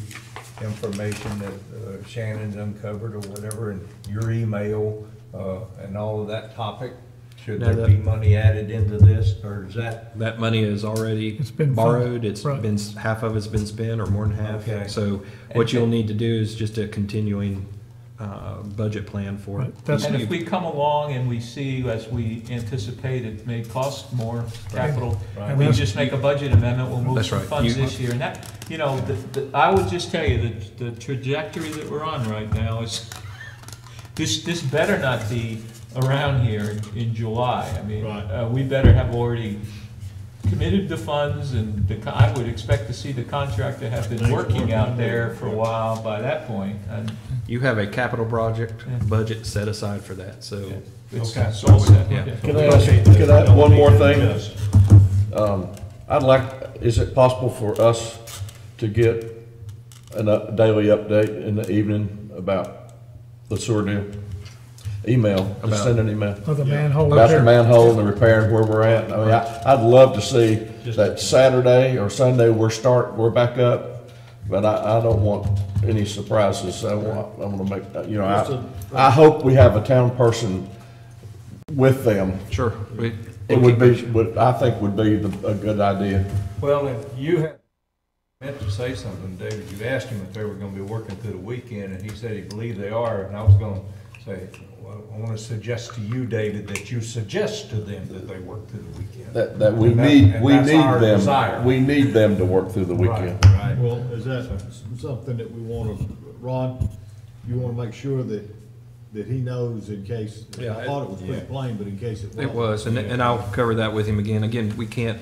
Speaker 3: information that Shannon's uncovered or whatever, in your email, and all of that topic? Should
Speaker 6: No,
Speaker 3: there be money added into this, or is that?
Speaker 6: That money is already
Speaker 5: It's been
Speaker 6: borrowed, it's
Speaker 5: right.
Speaker 6: been, half of it's been spent, or more than half.
Speaker 3: Okay.
Speaker 6: So what you'll need to do is just a continuing budget plan for it.
Speaker 5: Right. That's-
Speaker 1: And if we come along and we see, as we anticipate, it may cost more capital,
Speaker 3: Right.
Speaker 1: we just make a budget amendment, we'll move
Speaker 6: That's
Speaker 1: some
Speaker 6: right.
Speaker 1: funds
Speaker 6: You-
Speaker 1: this year. And that, I would just tell you that the trajectory that we're on right now is, this better not be around here in July. I mean,
Speaker 7: Right.
Speaker 1: we better have already committed the funds, and I would expect to see the contractor have been working out there for a while by that point. And
Speaker 6: You have a capital project
Speaker 1: Yeah.
Speaker 6: budget set aside for that, so.
Speaker 1: it's
Speaker 3: Okay.
Speaker 1: all set.
Speaker 6: Yeah.
Speaker 1: Okay.
Speaker 4: Can I add one more thing? Is it possible for us to get a daily update in the evening about the sewer deal? Email, just send an email.
Speaker 5: Of the manhole.
Speaker 4: About the
Speaker 5: repair.
Speaker 4: manhole and the repair and where we're at. I mean, I'd love to see that Saturday or Sunday we're back up, but I don't want any surprises. I want to make, I hope we have a town person with them.
Speaker 6: Sure.
Speaker 4: It would be, I think would be a good idea.
Speaker 3: Well, if you had meant to say something, David, you asked him if they were gonna be working through the weekend, and he said he believed they are, and I was gonna say, well, I wanna suggest to you, David, that you suggest to them that they work through the weekend.
Speaker 4: That we
Speaker 3: And
Speaker 4: need,
Speaker 3: and
Speaker 4: we
Speaker 3: that's
Speaker 4: need
Speaker 3: our
Speaker 4: them,
Speaker 3: desire.
Speaker 4: we need them to work through the weekend.
Speaker 3: Right, right.
Speaker 7: Well, is that something that we want to, Ron, you want to make sure that he knows in case,
Speaker 6: Yeah,
Speaker 7: I thought it was pretty
Speaker 3: yeah.
Speaker 7: plain, but in case it wasn't.
Speaker 6: It was, and I'll cover that with him again. Again, we can't,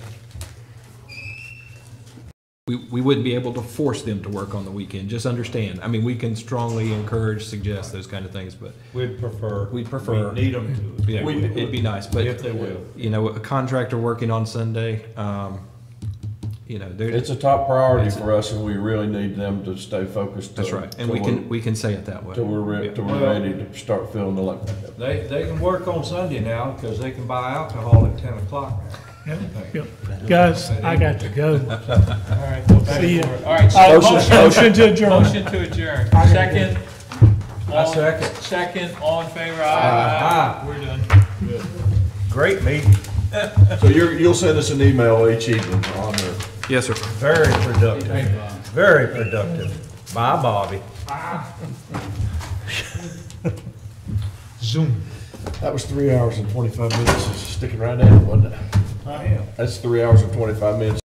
Speaker 6: we wouldn't be able to force them to work on the weekend, just understand. I mean, we can strongly encourage, suggest those kind of things, but
Speaker 3: We'd prefer.
Speaker 6: We'd prefer-
Speaker 3: We need them to.
Speaker 6: yeah, it'd be nice, but.
Speaker 3: If they will.
Speaker 6: A contractor working on Sunday, they're.
Speaker 4: It's a top priority for us, and we really need them to stay focused.
Speaker 6: That's right, and
Speaker 4: till
Speaker 6: we can say it that way.
Speaker 4: Till we're ready to start filling the lake back up.
Speaker 3: They can work on Sunday now, because they can buy alcohol at 10 o'clock now.
Speaker 5: Yep, yep. Guys, I got to go.
Speaker 1: All right, well, back
Speaker 5: See ya.
Speaker 1: over. All right,
Speaker 5: Motion to adjourn.
Speaker 1: Motion to adjourn. Second.
Speaker 3: I second.
Speaker 1: Second, all in favor, aye.
Speaker 3: Aye.
Speaker 1: We're done.
Speaker 3: Great meeting,
Speaker 4: So you'll send us an email each evening on there.
Speaker 6: Yes, sir.
Speaker 3: very productive, very productive. Bye, Bobby.
Speaker 1: Zoom.
Speaker 4: That was 3 hours and 25 minutes, sticking right in, wasn't it?
Speaker 3: Damn.
Speaker 4: That's 3 hours and 25 minutes